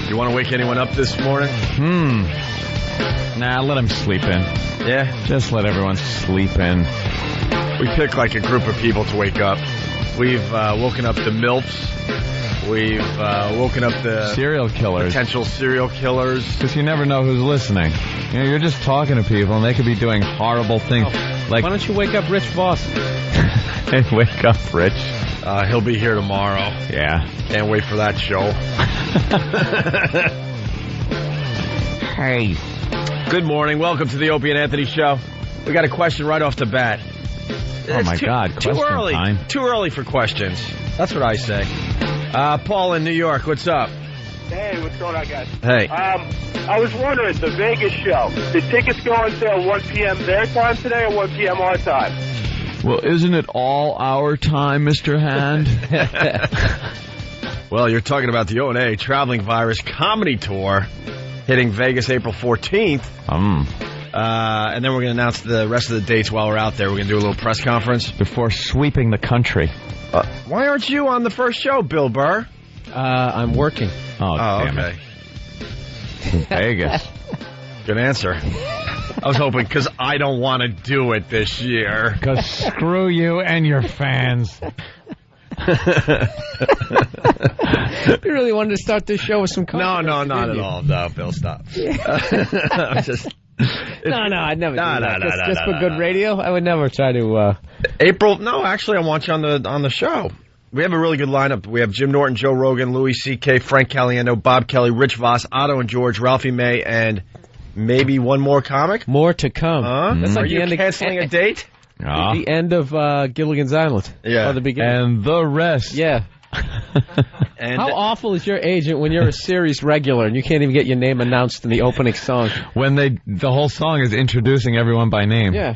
You want to wake anyone up this morning? Nah, let them sleep in. Yeah? Just let everyone sleep in. We pick like a group of people to wake up. We've woken up the MILFs. We've woken up the serial killers. Potential serial killers. Because you never know who's listening. You know, you're just talking to people, and they could be doing horrible things. Like, why don't you wake up Rich Voss? Hey, wake up, Rich. He'll be here tomorrow. Yeah. Can't wait for that show. Hey. Good morning. Welcome to the Opie and Anthony Show. We got a question right off the bat. Oh, my God. Too early. Time. Too early for questions. That's what I say. Paul in New York, what's up? Hey, what's going on, guys? Hey. I was wondering, the Vegas show, did tickets go on sale 1 p.m. their time today or 1 p.m. our time? Well, isn't it all our time, Mr. Hand? Well, you're talking about the O&A Traveling Virus Comedy Tour hitting Vegas April 14th. And then we're going to announce the rest of the dates while we're out there. We're going to do a little press conference. Before sweeping the country. Why aren't you on the first show, Bill Burr? I'm working. Oh, damn okay. It. Vegas. Good answer. I was hoping, because I don't want to do it this year. Because screw you and your fans. You really wanted to start this show with some No, not at all. No, Bill, stop. I'm just... No, I'd never do that. Just for good radio, I would never try to... April, no, actually, I want you on the show. We have a really good lineup. We have Jim Norton, Joe Rogan, Louis C.K., Frank Caliendo, Bob Kelly, Rich Voss, Otto and George, Ralphie May, and maybe one more comic? More to come. That's like Are you canceling a date? The end of Gilligan's Island. Yeah. Or the beginning. And the rest. Yeah. And how awful is your agent when you're a series regular and you can't even get your name announced in the opening song? When the whole song is introducing everyone by name. Yeah.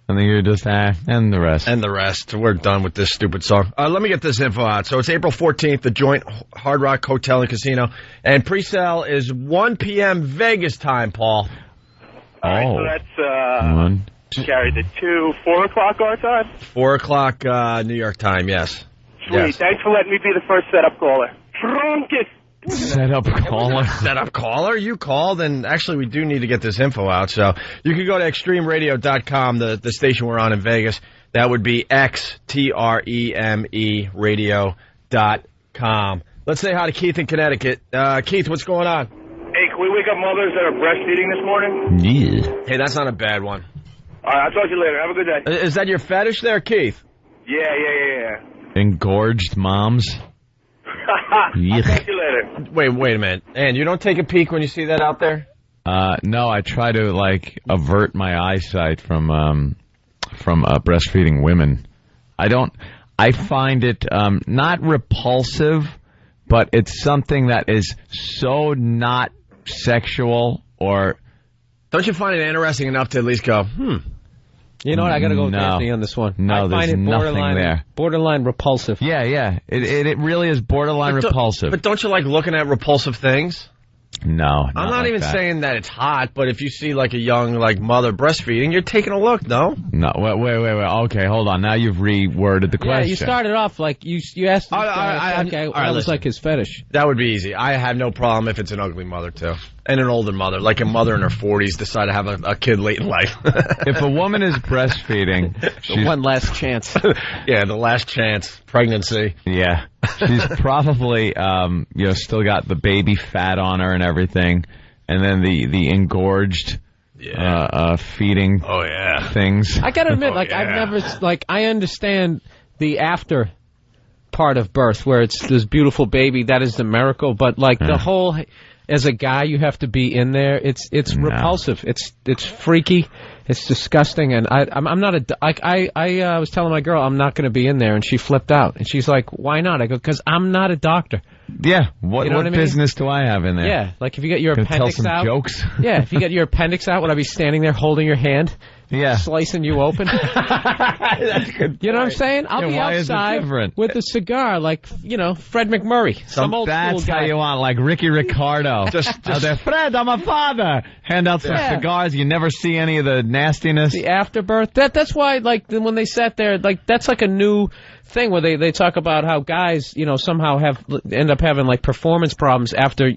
And then you're just, and the rest. And the rest. We're done with this stupid song. Let me get this info out. So it's April 14th, the Joint Hard Rock Hotel and Casino. And pre-sale is 1 p.m. Vegas time, Paul. All right, so that's carry the 4 o'clock our time? 4 o'clock New York time, yes. Sweet. Yes. Thanks for letting me be the first setup caller. Drunkest. Setup caller. Setup caller? You called, and actually we do need to get this info out. So you can go to extremeradio.com, the station we're on in Vegas. That would be XTREME radio.com. Let's say hi to Keith in Connecticut. Keith, what's going on? Hey, can we wake up mothers that are breastfeeding this morning? Yeah. Hey, that's not a bad one. All right, I'll talk to you later. Have a good day. Is that your fetish there, Keith? Yeah. Engorged moms. I'll talk to you later. Wait a minute. And you don't take a peek when you see that out there? No, I try to, avert my eyesight from breastfeeding women. I find it, not repulsive, but it's something that is so not sexual or... Don't you find it interesting enough to at least go, You know what? I got to go with Anthony on this one. No, I find there's it nothing there. Borderline repulsive. Yeah. It really is borderline repulsive. But don't you like looking at repulsive things? No, I'm not like even that. saying that it's hot, but if you see like a young mother breastfeeding, you're taking a look, no? No, wait. Okay, hold on. Now you've reworded the question. Yeah, you started off like you asked. That was listen. like his fetish. That would be easy. I have no problem if it's an ugly mother too, and an older mother, like a mother in her 40s, decide to have a kid late in life. If a woman is breastfeeding, she's one last chance. Yeah, the last chance pregnancy. Yeah, she's probably still got the baby fat on her and everything, and then the engorged feeding things. I gotta admit, I've never I understand the after part of birth where it's this beautiful baby, that is the miracle, but the whole, as a guy, you have to be in there. It's repulsive. It's freaky. It's disgusting, and I'm not I was telling my girl I'm not going to be in there, and she flipped out, and she's like, "Why not?" I go, "Because I'm not a doctor." Yeah, what I mean? business do I have in there? Yeah, like if you get your appendix tell some out. jokes. Yeah, if you get your appendix out, would I be standing there holding your hand, slicing you open. That's good. You know what I'm saying? I'll be outside with a cigar, like, Fred McMurray. Some old school That's guy. how you want, like Ricky Ricardo. just Fred, I'm a father. Hand out some cigars. You never see any of the nastiness. The afterbirth. That's why, like, when they sat there, like, that's like a new thing where they talk about how guys, somehow end up having, like, performance problems after,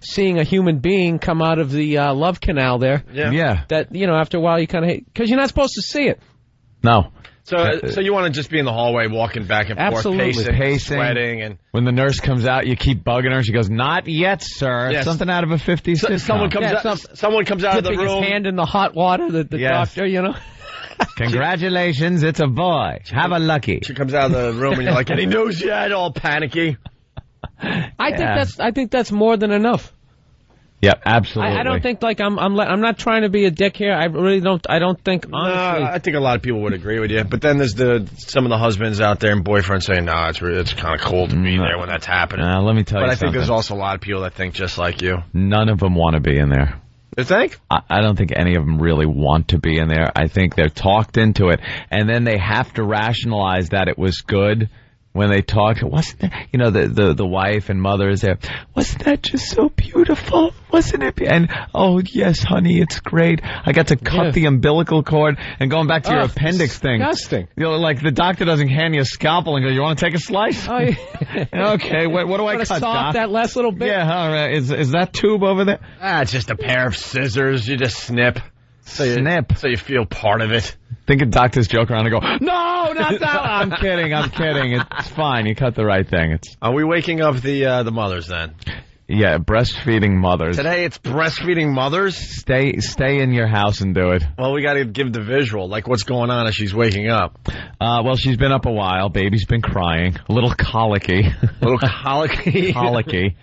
seeing a human being come out of the love canal there. Yeah. That, after a while you kind of hate, because you're not supposed to see it. No. So you want to just be in the hallway walking back and forth, pacing, sweating, and when the nurse comes out, you keep bugging her. She goes, "Not yet, sir." Yes. Something out of a 50s sitcom. Someone comes out of the room, his hand in the hot water. The doctor, Congratulations, it's a boy. Have a lucky. She comes out of the room and you're like, "Any news yet?" All panicky. I think that's more than enough. Yeah, absolutely. I don't think I'm not trying to be a dick here. I really don't. I don't think honestly. I think a lot of people would agree with you. But then there's some of the husbands out there and boyfriends saying, "No, it's kind of cool to be there when that's happening." Let me tell you something. But I think there's also a lot of people that think just like you. None of them want to be in there. You think? I don't think any of them really want to be in there. I think they're talked into it, and then they have to rationalize that it was good. When they talk, wasn't that, the wife and mother is there, wasn't that just so beautiful? Wasn't it? And, oh, yes, honey, it's great. I got to cut the umbilical cord. And going back to your appendix thing. Disgusting. Like the doctor doesn't hand you a scalpel and go, "You want to take a slice?" Oh, yeah. Okay, what do I cut, Doc? That last little bit? Yeah, all right. Is that tube over there? It's just a pair of scissors. You just snip. So you feel part of it. Think of doctors joke around and go, "No, not that one." I'm kidding. It's fine. You cut the right thing. Are we waking up the mothers then? Yeah, breastfeeding mothers. Today it's breastfeeding mothers. Stay in your house and do it. Well, we got to give the visual, like what's going on as she's waking up. Well, she's been up a while. Baby's been crying, a little colicky. Colicky.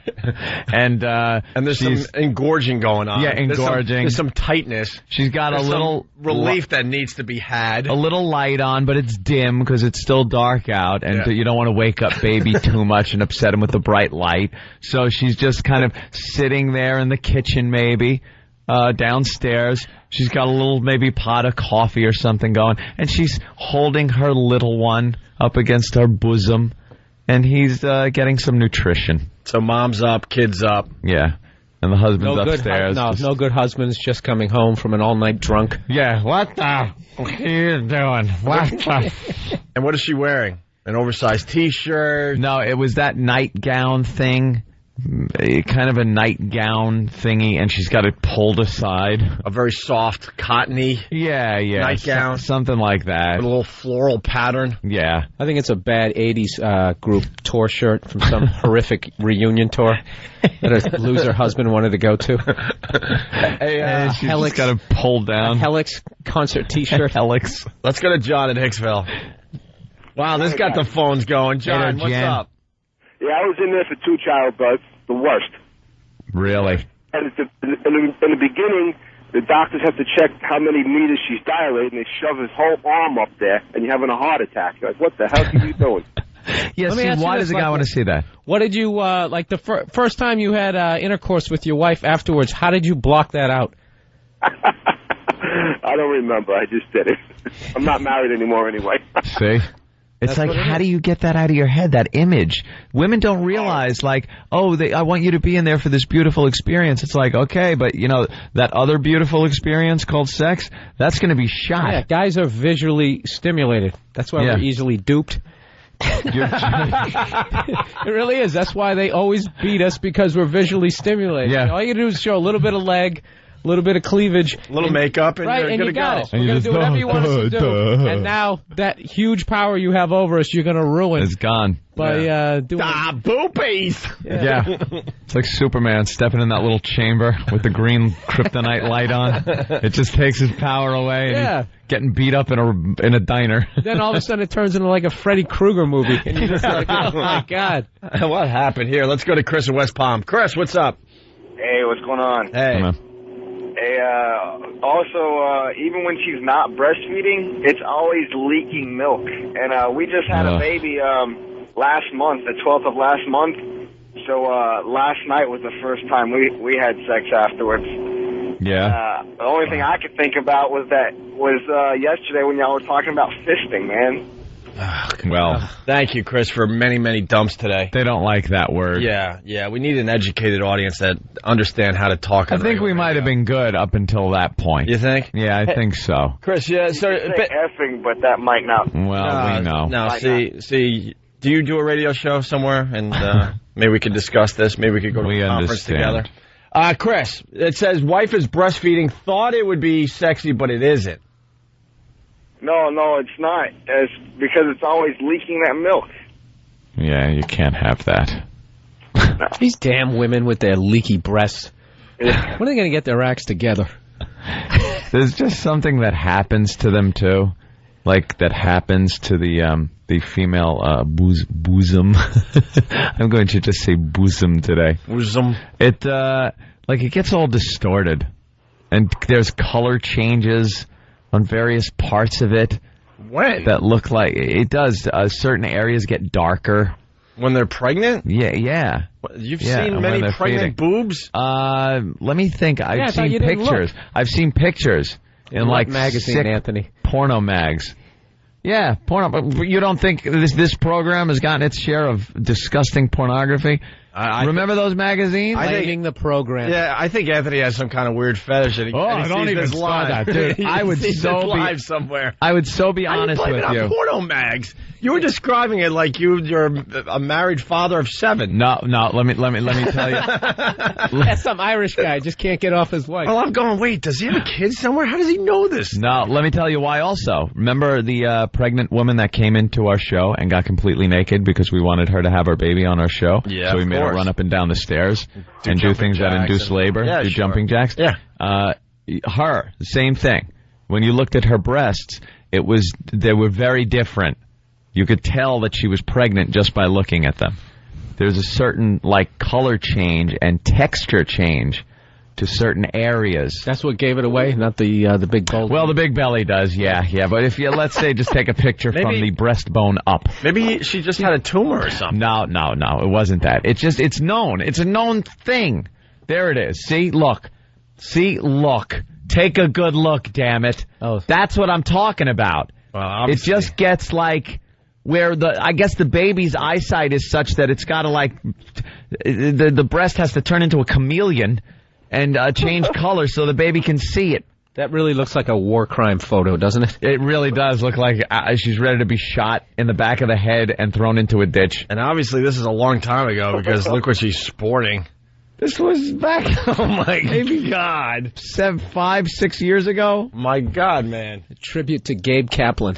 And there's some engorging going on. Yeah, engorging. There's some tightness. She's got a little relief that needs to be had. A little light on, but it's dim because it's still dark out, and you don't want to wake up baby too much and upset him with the bright light. So she's just kind of sitting there in the kitchen, maybe downstairs. She's got a little maybe pot of coffee or something going, and she's holding her little one up against her bosom, and he's getting some nutrition. So mom's up, kid's up. Yeah. And the husband's upstairs. No good husband's just coming home from an all-night drunk. Yeah, what are you doing? And what is she wearing? An oversized T-shirt? No, it was that nightgown thing. Kind of a nightgown thingy, and she's got it pulled aside. A very soft, cottony nightgown. Something like that. With a little floral pattern. Yeah. I think it's a bad 80s group tour shirt from some horrific reunion tour that a loser husband wanted to go to. She's just got it pulled down. A Helix concert T-shirt. Helix. Let's go to John in Hicksville. Wow, this got the phones going. John, what's up? Yeah, I was in there for 2 childbirths, the worst. Really? And in the beginning, the doctors have to check how many meters she's dilating. They shove his whole arm up there, and you're having a heart attack. You're like, what the hell are you doing? Why does a guy want to see that? What did you, like the first time you had intercourse with your wife afterwards, how did you block that out? I don't remember. I just did it. I'm not married anymore anyway. See? It's like, how do you get that out of your head, that image? Women don't realize, like, I want you to be in there for this beautiful experience. It's like, okay, but, that other beautiful experience called sex, that's going to be shot. Yeah, guys are visually stimulated. That's why we're easily duped. It really is. That's why they always beat us, because we're visually stimulated. Yeah. All you do is show a little bit of leg, a little bit of cleavage, a little makeup, and you're going to go. It. We're going to do whatever you want us to do. And now that huge power you have over us, you're going to ruin. It's gone. By doing boopies. Yeah. It's like Superman stepping in that little chamber with the green kryptonite light on. It just takes his power away. And he's getting beat up in a diner. Then all of a sudden it turns into like a Freddy Krueger movie. And you're just like, oh my God. What happened here? Let's go to Chris in West Palm. Chris, what's up? Hey, what's going on? Hey. Hey, also, even when she's not breastfeeding, it's always leaking milk. And we just had a baby last month, the 12th of last month. So last night was the first time we had sex afterwards. Yeah. The only thing I could think about was yesterday when y'all were talking about fisting, man. Well, thank you, Chris, for many, many dumps today. they don't like that word. Yeah. We need an educated audience that understand how to talk. I think we might have been good up until that point. You think? Yeah, I think so. Chris, yeah. So, Say effing, but that might not. Well, we know. No, see. Do you do a radio show somewhere? And maybe we could discuss this. Maybe we could go to a conference together. Chris, it says wife is breastfeeding. Thought it would be sexy, but it isn't. No, it's not. It's because it's always leaking that milk. Yeah, you can't have that. These damn women with their leaky breasts. When are they going to get their acts together? There's just something that happens to them too, like that happens to the female bosom. I'm going to just say bosom today. Bosom. It it gets all distorted, and there's color changes on various parts of it. When? That look like it does. Certain areas get darker when they're pregnant. Yeah. You've seen many pregnant boobs. Let me think. I've seen pictures. I've seen pictures in like magazine, Anthony. Porno mags. Yeah, porno. But you don't think this program has gotten its share of disgusting pornography? Remember those magazines? Blaming the program. Yeah, I think Anthony has some kind of weird fetish. And I don't even start that, dude. I would so be live somewhere. I would so be honest with you. Porno mags. You were describing it like you're a married father of 7. No. Let me tell you. That's some Irish guy. Just can't get off his wife. Well, I'm going. Wait, does he have a kid somewhere? How does he know this? No, let me tell you why. Also, remember the pregnant woman that came into our show and got completely naked because we wanted her to have her baby on our show. Yeah, so we made her run up and down the stairs and do things that induce labor. Yeah, do jumping jacks. Yeah. Her, same thing. When you looked at her breasts, they were very different. You could tell that she was pregnant just by looking at them. There's a certain color change and texture change to certain areas. That's what gave it away, not the big bulge. Well, the big belly does, yeah. But if you, let's say, just take a picture from the breastbone up. Maybe she just had a tumor or something. No, it wasn't that. It's known. It's a known thing. There it is. See, look. Take a good look, damn it. Oh. That's what I'm talking about. Well, it just gets where I guess the baby's eyesight is such that it's got to the breast has to turn into a chameleon and change color so the baby can see it. That really looks like a war crime photo, doesn't it? It really does look like she's ready to be shot in the back of the head and thrown into a ditch. And obviously this is a long time ago because look what she's sporting. This was back, oh my maybe God, 5, 6 years ago. My God, man! A tribute to Gabe Kaplan.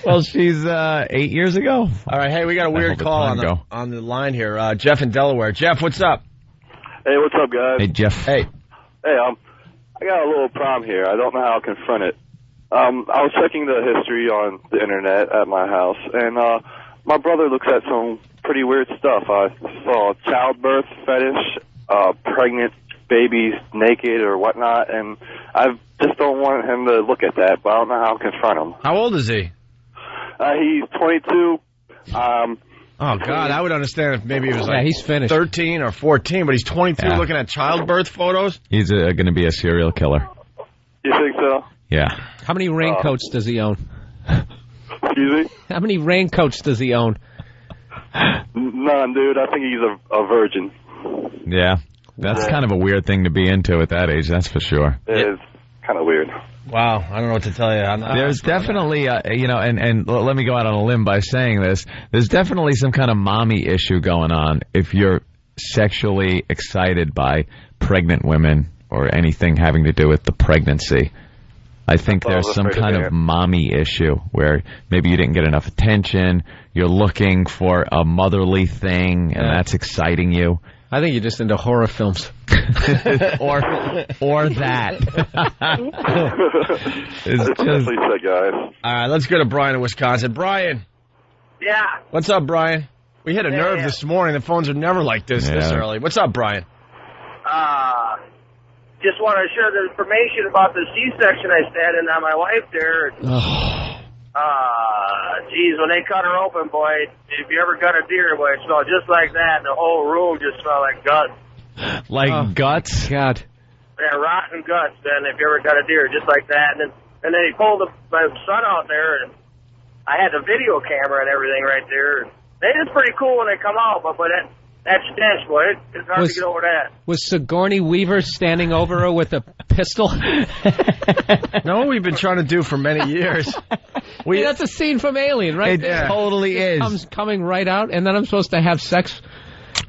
Well, she's 8 years ago. All right, hey, we got a weird call on the line here. Jeff in Delaware. Jeff, what's up? Hey, what's up, guys? Hey, Jeff. Hey, I got a little problem here. I don't know how to confront it. I was checking the history on the internet at my house, and my brother looks at some pretty weird stuff. I saw childbirth fetish, pregnant babies naked or whatnot, and I just don't want him to look at that, but I don't know how to confront him. how old is he? He's 22. Oh, God, I would understand if maybe he was he's finished. 13 or 14, but he's 22 looking at childbirth photos? He's going to be a serial killer. You think so? Yeah. How many raincoats does he own? Excuse me? How many raincoats does he own? None, dude. I think he's a virgin. Yeah. That's kind of a weird thing to be into at that age, that's for sure. It's kind of weird. Wow, I don't know what to tell you. There's definitely, and let me go out on a limb by saying this, there's definitely some kind of mommy issue going on if you're sexually excited by pregnant women or anything having to do with the pregnancy. I think there's some kind of mommy issue where maybe you didn't get enough attention, you're looking for a motherly thing, and that's exciting you. I think you're just into horror films. or that. It's just said, guys. All right, let's go to Brian in Wisconsin. Brian. Yeah. What's up, Brian? We hit a nerve this morning. The phones are never like this early. What's up, Brian? Just want to share the information about the C-section I stand in on my wife there. Geez, when they cut her open, boy, if you ever got a deer, boy, it smelled just like that, and the whole room just smelled like guts. Like guts? God. Yeah, rotten guts, then, if you ever got a deer, just like that. And then he pulled my son out there, and I had the video camera and everything right there. It's pretty cool when they come out, but that stench, boy, it's hard to get over that. Was Sigourney Weaver standing over her with a pistol? No, we've been trying to do for many years. That's a scene from Alien, right? It totally is. Coming right out, and then I'm supposed to have sex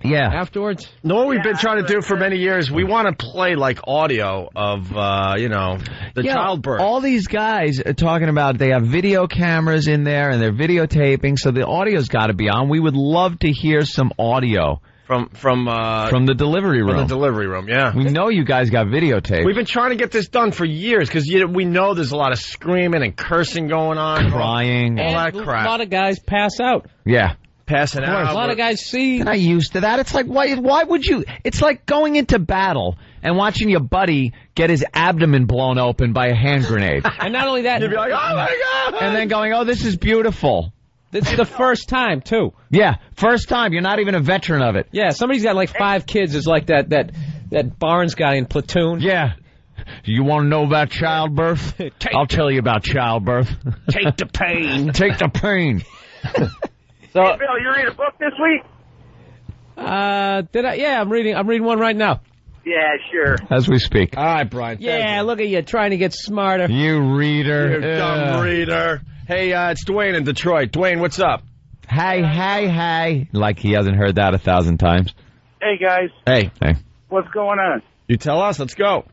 afterwards? No, what we've been trying to do for many years, we want to play, like, audio of, the childbirth. All these guys are talking about they have video cameras in there, and they're videotaping, so the audio's got to be on. We would love to hear some audio. From the delivery room. From the delivery room, yeah. We know you guys got videotape. We've been trying to get this done for years because we know there's a lot of screaming and cursing going on. Crying. All that crap. A lot of guys pass out. Yeah. Passing out. A lot of guys see. I'm not used to that. It's like, why would you? It's like going into battle and watching your buddy get his abdomen blown open by a hand grenade. And not only that. You'd be like, oh, my God. And then going, oh, this is beautiful. This is the first time, too. Yeah, first time. You're not even a veteran of it. Yeah, somebody's got like 5 kids. It's like that Barnes guy in Platoon. Yeah. You want to know about childbirth? I'll tell you about childbirth. Take the pain. Take the pain. So, hey, Bill, you read a book this week? Did I? Yeah, I'm reading one right now. Yeah, sure. As we speak. All right, Brian. Yeah, look at you trying to get smarter. You reader. You dumb reader. Hey, it's Dwayne in Detroit. Dwayne, what's up? Hey. Like he hasn't heard that 1,000 times. Hey, guys. Hey. What's going on? You tell us. Let's go.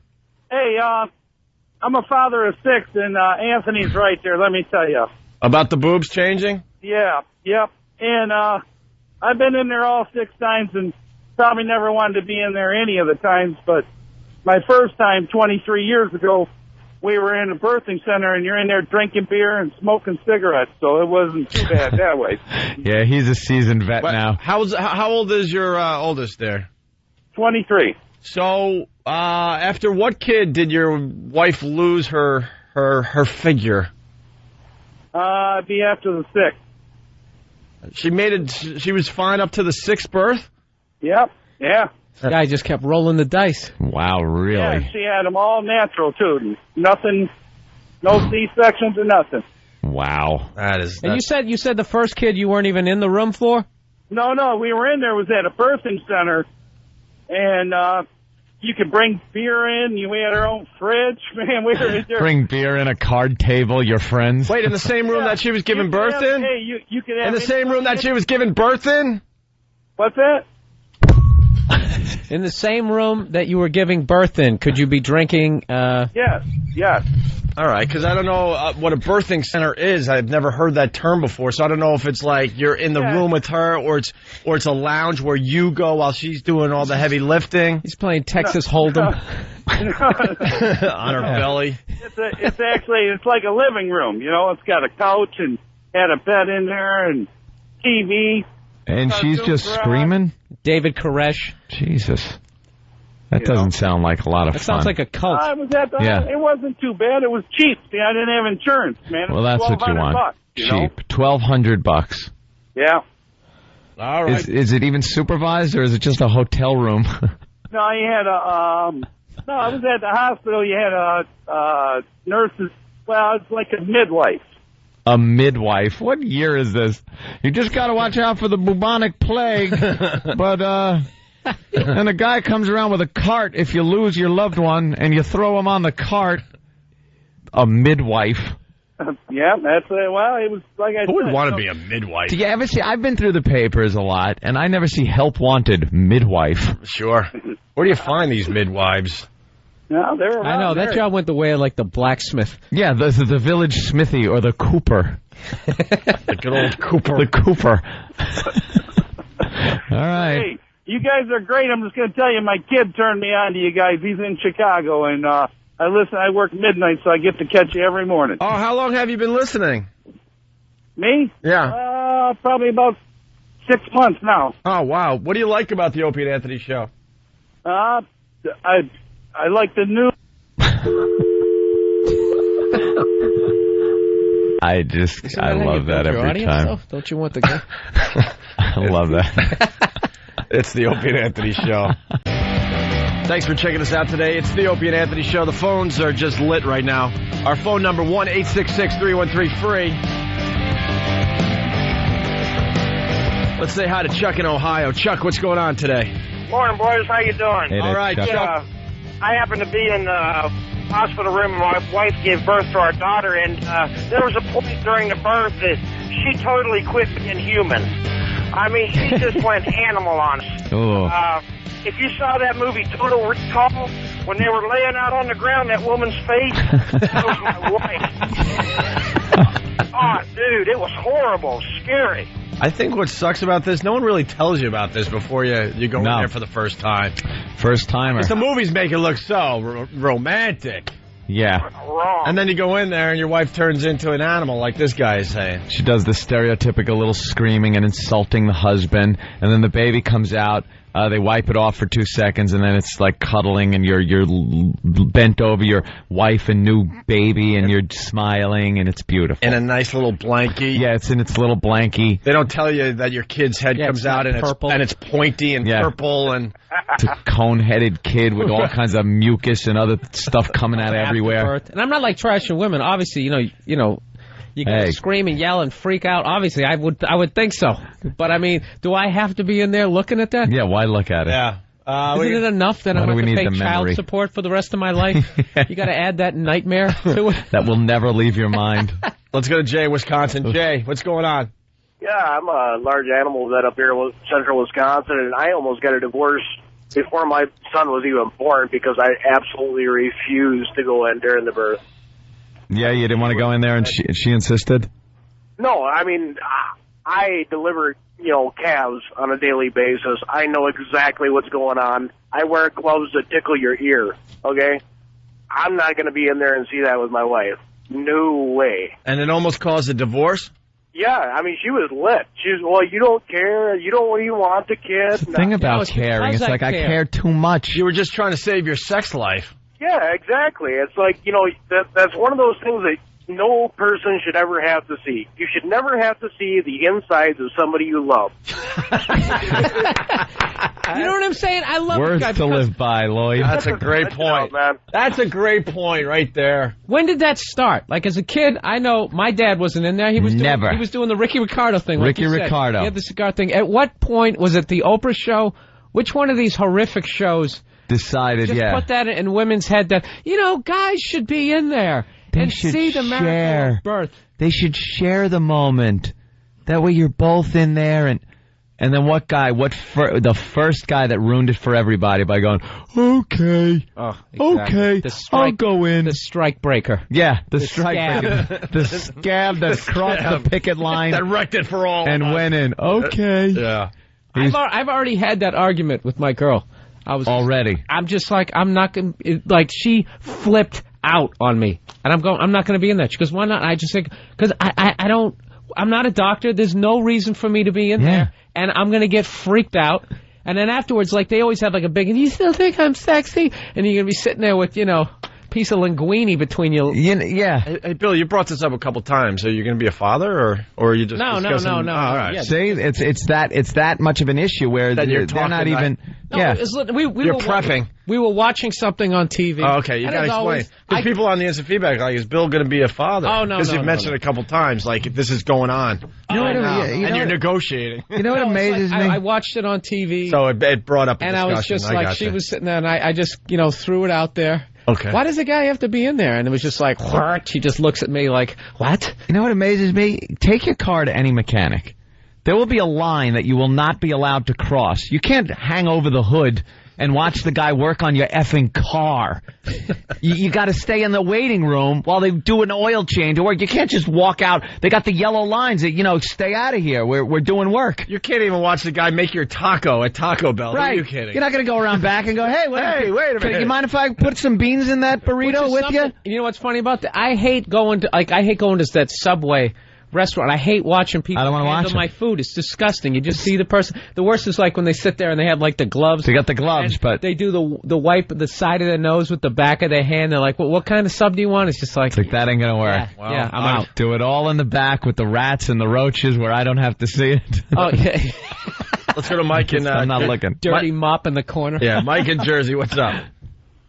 Hey, I'm a father of 6, and Anthony's right there, let me tell you. About the boobs changing? Yeah, yep. And I've been in there all 6 times and probably never wanted to be in there any of the times, but my first time 23 years ago, we were in a birthing center, and you're in there drinking beer and smoking cigarettes, so it wasn't too bad that way. Yeah, he's a seasoned vet now. How old is your oldest there? 23. So, after what kid did your wife lose her figure? It'd be after the 6th. She made it. She was fine up to the 6th birth. Yep. Yeah. This guy just kept rolling the dice. Wow, really? Yeah, she had them all natural, too. Nothing, no C-sections or nothing. Wow. That is. And you said the first kid you weren't even in the room for? No, we were in there. It was at a birthing center, and you could bring beer in. We had our own fridge. Man, we were in there. Bring beer in a card table, your friends. Wait, in the same room that she was giving birth in? Hey, you could have in the same room that she was giving birth in? What's that? In the same room that you were giving birth in, could you be drinking? Yes. All right, because I don't know what a birthing center is. I've never heard that term before, so I don't know if it's like you're in the room with her, or it's a lounge where you go while she's doing all the heavy lifting. He's playing Texas Hold'em on her belly. It's like a living room. You know, it's got a couch and had a bed in there and TV. And she's just screaming? David Koresh. Jesus. That doesn't sound like a lot of fun. That sounds like a cult. It wasn't too bad. It was cheap. See, I didn't have insurance, man. Well, that's what you want. Bucks, cheap. $1,200. Yeah. All right. Is it even supervised, or is it just a hotel room? No, you had no, I was at the hospital. You had nurses. Well, it's like a midwife. A midwife? What year is this? You just got to watch out for the bubonic plague. But, and a guy comes around with a cart if you lose your loved one and you throw him on the cart. A midwife. Yeah, that's well, it was like I said. Who would want to be a midwife? Do you ever see, I've been through the papers a lot, and I never see help wanted midwife. Sure. Where do you find these midwives? No, they're around. I know, that job went the way of like the blacksmith. Yeah, the village smithy or the cooper. The good old cooper. The cooper. All right. Hey, you guys are great. I'm just going to tell you, my kid turned me on to you guys. He's in Chicago, and I work midnight, so I get to catch you every morning. Oh, how long have you been listening? Me? Yeah. Probably about 6 months now. Oh, wow. What do you like about the Opie and Anthony show? I like the new... I love that every time. Though? Don't you want the guy? I love that. It's the Opie and Anthony show. Thanks for checking us out today. It's the Opie and Anthony Show. The phones are just lit right now. Our phone number, 1-866-313-FREE. Let's say hi to Chuck in Ohio. Chuck, what's going on today? Morning, boys. How you doing? Hey, All right, Chuck. I happen to be in the hospital room. My wife gave birth to our daughter, and there was a point during the birth that she totally quit being human. I mean, she just went animal on us. Oh. If you saw that movie Total Recall, when they were laying out on the ground, that woman's face, that was my wife. Oh, dude, it was horrible, scary. I think what sucks about this, no one really tells you about this before you go in there for the first time. First timer. The movies make it look so romantic. Yeah. Wrong. And then you go in there and your wife turns into an animal like this guy is saying. She does the stereotypical little screaming and insulting the husband, and then the baby comes out. They wipe it off for 2 seconds, and then it's like cuddling, and you're bent over your wife and new baby, and you're smiling, and it's beautiful. In a nice little blankie. Yeah, it's in its little blankie. They don't tell you that your kid's head comes out and it's pointy and purple and it's a cone-headed kid with all kinds of mucus and other stuff coming out everywhere. And I'm not like trashing women. Obviously, you know. You gotta scream and yell and freak out. Obviously, I would think so. But I mean, do I have to be in there looking at that? Yeah, why look at it? Yeah. Isn't it enough that I'm going to pay child support for the rest of my life? You got to add that nightmare to it. That will never leave your mind. Let's go to Jay, Wisconsin. Jay, what's going on? Yeah, I'm a large animal vet up here in central Wisconsin, and I almost got a divorce before my son was even born because I absolutely refused to go in during the birth. Yeah, you didn't want to go in there, and she insisted? No, I mean, I deliver, calves on a daily basis. I know exactly what's going on. I wear gloves that tickle your ear, okay? I'm not going to be in there and see that with my wife. No way. And it almost caused a divorce? Yeah, I mean, she was lit. She was, well, you don't care. You don't even want the kid. The thing about caring, it's like I care too much. You were just trying to save your sex life. Yeah, exactly. It's like, that's one of those things that no person should ever have to see. You should never have to see the insides of somebody you love. You know what I'm saying? I love Words the guy to live by, Lloyd. That's a great point. Man. That's a great point right there. When did that start? Like, as a kid, I know my dad wasn't in there. He was doing the Ricky Ricardo thing. Like Ricky Ricardo. He had the cigar thing. At what point was it the Oprah show? Which one of these horrific shows decided, just put that in women's head that, guys should be in there and see the miracle of birth. They should share the moment. That way you're both in there. And then what guy, the first guy that ruined it for everybody by going, okay, okay, I'll go in. The strike breaker. Yeah, the strike breaker. The scab that crossed the picket line. That wrecked it for all. And went in, okay. Yeah. I've already had that argument with my girl. I'm just like, I'm not going to, like, she flipped out on me. And I'm not going to be in that. She goes, why not? I just think, because I'm not a doctor. There's no reason for me to be in there. And I'm going to get freaked out. And then afterwards, like, they always have, like, a big, and you still think I'm sexy? And you're going to be sitting there with, piece of linguine between you. Yeah. Hey, Bill, you brought this up a couple times. Are you going to be a father, or are you just discussing? No. Oh, all right. Yeah. See, it's that much of an issue where they're not even. You're prepping. We were watching something on TV. Oh, okay, you got to explain. Because people on the instant feedback are like, is Bill going to be a father? Oh, no, because you've mentioned it a couple times, like, this is going on. And you're negotiating. You know what amazes me? I watched it on TV. So it brought up a discussion. And I was just like, she was sitting there, and I just, threw it out there. Okay. Why does the guy have to be in there? And it was just like, what? He just looks at me like, what? You know what amazes me? Take your car to any mechanic. There will be a line that you will not be allowed to cross. You can't hang over the hood and watch the guy work on your effing car. You got to stay in the waiting room while they do an oil change. Or you can't just walk out. They got the yellow lines that, stay out of here. We're doing work. You can't even watch the guy make your taco at Taco Bell. Right. Are you kidding? You're not going to go around back and go, hey, wait a minute. You mind if I put some beans in that burrito with you? You know what's funny about that? I hate going to that Subway restaurant. I hate watching people handle my food. It's disgusting. You just see the person. The worst is like when they sit there and they have like the gloves. They got the gloves, but they do the wipe the side of their nose with the back of their hand. They're like, well, what kind of sub do you want? It's just like, that ain't gonna work. Yeah, I'm out. Do it all in the back with the rats and the roaches where I don't have to see it. Oh yeah. Let's go to Mike in... I'm not looking. Dirty mop in the corner. Yeah, Mike in Jersey. What's up?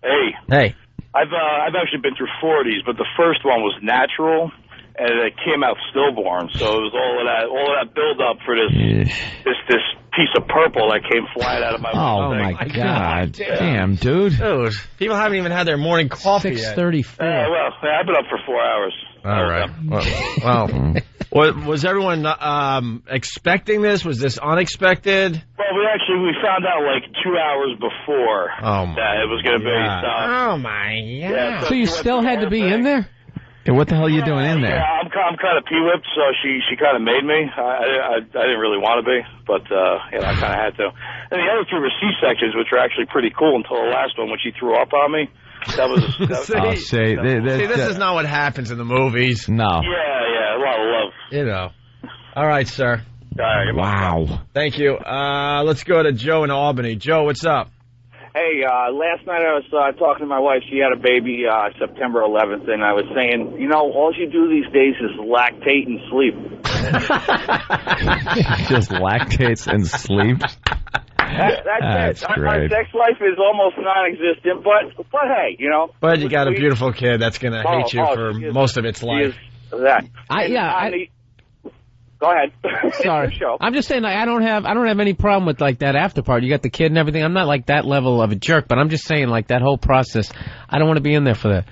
Hey. Hey. I've actually been through 40s, but the first one was natural, and it came out stillborn. So it was all of that build up for this piece of purple that came flying out of my mouth. Oh my God! Damn, dude. People haven't even had their morning coffee yet. 6:34. Well, I've been up for 4 hours. All right. Well, was everyone expecting this? Was this unexpected? Well, we found out like 2 hours before that it was going to be. Oh my God! Yeah, So you still had to be in there? Hey, what the hell are you doing in there? Yeah, I'm kind of pee-whipped, so she kind of made me. I didn't really want to be, but I kind of had to. And the other two were C-sections, which are actually pretty cool until the last one when she threw up on me. That was See, this is not what happens in the movies. No. Yeah, a lot of love. You know. All right, sir. Wow. Thank you. Let's go to Joe in Albany. Joe, what's up? Hey, last night I was talking to my wife. She had a baby September 11th, and I was saying, all you do these days is lactate and sleep. Just lactates and sleeps. That's it. great. Our sex life is almost non-existent, but hey, But you got a beautiful kid that's going to hate you for most of its life. That. Go ahead. Sorry. I'm just saying, I don't have any problem with like that after part. You got the kid and everything. I'm not like that level of a jerk, but I'm just saying like that whole process. I don't want to be in there for that.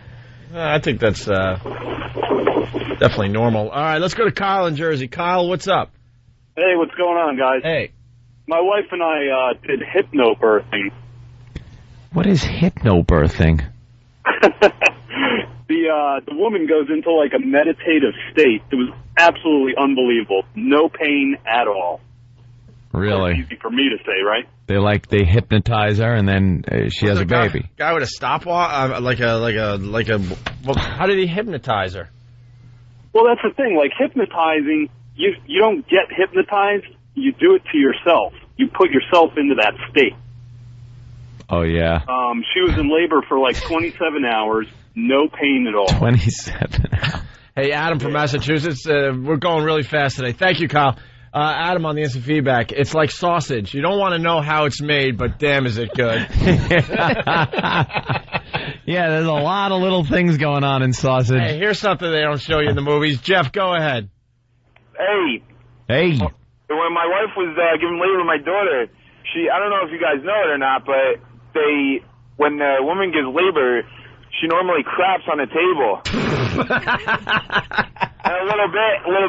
I think that's definitely normal. All right, let's go to Kyle in Jersey. Kyle, what's up? Hey, what's going on, guys? Hey. My wife and I did hypnobirthing. What is hypnobirthing? The woman goes into like a meditative state. It was absolutely unbelievable. No pain at all. Really? Easy for me to say, right? They hypnotize her and then she has a baby. Guy with a stopwatch, how did he hypnotize her? Well, that's the thing. Like hypnotizing, you don't get hypnotized. You do it to yourself. You put yourself into that state. Oh yeah. She was in labor for like 27 hours. No pain at all. 27 hours. Hey, Adam from Massachusetts. We're going really fast today. Thank you, Kyle. Adam on the instant feedback. It's like sausage. You don't want to know how it's made, but damn, is it good. Yeah, there's a lot of little things going on in sausage. Hey, here's something they don't show you in the movies. Jeff, go ahead. Hey. Hey. When my wife was giving labor to my daughter, I don't know if you guys know it or not, but when the woman gives labor, she normally craps on the table. And a little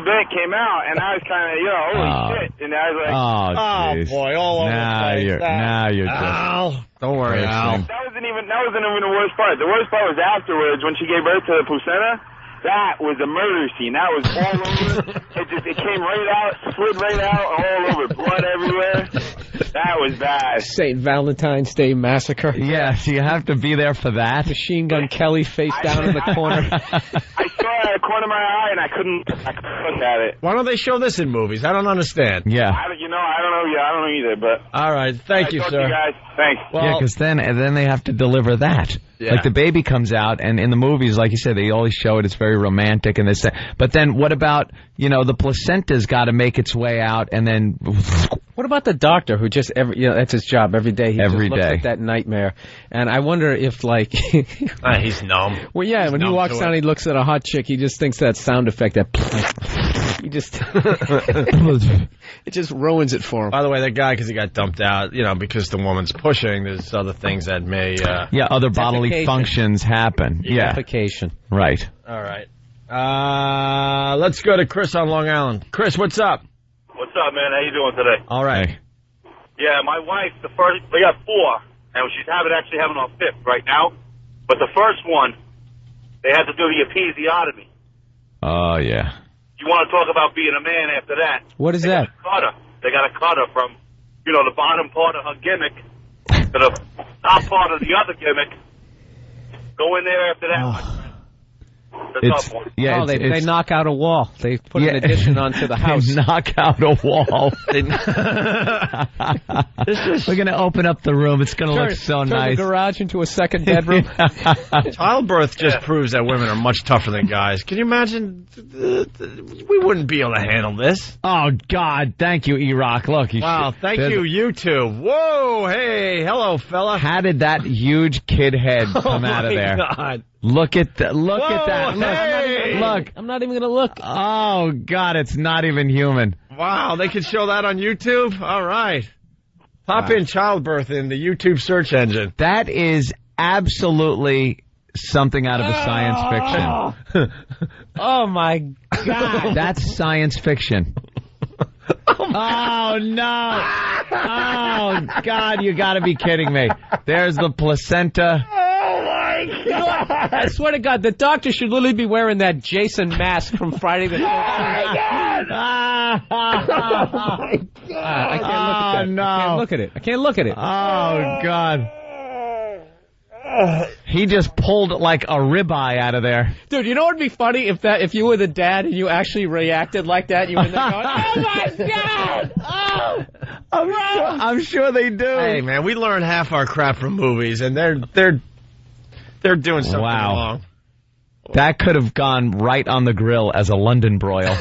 bit came out, and I was kind of, holy shit. And I was like, oh boy, all over the place. Now you're Al, don't worry, Al. That wasn't even the worst part. The worst part was afterwards when she gave birth to the placenta. That was a murder scene. That was all over. It came right out, slid right out, all over, blood everywhere. That was bad. St. Valentine's Day Massacre. Yeah, so you have to be there for that. Machine Gun Kelly face down in the corner. I saw it out of the corner of my eye, and I couldn't look at it. Why don't they show this in movies? I don't understand. Yeah. I don't know. Yeah, I don't know either. But all right, thank you, sir. To you guys. Thanks. Well, yeah, because then they have to deliver that. Yeah. Like the baby comes out, and in the movies, like you said, they always show it. It's very romantic, and this. But then, what about the placenta's got to make its way out, and then. What about the doctor who just that's his job every day? He just looks at that nightmare, and I wonder if like he's numb. Well, yeah, when he walks down, he looks at a hot chick. He just thinks that sound effect that he just it just ruins it for him. By the way, that guy, because he got dumped out, because the woman's pushing. There's other things that may other bodily functions happen. Defecation. Right. All right. Let's go to Chris on Long Island. Chris, what's up? What's up, man? How you doing today? All right. Hey. Yeah, my wife, we got 4, and she's actually having our 5th right now. But the first one, they had to do the episiotomy. Oh, yeah. You want to talk about being a man after that? What is that? They got to cut her from, the bottom part of her gimmick to the top part of the other gimmick. Go in there after that. the top one. Yeah, they knock out a wall. They put an addition onto the house. They knock out a wall. We're going to open up the room. It's going to look so turn nice. The garage into a second bedroom. Childbirth just proves that women are much tougher than guys. Can you imagine? We wouldn't be able to handle this. Oh, God. Thank you, E-Rock. Look. Wow. Thank you, YouTube. Whoa. Hey. Hello, fella. How did that huge kid head come out of there? God. Look at that. Look at that. Hey. Look. I'm not even going to look. Oh, God. It's not even human. Wow. They can show that on YouTube? All right. Pop in Childbirth in the YouTube search engine. That is absolutely something out of a science fiction. Oh, my God. That's science fiction. Oh, no. Oh, God, you got to be kidding me. There's the placenta. Oh, my God. I swear to God, the doctor should literally be wearing that Jason mask from Friday the 13th. Oh, my God. I can't look at that. I can't look at it. Oh, God. He just pulled like a ribeye out of there. Dude, you know what would be funny if you were the dad and you actually reacted like that? You were there going, oh my God! Oh, I'm sure they do. Hey, man, we learn half our crap from movies, and they're doing something wrong. That could have gone right on the grill as a London broil.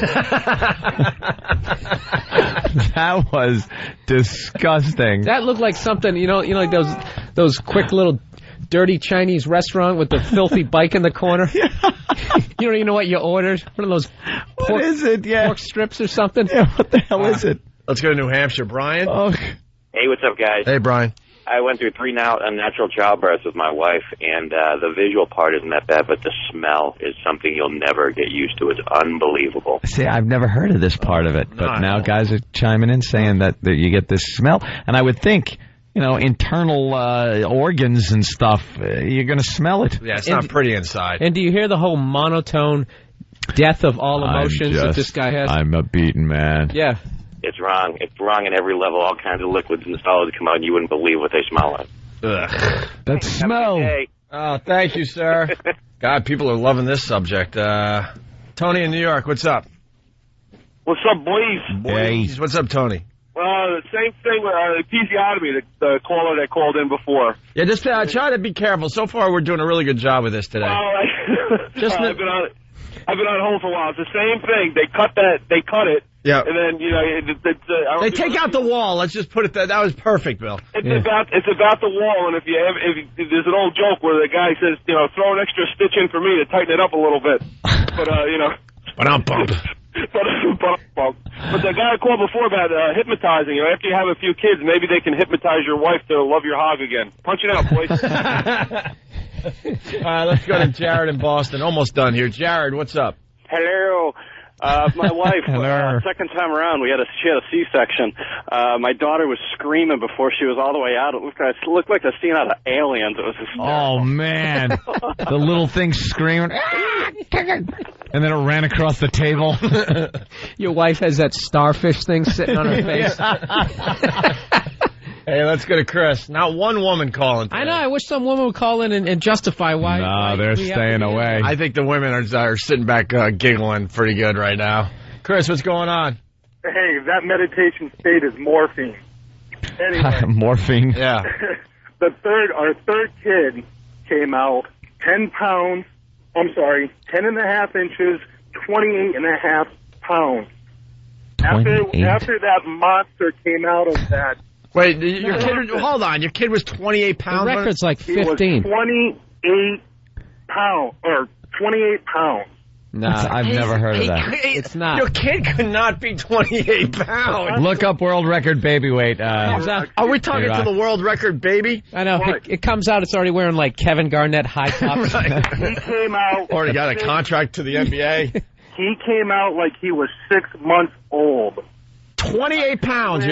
That was disgusting. That looked like something, like those quick little dirty Chinese restaurant with the filthy bike in the corner. You don't even know what you ordered. One of those pork strips or something. Yeah, what the hell is it? Let's go to New Hampshire. Brian? Oh. Hey, what's up, guys? Hey, Brian. I went through 3 unnatural childbirths with my wife, and the visual part isn't that bad, but the smell is something you'll never get used to. It's unbelievable. See, I've never heard of this part of it, but now guys are chiming in saying that you get this smell. And I would think, internal organs and stuff, you're going to smell it. Yeah, it's not pretty inside. And do you hear the whole monotone death of all emotions that this guy has? I'm a beaten man. Yeah. It's wrong. It's wrong in every level. All kinds of liquids and solids come out, and you wouldn't believe what they smell like. Ugh. That smell. Oh, thank you, sir. God, people are loving this subject. Tony in New York, what's up? What's up, boys? Boys. What's up, Tony? The same thing with episiotomy, the caller that called in before. Yeah, just try to be careful. So far, we're doing a really good job with this today. I've been on hold for a while. It's the same thing. They cut it. Yeah. And then, they take out the wall. Let's just put it that was perfect, Bill. It's about the wall, and if there's an old joke where the guy says, throw an extra stitch in for me to tighten it up a little bit. But But the guy called before about hypnotizing. After you have a few kids, maybe they can hypnotize your wife to love your hog again. Punch it out, boys. Let's go to Jared in Boston. Almost done here. Jared, what's up? Hello. My wife, second time around, she had a C-section. My daughter was screaming before she was all the way out. It looked like the scene out of Aliens. It was hysterical. Oh, man. The little thing screaming. And then it ran across the table. Your wife has that starfish thing sitting on her face. Hey, let's go to Chris. Not one woman calling today. I know. I wish some woman would call in and justify why. No, they're staying away. I think the women are sitting back giggling pretty good right now. Chris, what's going on? Hey, that meditation state is morphine. Anyway. Morphine? Yeah. Our third kid came out 10 pounds. I'm sorry, 10.5 inches, 28.5 pounds. After that monster came out of that. Wait, your kid? Hold on, your kid was 28 pounds. The record's like 15. He was 28 pounds. No, I've never heard of that. It's not. Your kid could not be 28 pounds. Look up world record baby weight. Are we talking to the world record baby? I know. It comes out, it's already wearing like Kevin Garnett high tops. He came out. Already got a contract to the NBA. He came out like he was 6 months old. 28 pounds.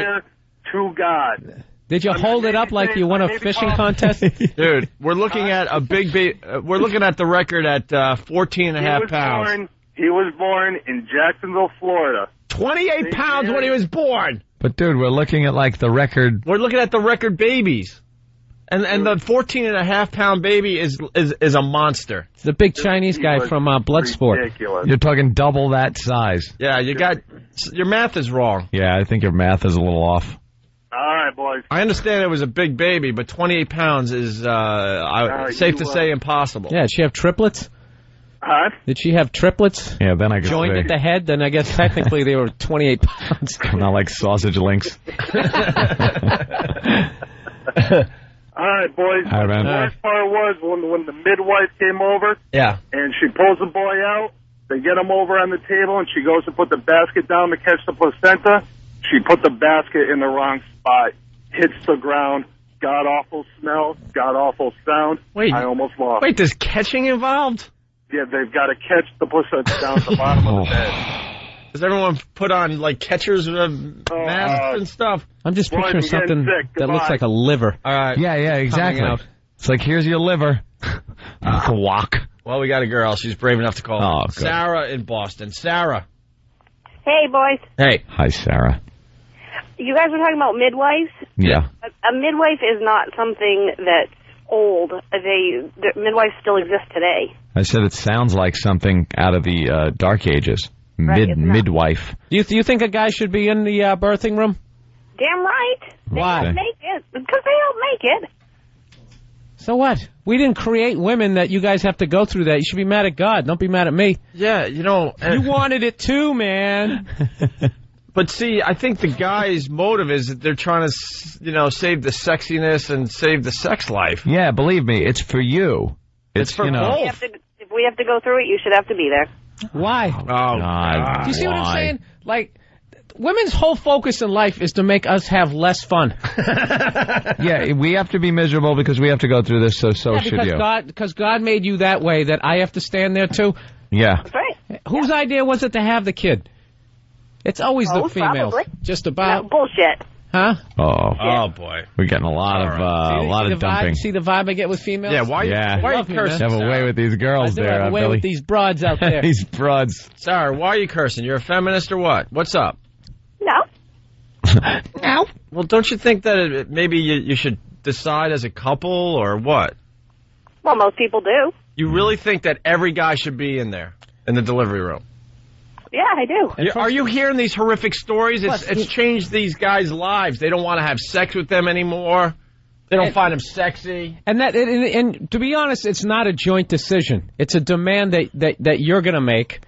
To God. Did you hold it up like you won a fishing contest? Dude, we're looking at a big we're looking at the record at 14.5 pounds. He was born in Jacksonville, Florida. 28 pounds when he was born. But dude, we're looking at like the record. We're looking at the record babies. And the 14.5-pound baby is a monster. It's the big Chinese guy from Bloodsport. Ridiculous. You're talking double that size. Yeah, your math is wrong. Yeah, I think your math is a little off. All right, boys. I understand it was a big baby, but 28 pounds is safe to say impossible. Yeah, did she have triplets? Huh? Did she have triplets? Yeah, then I could joined say. at the head. Then I guess technically they were 28 pounds. Not like sausage links. All right, boys. All right, man. The worst part was when the midwife came over. Yeah. And she pulls the boy out. They get him over on the table, and she goes to put the basket down to catch the placenta. She put the basket in the wrong spot. Hits the ground. God-awful smell. God-awful sound. Wait. I almost lost. Wait, there's catching involved? Yeah, they've got to catch the placenta down at the bottom of the bed. Does everyone put on, like, catchers masks and stuff? I'm just Boys, picturing I'm getting something sick. that looks Goodbye. like a liver. All right. Yeah, exactly. out. It's like, here's your liver. Walk. Well, we got a girl. She's brave enough to call. Oh, good. Sarah in Boston. Sarah. Hey, boys. Hey. Hi, Sarah. You guys were talking about midwives. Yeah. A midwife is not something that's old. The midwives still exist today. I said it sounds like something out of the Dark Ages. Right, it's not. Midwife. Do you think a guy should be in the birthing room? Damn right. Why? They don't make it. Because they don't make it. So what? We didn't create women that you guys have to go through that. You should be mad at God. Don't be mad at me. Yeah, you know. You wanted it too, man. But see, I think the guy's motive is that they're trying to, save the sexiness and save the sex life. Yeah, believe me, it's for you. It's for both. If we have to go through it, you should have to be there. Why? Oh, God. Do you see what I'm saying? Like, women's whole focus in life is to make us have less fun. Yeah, we have to be miserable because we have to go through this, so should you. Because God made you that way that I have to stand there too. Yeah. That's right. Whose idea was it to have the kid? It's always the Both, females. probably. Just about. No, bullshit. Huh? Oh, boy. We're getting a lot of dumping. See the vibe I get with females? Yeah, why are you cursing? Have a way with these girls I do there, have a way Billy. with these broads out there. These broads. Sarah, why are you cursing? You're a feminist or what? What's up? No. No. Well, don't you think that maybe you should decide as a couple or what? Well, most people do. You really think that every guy should be in there, in the delivery room? Yeah, I do. Are you hearing these horrific stories? It's changed these guys' lives. They don't want to have sex with them anymore. They don't find them sexy. And to be honest, it's not a joint decision. It's a demand that you're going to make,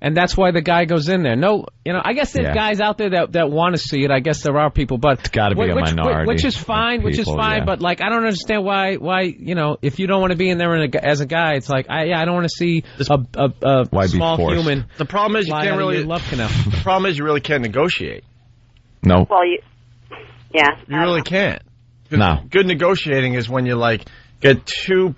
and that's why the guy goes in there. No, I guess there's guys out there that want to see it. I guess there are people, but it's got to be a minority. Which is fine. Yeah. But like, I don't understand why if you don't want to be in there as a guy, it's like I don't want to see a small human. The problem is you can't really love canal. The problem is you really can't negotiate. No. Well, yeah. You really can't. No. Good negotiating is when you get two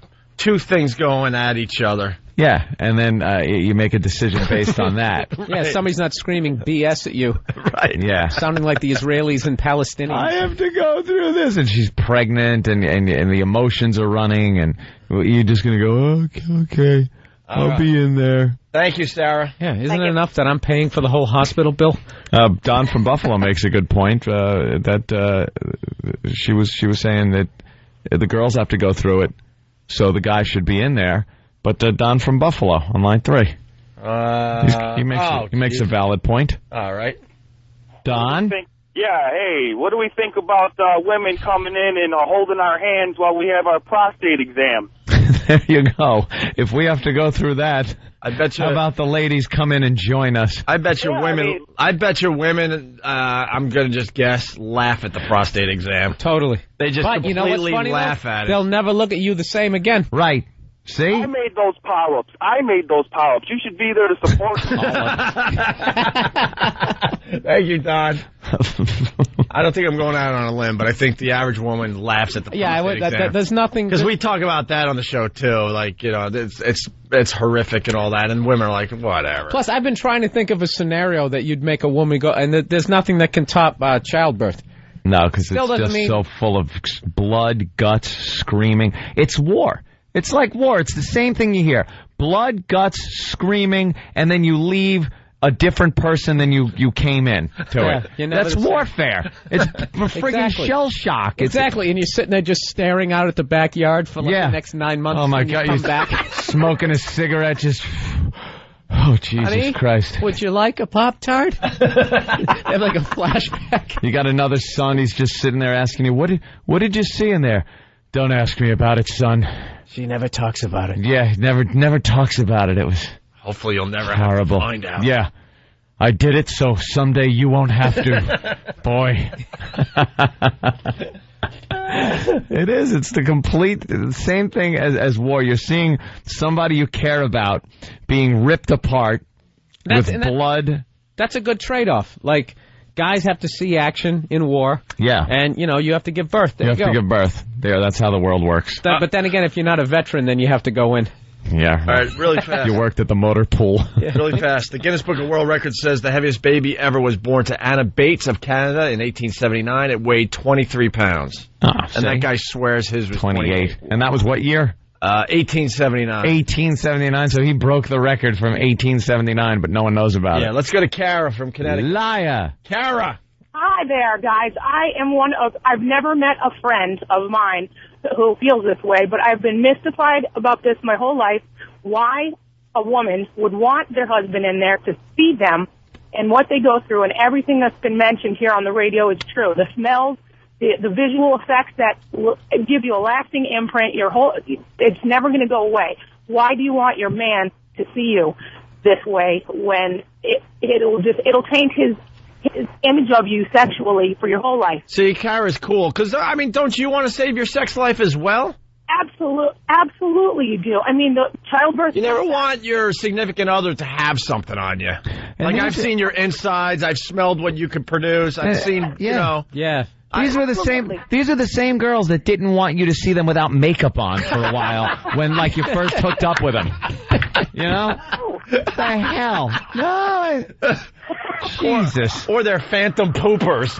things going at each other. Yeah, and then you make a decision based on that. Right. Yeah, somebody's not screaming BS at you. Right. Yeah. Sounding like the Israelis and Palestinians. I have to go through this. And she's pregnant, and the emotions are running, and you're just going to go, okay, I'll be in there. Thank you, Sarah. Yeah, isn't it enough that I'm paying for the whole hospital bill? Don from Buffalo makes a good point, that she was saying that the girls have to go through it, so the guy should be in there. But Don from Buffalo on line 3. He makes a valid point. All right. Don? Yeah, hey, what do we think about women coming in and holding our hands while we have our prostate exam? There you go. If we have to go through that, I bet you. How about the ladies come in and join us? I bet you women. I bet you women. I'm gonna just guess laugh at the prostate exam. Totally. They just but you know what's funny, laugh at it. They'll never look at you the same again. Right. See? I made those polyps. You should be there to support me. Thank you, Don. I don't think I'm going out on a limb, but I think the average woman laughs at the prostate exam. There's nothing. Because we talk about that on the show too. Like, it's horrific and all that, and women are like, whatever. Plus, I've been trying to think of a scenario that you'd make a woman go, and there's nothing that can top childbirth. No, because it's just so full of blood, guts, screaming. It's war. It's like war. It's the same thing you hear. Blood, guts, screaming, and then you leave a different person than you came in to it. That's warfare. It's friggin' shell shock. Exactly, and you're sitting there just staring out at the backyard for like the next 9 months. Oh my God, you come back smoking a cigarette, just. Oh, Jesus Honey, Christ. Would you like a Pop-Tart? Have like a flashback. You got another son, he's just sitting there asking you, what did you see in there? Don't ask me about it, son. She never talks about it. Yeah, never talks about it. It was hopefully you'll never horrible. have to find out. Yeah. I did it, so someday you won't have to. Boy. It is. It's the same thing as war. You're seeing somebody you care about being ripped apart with blood. That's a good trade-off. Like, guys have to see action in war. Yeah. And, you have to give birth. There you have to give birth. There, that's how the world works. But then again, if you're not a veteran, then you have to go in. Yeah. All right, really fast. You worked at the motor pool. Really fast. The Guinness Book of World Records says the heaviest baby ever was born to Anna Bates of Canada in 1879. It weighed 23 pounds. And that guy swears his was 28. And that was what year? 1879. 1879, so he broke the record from 1879, but no one knows about it. Yeah, let's go to Kara from Connecticut. Liar. Kara. Hi there, guys. I've never met a friend of mine who feels this way, but I've been mystified about this my whole life. Why a woman would want their husband in there to see them and what they go through, and everything that's been mentioned here on the radio is true. The smells, the visual effects that give you a lasting imprint, it's never going to go away. Why do you want your man to see you this way when it'll taint his image of you sexually for your whole life? See, Kara's cool, because, don't you want to save your sex life as well? Absolutely you do. The childbirth... You never want your significant other to have something on you. Like, I've seen your insides, I've smelled what you could produce, I've seen, Yeah. These are the same girls that didn't want you to see them without makeup on for a while when, you first hooked up with them. What the hell? No. Jesus. Or they're phantom poopers.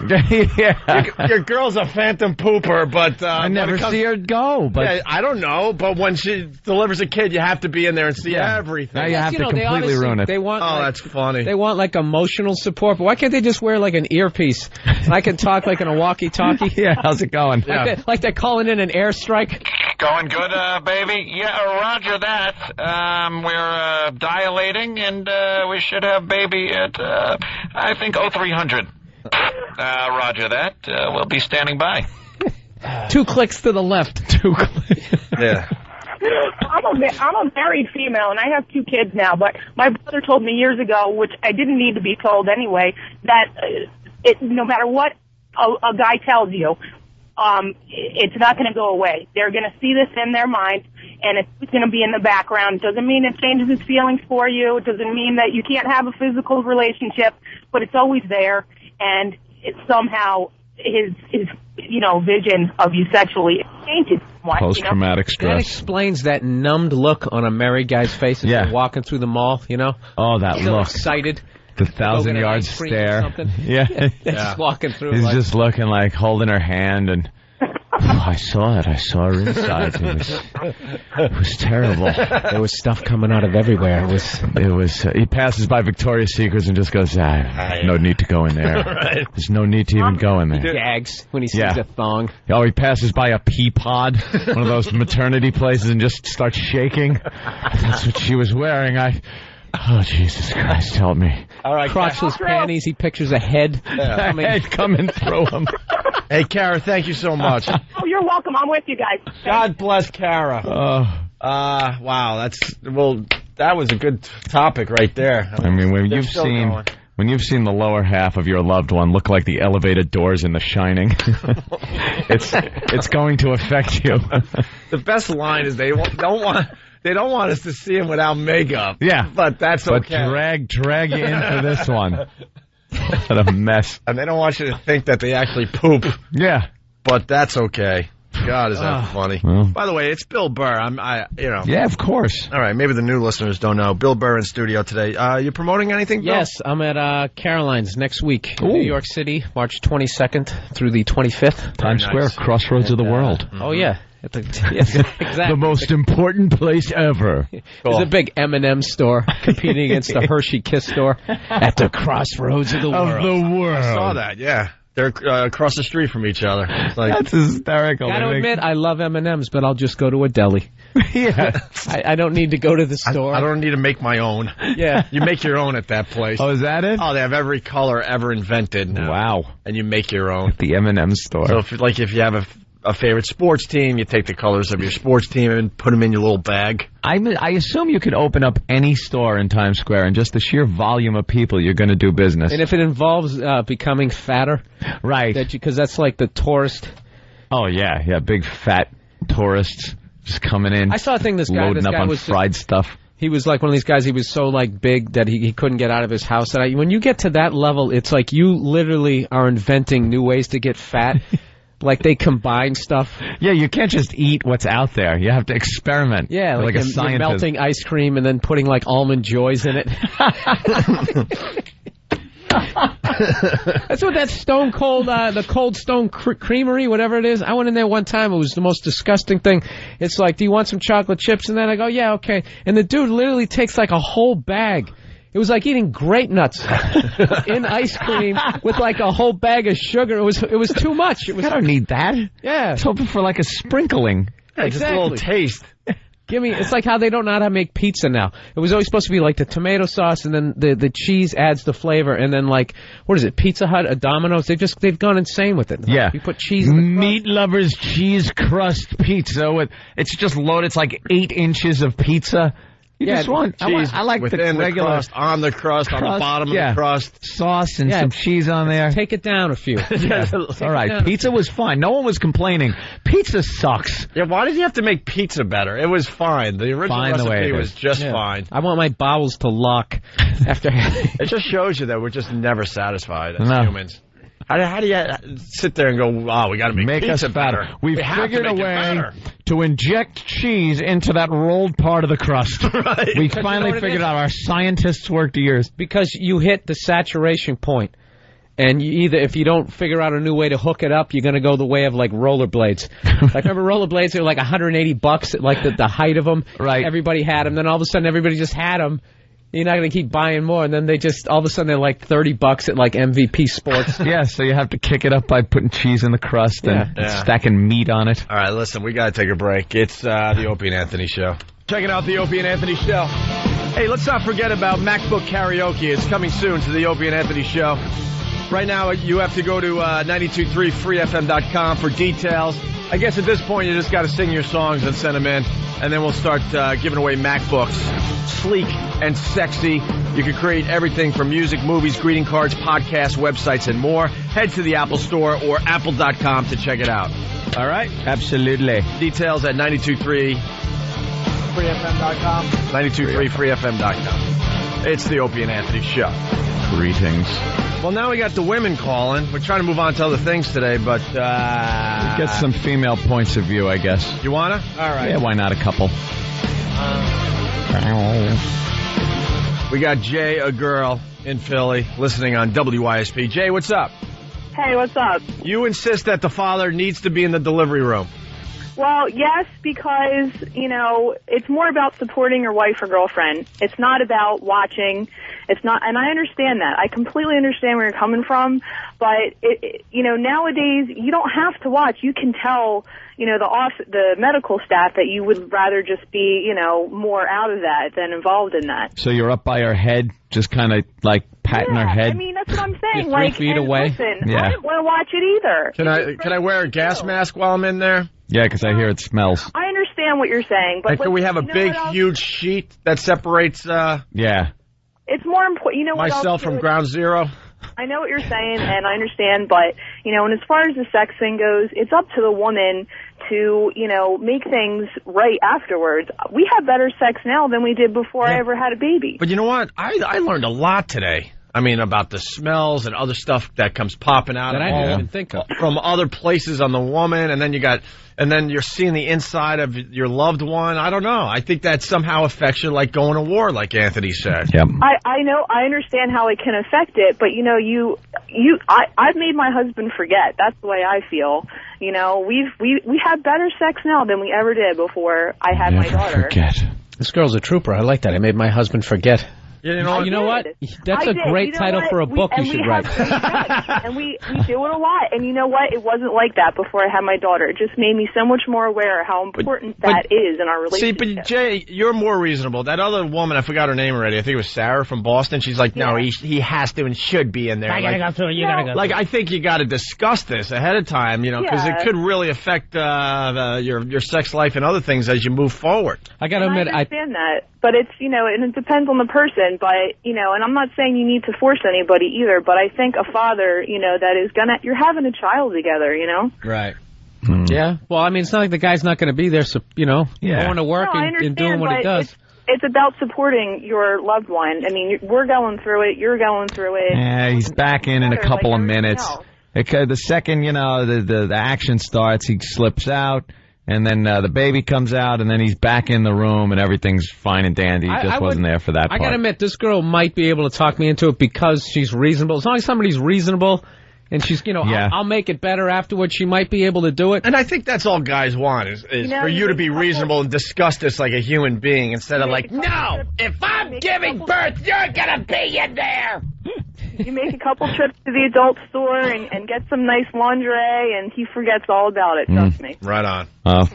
Yeah. Your girl's a phantom pooper, but... I never see her go. But yeah, I don't know, but when she delivers a kid, you have to be in there and see everything. Now you have to completely ruin it. That's funny. They want, emotional support, but why can't they just wear, an earpiece? And I can talk, in a walkie-talkie. Yeah, how's it going? Like they're calling in an airstrike. Going good, baby? Yeah, roger that. We're dilating, and we should have baby at, I think, 0300. Roger that. We'll be standing by. 2 clicks to the left. 2 clicks. Yeah. I'm a married female, and I have 2 kids now, but my brother told me years ago, which I didn't need to be told anyway, that no matter what a guy tells you, it's not going to go away. They're going to see this in their mind, and it's going to be in the background. It doesn't mean it changes his feelings for you. It doesn't mean that you can't have a physical relationship, but it's always there, and it's somehow his vision of you sexually tainted. Post-traumatic stress. That explains that numbed look on a married guy's face as they're walking through the mall, Oh, that He's look. Excited. The 1,000-yard stare. Yeah. Just walking through. He's just looking holding her hand and... Oh, I saw it. I saw her inside. It was terrible. There was stuff coming out of everywhere. It was. He passes by Victoria's Secrets and just goes, no need to go in there. Right. There's no need to even go in there. He gags when he sees a thong. Oh, he passes by a pea pod, one of those maternity places, and just starts shaking. That's what she was wearing. Oh, Jesus Christ, help me. All right, crotchless panties. He pictures a head coming through him. Hey, Kara, thank you so much. Oh, you're welcome. I'm with you guys. God bless Kara. Wow, that was a good topic right there. When you've seen the lower half of your loved one look like the elevated doors in The Shining, it's going to affect you. The best line is they don't want us to see him without makeup. Yeah. But that's okay. But drag you in for this one. What a mess. And they don't want you to think that they actually poop. Yeah. But that's okay. God, is that funny. Well. By the way, it's Bill Burr. Yeah, of course. All right, maybe the new listeners don't know. Bill Burr in studio today. You promoting anything, Bill? Yes, I'm at Caroline's next week in New York City, March 22nd through the 25th. Times Square, crossroads of the world. Oh, yeah. Exactly. The most important place ever. There's a big M&M store competing against the Hershey Kiss store at the crossroads of the world. I saw that, yeah. They're across the street from each other. It's like, that's hysterical. Gotta admit, I love M&Ms, but I'll just go to a deli. Yeah. I don't need to go to the store. I don't need to make my own. Yeah. You make your own at that place. Oh, is that it? Oh, they have every color ever invented now. Wow. And you make your own. The M&M store. So if you have a favorite sports team, you take the colors of your sports team and put them in your little bag. I assume you could open up any store in Times Square, and just the sheer volume of people, you're going to do business. And if it involves becoming fatter, right? Because that's like the tourist. Oh yeah, big fat tourists just coming in. I saw a thing. This guy loading up on was fried stuff. He was like one of these guys. He was so like big that he couldn't get out of his house. And when you get to that level, it's like you literally are inventing new ways to get fat. Like they combine stuff. Yeah, you can't just eat what's out there. You have to experiment. Yeah, like a scientist. You're melting ice cream and then putting like almond joys in it. That's what that Stone Cold, the Cold Stone Creamery, whatever it is. I went in there one time. It was the most disgusting thing. It's like, do you want some chocolate chips? And then I go, yeah, okay. And the dude literally takes like a whole bag. It was like eating grape nuts in ice cream with like a whole bag of sugar. It was too much. I don't need that. Yeah. It's hoping for like a sprinkling. Yeah, just a little taste. It's like how they don't know how to make pizza now. It was always supposed to be like the tomato sauce and then the cheese adds the flavor, and then like, what is it, Pizza Hut, a Domino's, they've gone insane with it. Yeah. You put cheese in the Meat Lovers cheese crust pizza it's just loaded. It's like 8 inches of pizza. You just want cheese. I like within the regular crust, on the crust, on the bottom of the crust, sauce and some cheese on there. Take it down a few. All right, pizza was fine. No one was complaining. Pizza sucks. Yeah, why did you have to make pizza better? It was fine. The original recipe was just fine. I want my bowels to lock after. It just shows you that we're just never satisfied as humans. How do you sit there and go, wow, we got to make pizza us better? We figured a way to inject cheese into that rolled part of the crust. Right. We finally figured out. Our scientists worked years. Because you hit the saturation point. And if you don't figure out a new way to hook it up, you're going to go the way of like rollerblades. Like remember rollerblades? They were like $180 at like the height of them. Right. Everybody had them. Then all of a sudden everybody just had them. You're not going to keep buying more, and then they just, all of a sudden, they're like $30 at like MVP Sports. Yeah, so you have to kick it up by putting cheese in the crust and stacking meat on it. All right, listen, we got to take a break. It's the Opie and Anthony Show. Checking out the Opie and Anthony Show. Hey, let's not forget about MacBook Karaoke. It's coming soon to the Opie and Anthony Show. Right now, you have to go to 923freefm.com for details. I guess at this point, you just got to sing your songs and send them in, and then we'll start giving away MacBooks. Sleek and sexy. You can create everything from music, movies, greeting cards, podcasts, websites, and more. Head to the Apple Store or apple.com to check it out. All right? Absolutely. Details at 923freefm.com. 923freefm.com. It's the Opie and Anthony Show. Greetings. Well, now we got the women calling. We're trying to move on to other things today, but get some female points of view, I guess. You wanna? All right. Yeah, why not a couple? We got Jay, a girl in Philly, listening on WYSP. Jay, what's up? Hey, what's up? You insist that the father needs to be in the delivery room. Well, yes, because, it's more about supporting your wife or girlfriend. It's not about watching. It's not, and I understand that. I completely understand where you're coming from, but, nowadays you don't have to watch. You can tell, the medical staff that you would rather just be, more out of that than involved in that. So you're up by her head, just kind of like patting her head? I mean, that's what I'm saying. You're 3 feet away? Listen, Yeah. I didn't want to watch it either. Can I wear a gas mask while I'm in there? Yeah, because I hear it smells. I understand what you're saying, but And can we have a big, huge sheet that separates yeah. It's more important. You know what? myself from ground zero? I know what you're saying, and I understand, but, and as far as the sex thing goes, it's up to the woman to, make things right afterwards. We have better sex now than we did before I ever had a baby. But you know what? I learned a lot today. I mean, about the smells and other stuff that comes popping out That of I didn't all- even think of. from other places on the woman, and then you're seeing the inside of your loved one. I don't know. I think that somehow affects you like going to war, like Anthony said. Yep. I know, I understand how it can affect it, but you know, I've made my husband forget. That's the way I feel. You know, we have better sex now than we ever did before I had my daughter. Forget. This girl's a trooper. I like that. I made my husband forget. You know what? That's a great title for a book you should write. And we do it a lot. And you know what? It wasn't like that before I had my daughter. It just made me so much more aware of how important that is in our See, relationship. but Jay, you're more reasonable. That other woman, I forgot her name already. I think it was Sarah from Boston. She's like, no, he has to and should be in there. I gotta go through it. You gotta go. Like, I think you got to discuss this ahead of time, you know, because it could really affect your sex life and other things as you move forward. I got to And admit, I understand that, but it's, you know, and it depends on the person, but, you know, and I'm not saying you need to force anybody either, but I think a father, you know, that is you're having a child together, you know? Right. Yeah. Well, I mean, it's not like the guy's not going to be there, so, you know, going to work No, I and understand, doing what he but does. It's about supporting your loved one. I mean, we're going through it, you're going through it. Yeah, he's back in a couple of minutes. else. The second, you know, the action starts, he slips out, and then the baby comes out, and then he's back in the room, and everything's fine and dandy. He just wasn't there for that part. I got to admit, this girl might be able to talk me into it because she's reasonable. As long as somebody's reasonable and she's, you know, I'll make it better afterwards, she might be able to do it. And I think that's all guys want is for you to be reasonable and discuss this like a human being instead of like, no, if I'm giving birth, you're going to be in there. You make a couple trips to the adult store and get some nice lingerie, and he forgets all about it, trust me. Right on.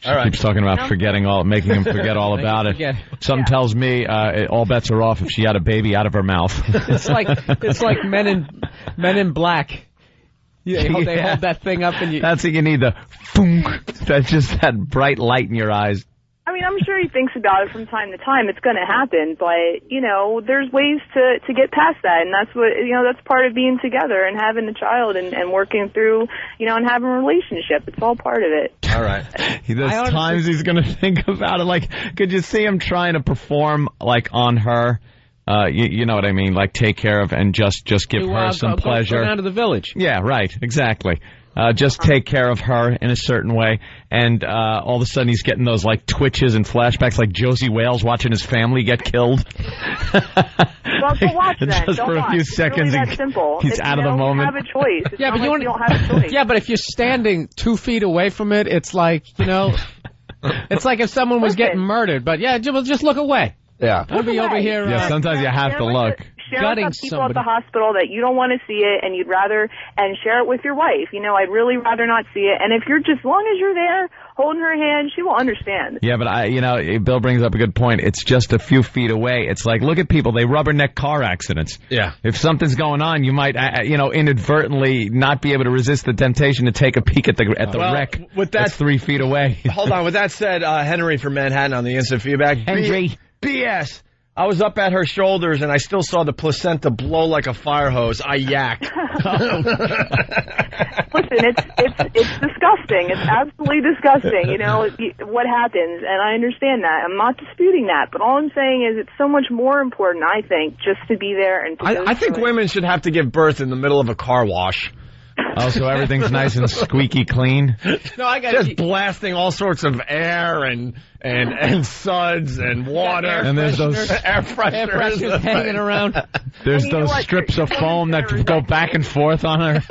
She keeps talking about making him forget all about it. Something tells me all bets are off if she had a baby out of her mouth. It's like Men in Black. They hold that thing up and you. That's what you need, the that's just that bright light in your eyes. I mean, I'm sure he thinks about it from time to time. It's going to happen, but, you know, there's ways to get past that, and that's what, you know, that's part of being together and having a child and working through, you know, and having a relationship. It's all part of it. All right. There's times he's going to think about it. Like, could you see him trying to perform, like, on her? You know what I mean? Like, take care of and just give her some pleasure. Go down to the village. Yeah, right. Exactly. Just take care of her in a certain way, and all of a sudden he's getting those like twitches and flashbacks, like Josie Wales watching his family get killed. Well, so watch then. Just Don't for a watch. few It's seconds, really that simple. he's out of the moment. You have a choice. It's Yeah, not but like you don't have a choice. Yeah, but if you're standing 2 feet away from it, it's like, you know, it's like if someone was getting murdered. But yeah, just look away. Yeah. I'll be over here. Yeah, sometimes you have to look. Share with the people at the hospital that you don't want to see it, and you'd rather, and share it with your wife. You know, I'd really rather not see it. And if you're just, as long as you're there, holding her hand, she will understand. Yeah, but Bill brings up a good point. It's just a few feet away. It's like, look at people. They rubberneck car accidents. Yeah. If something's going on, you might, inadvertently not be able to resist the temptation to take a peek at the wreck. With that, that's 3 feet away. Hold on. With that said, Henry from Manhattan on the instant feedback. Henry. BS. I was up at her shoulders, and I still saw the placenta blow like a fire hose. I yacked. Listen, it's disgusting. It's absolutely disgusting. You know what happens, and I understand that. I'm not disputing that, but all I'm saying is it's so much more important, I think, just to be there and. I think women should have to give birth in the middle of a car wash. Oh, so everything's nice and squeaky clean? No, I got just blasting all sorts of air and suds and water. And there's those air fresheners hanging around. There's those strips of foam that go back and forth on her.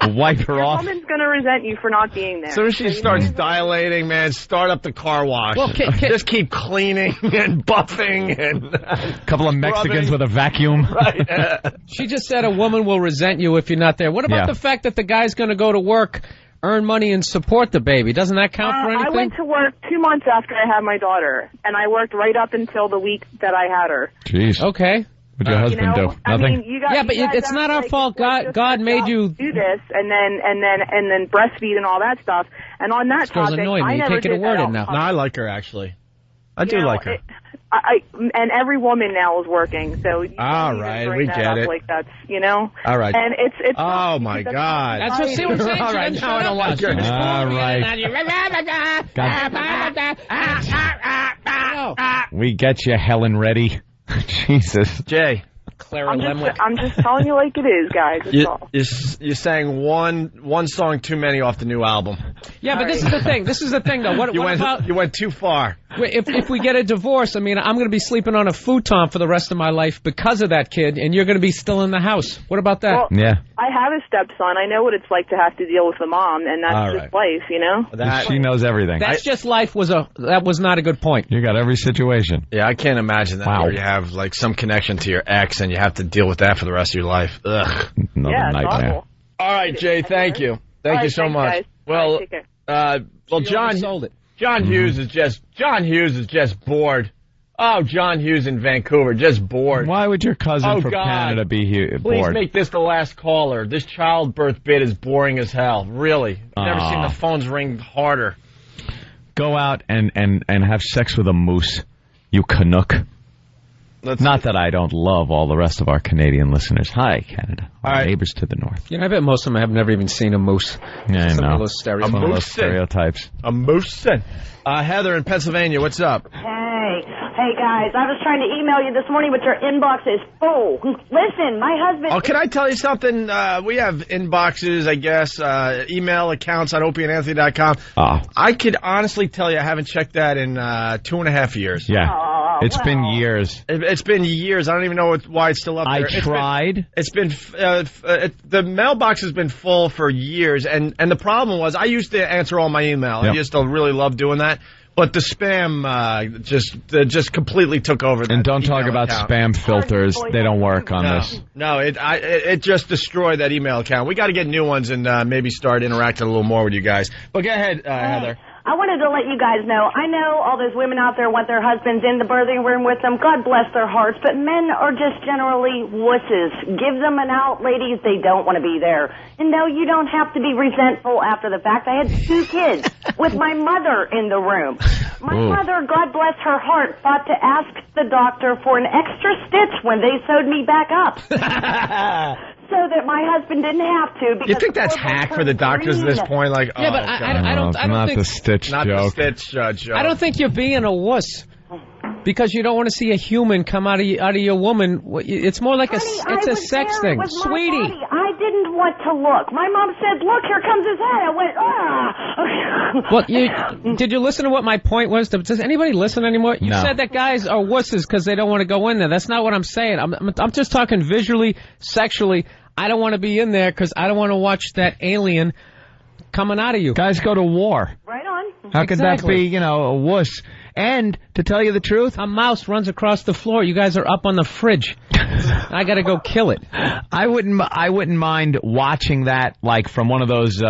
Wipe her Your off. woman's going to resent you for not being there. As soon as she starts dilating, man, start up the car wash. Well, just keep cleaning and buffing and a couple of Mexicans with a vacuum. Right. She just said a woman will resent you if you're not there. What about the fact that the guy's going to go to work, earn money, and support the baby? Doesn't that count for anything? I went to work 2 months after I had my daughter, and I worked right up until the week that I had her. Jeez. Okay. What'd your husband do? I Nothing? mean, you guys, yeah, but it's not our fault. God made you do this, and then breastfeed and all that stuff. And on that This girl's topic, annoying me. I You never can't get a did word that in now. No, I like her, actually. I do like her. And every woman now is working, so you all can't even right, bring we that get up it. like that's, you know. All right. And it's. Oh my God. That's what see what I'm saying. All right, now I don't like her. All right. We get you, Helen Reddy. Jesus. Jay. Clara Lemwick. I'm just telling you like it is, guys. That's all. You sang one song too many off the new album. Yeah, but this is the thing. This is the thing, though. What about... You went too far. If we get a divorce, I mean, I'm going to be sleeping on a futon for the rest of my life because of that kid, and you're going to be still in the house. What about that? Well, yeah. I have a stepson. I know what it's like to have to deal with the mom, and that's just life, you know? She knows everything. That's just life that was not a good point. You got every situation. Yeah, I can't imagine that where you have like some connection to your ex and you have to deal with that for the rest of your life. Ugh. Another nightmare. Awful. All right, Jay, thank you. Thank you so much. Guys. Well, take care. John sold it. John Hughes is just bored. Oh, John Hughes in Vancouver, just bored. Why would your cousin from Canada be here Please bored? make this the last caller. This childbirth bit is boring as hell. Really. I've never seen the phones ring harder. Go out and have sex with a moose, you Canuck. Not that I don't love all the rest of our Canadian listeners. Hi, Canada. Our neighbors to the north. You know, I bet most of them have never even seen a moose. Yeah, I know. Some of those stereotypes. A moose. Heather in Pennsylvania, what's up? Hey guys, I was trying to email you this morning, but your inbox is full. Listen, my husband... Oh, can I tell you something? We have inboxes, I guess, email accounts on opieandanthony.com. I could honestly tell you I haven't checked that in 2.5 years. Yeah. It's been years. It's been years. I don't even know why it's still up there. I tried. It's been the mailbox has been full for years, and the problem was I used to answer all my email. Yep. I used to really love doing that. But the spam just completely took over. And don't talk about spam filters. They don't work on this. No, it just destroyed that email account. We got to get new ones and maybe start interacting a little more with you guys. But go ahead, Heather. I wanted to let you guys know, I know all those women out there want their husbands in the birthing room with them. God bless their hearts. But men are just generally wusses. Give them an out, ladies. They don't want to be there. And no, you don't have to be resentful after the fact. I had 2 kids with my mother in the room. My mother, God bless her heart, thought to ask the doctor for an extra stitch when they sewed me back up. So that my husband didn't have to. Because you think that's hack for the doctors at this point? Like, yeah, but I don't think the stitch not joke. The stitch joke. I don't think you're being a wuss because you don't want to see a human come out of your woman. It's more like it's a sex thing, sweetie. I didn't want to look. My mom said, "Look, here comes his head." I went, Well, did you listen to what my point was? Does anybody listen anymore? You No. said that guys are wusses because they don't want to go in there. That's not what I'm saying. I'm just talking visually, sexually. I don't want to be in there because I don't want to watch that alien coming out of you. Guys go to war. Right on. How could that be, a wuss? And, to tell you the truth, a mouse runs across the floor. You guys are up on the fridge. I got to go kill it. I wouldn't mind watching that, like, from one of those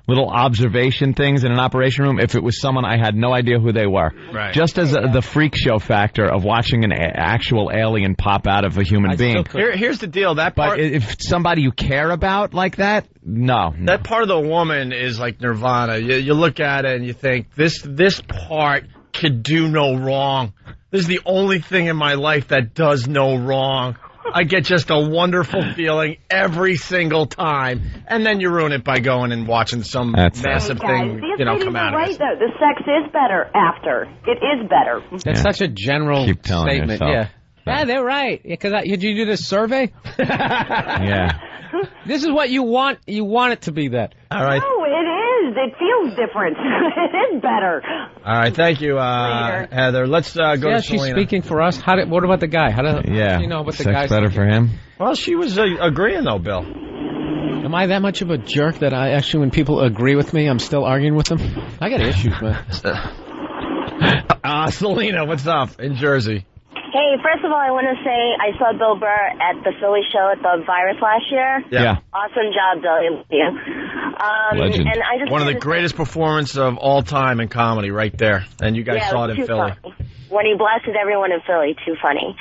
little observation things in an operation room if it was someone I had no idea who they were. Right. Just as the freak show factor of watching an actual alien pop out of a human being. Here's the deal. That part, but if somebody you care about like that, no. That part of the woman is like nirvana. You look at it and you think, this part could do no wrong. This is the only thing in my life that does no wrong. I get just a wonderful feeling every single time, and then you ruin it by going and watching some massive thing, come out of it. Right, though. The sex is better after. It is better. That's such a general Keep telling statement. yourself. Yeah, they're right. Because did you do this survey? Yeah. This is what you want. You want it to be that. All right. No, it is. It feels different. It is better. All right, thank you, Heather. Let's go to Selena. She's speaking for us. What about the guy? How does she know what the sex guy's better for him? Well, she was agreeing, though, Bill. Am I that much of a jerk that I actually, when people agree with me, I'm still arguing with them? I got issues, man. Selena, what's up in Jersey? Hey, first of all, I want to say I saw Bill Burr at the Philly show at the Virus last year. Yeah. Awesome job, Bill. Thank you. Legend. And I just one of the greatest performances of all time in comedy right there. And you guys saw it in Philly. Funny. When he blasted everyone in Philly, too funny.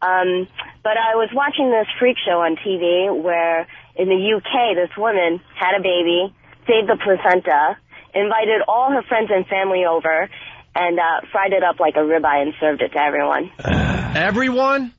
But I was watching this freak show on TV where in the UK this woman had a baby, saved the placenta, invited all her friends and family over, and fried it up like a ribeye and served it to everyone. Everyone?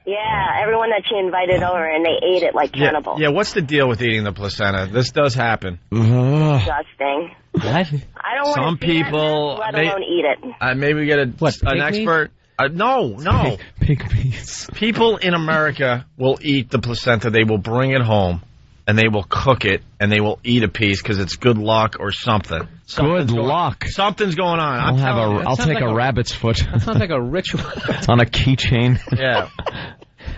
Yeah, everyone that she invited over, and they ate it like cannibals. Yeah, what's the deal with eating the placenta? This does happen. Disgusting. What? I don't want Some to see people, that, let alone eat it. Maybe we get an expert. No. Pig piece. People in America will eat the placenta. They will bring it home, and they will cook it, and they will eat a piece because it's good luck or something. Good luck. Something's going on. I'll take a rabbit's foot. That sounds like a ritual. On a keychain. Yeah.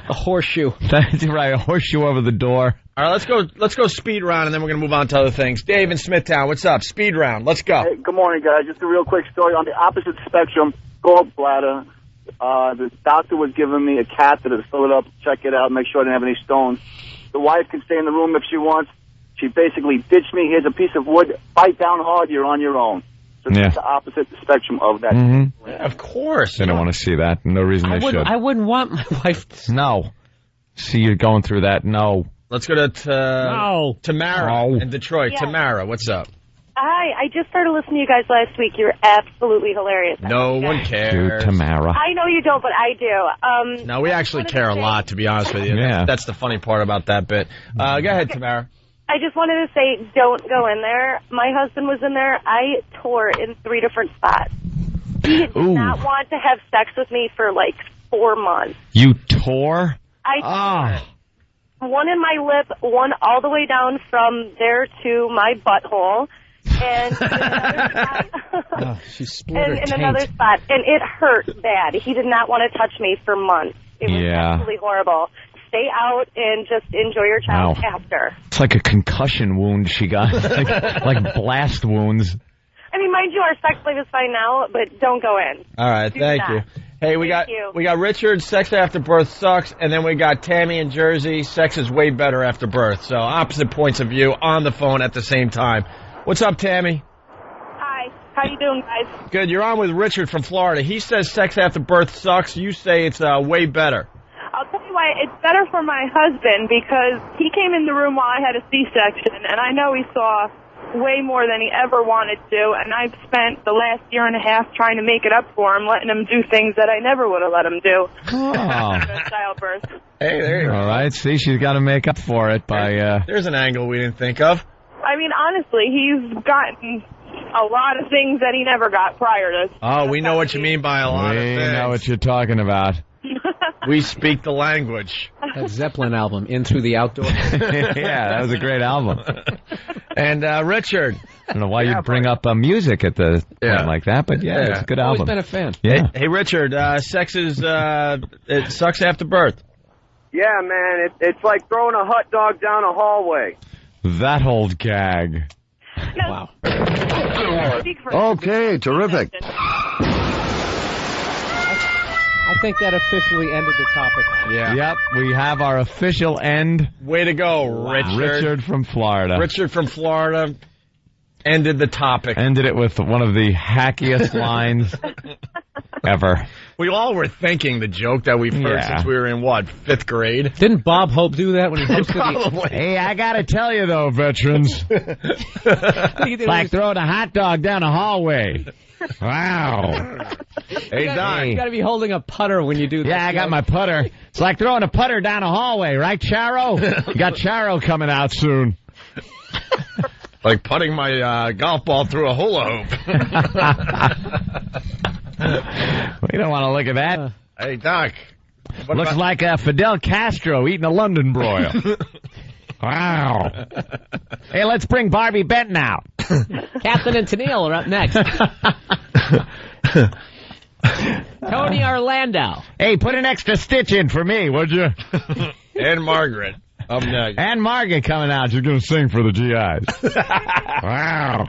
A horseshoe. That's right, a horseshoe over the door. All right, let's go speed round, and then we're going to move on to other things. Dave in Smithtown, what's up? Speed round, let's go. Hey, good morning, guys. Just a real quick story. On the opposite spectrum, gallbladder. The doctor was giving me a catheter to fill it up, check it out, make sure I didn't have any stones. The wife can stay in the room if she wants. She basically ditched me. Here's a piece of wood. Bite down hard. You're on your own. So that's the opposite spectrum of that. Mm-hmm. Yeah, of course. They don't want to see that. No reason they should. I wouldn't want my wife to... No. See you going through that. No. Let's go to Tamara in Detroit. Yeah. Tamara, what's up? Hi, I just started listening to you guys last week. You're absolutely hilarious. No one cares. Dude, Tamara. I know you don't, but I do. No, we actually care a lot, to be honest with you. Yeah. That's the funny part about that bit. Go ahead, Tamara. I just wanted to say, don't go in there. My husband was in there. I tore in 3 different spots. He did not want to have sex with me for like 4 months. You tore? I tore. One in my lip, one all the way down from there to my butthole. And another spot. She split her in taint. another spot. And it hurt bad. He did not want to touch me for months. It was absolutely horrible. Stay out and just enjoy your child after. It's like a concussion wound she got. like blast wounds. I mean, mind you, our sex life is fine now, but don't go in. All right, thank you. Hey, we got Richard, sex after birth sucks, and then we got Tammy in Jersey, sex is way better after birth. So opposite points of view on the phone at the same time. What's up, Tammy? Hi. How you doing, guys? Good. You're on with Richard from Florida. He says sex after birth sucks. You say it's way better. I'll tell you why. It's better for my husband because he came in the room while I had a C-section, and I know he saw way more than he ever wanted to, and I've spent the last year and a half trying to make it up for him, letting him do things that I never would have let him do. Childbirth. Hey, there you go. All right, see, she's got to make up for it by... There's an angle we didn't think of. I mean, honestly, he's gotten a lot of things that he never got prior to. Oh, we know what you mean by a lot of things. We know what you're talking about. We speak the language. That Zeppelin album, In Through the Outdoors. Yeah, that was a great album. And Richard. I don't know why you'd bring up music at the point like that, but it's a good album. Always been a fan. Yeah. Hey, Richard, sex is, it sucks after birth. Yeah, man, it's like throwing a hot dog down a hallway. That old gag. Wow. Okay, terrific. I think that officially ended the topic. Yeah. Yep, we have our official end. Way to go, Richard. Richard from Florida. Richard from Florida ended the topic. Ended it with one of the hackiest lines ever. We all were thinking the joke that we've heard since we were in, 5th grade? Didn't Bob Hope do that when he hosted the... Hey, I gotta tell you though, veterans. It's like throwing a hot dog down a hallway. Wow. Hey, Don. You gotta be holding a putter when you do that. Yeah, I got my putter. It's like throwing a putter down a hallway, right, Charo? You got Charo coming out soon. Like putting my golf ball through a hula hoop. We don't want to look at that. Hey, Doc. Looks like Fidel Castro eating a London broil. Wow. Hey, let's bring Barbie Benton out. Captain and Tennille are up next. Tony Orlando. Hey, put an extra stitch in for me, would you? And Margaret. Up next. And Margaret coming out. She's going to sing for the GIs. Wow.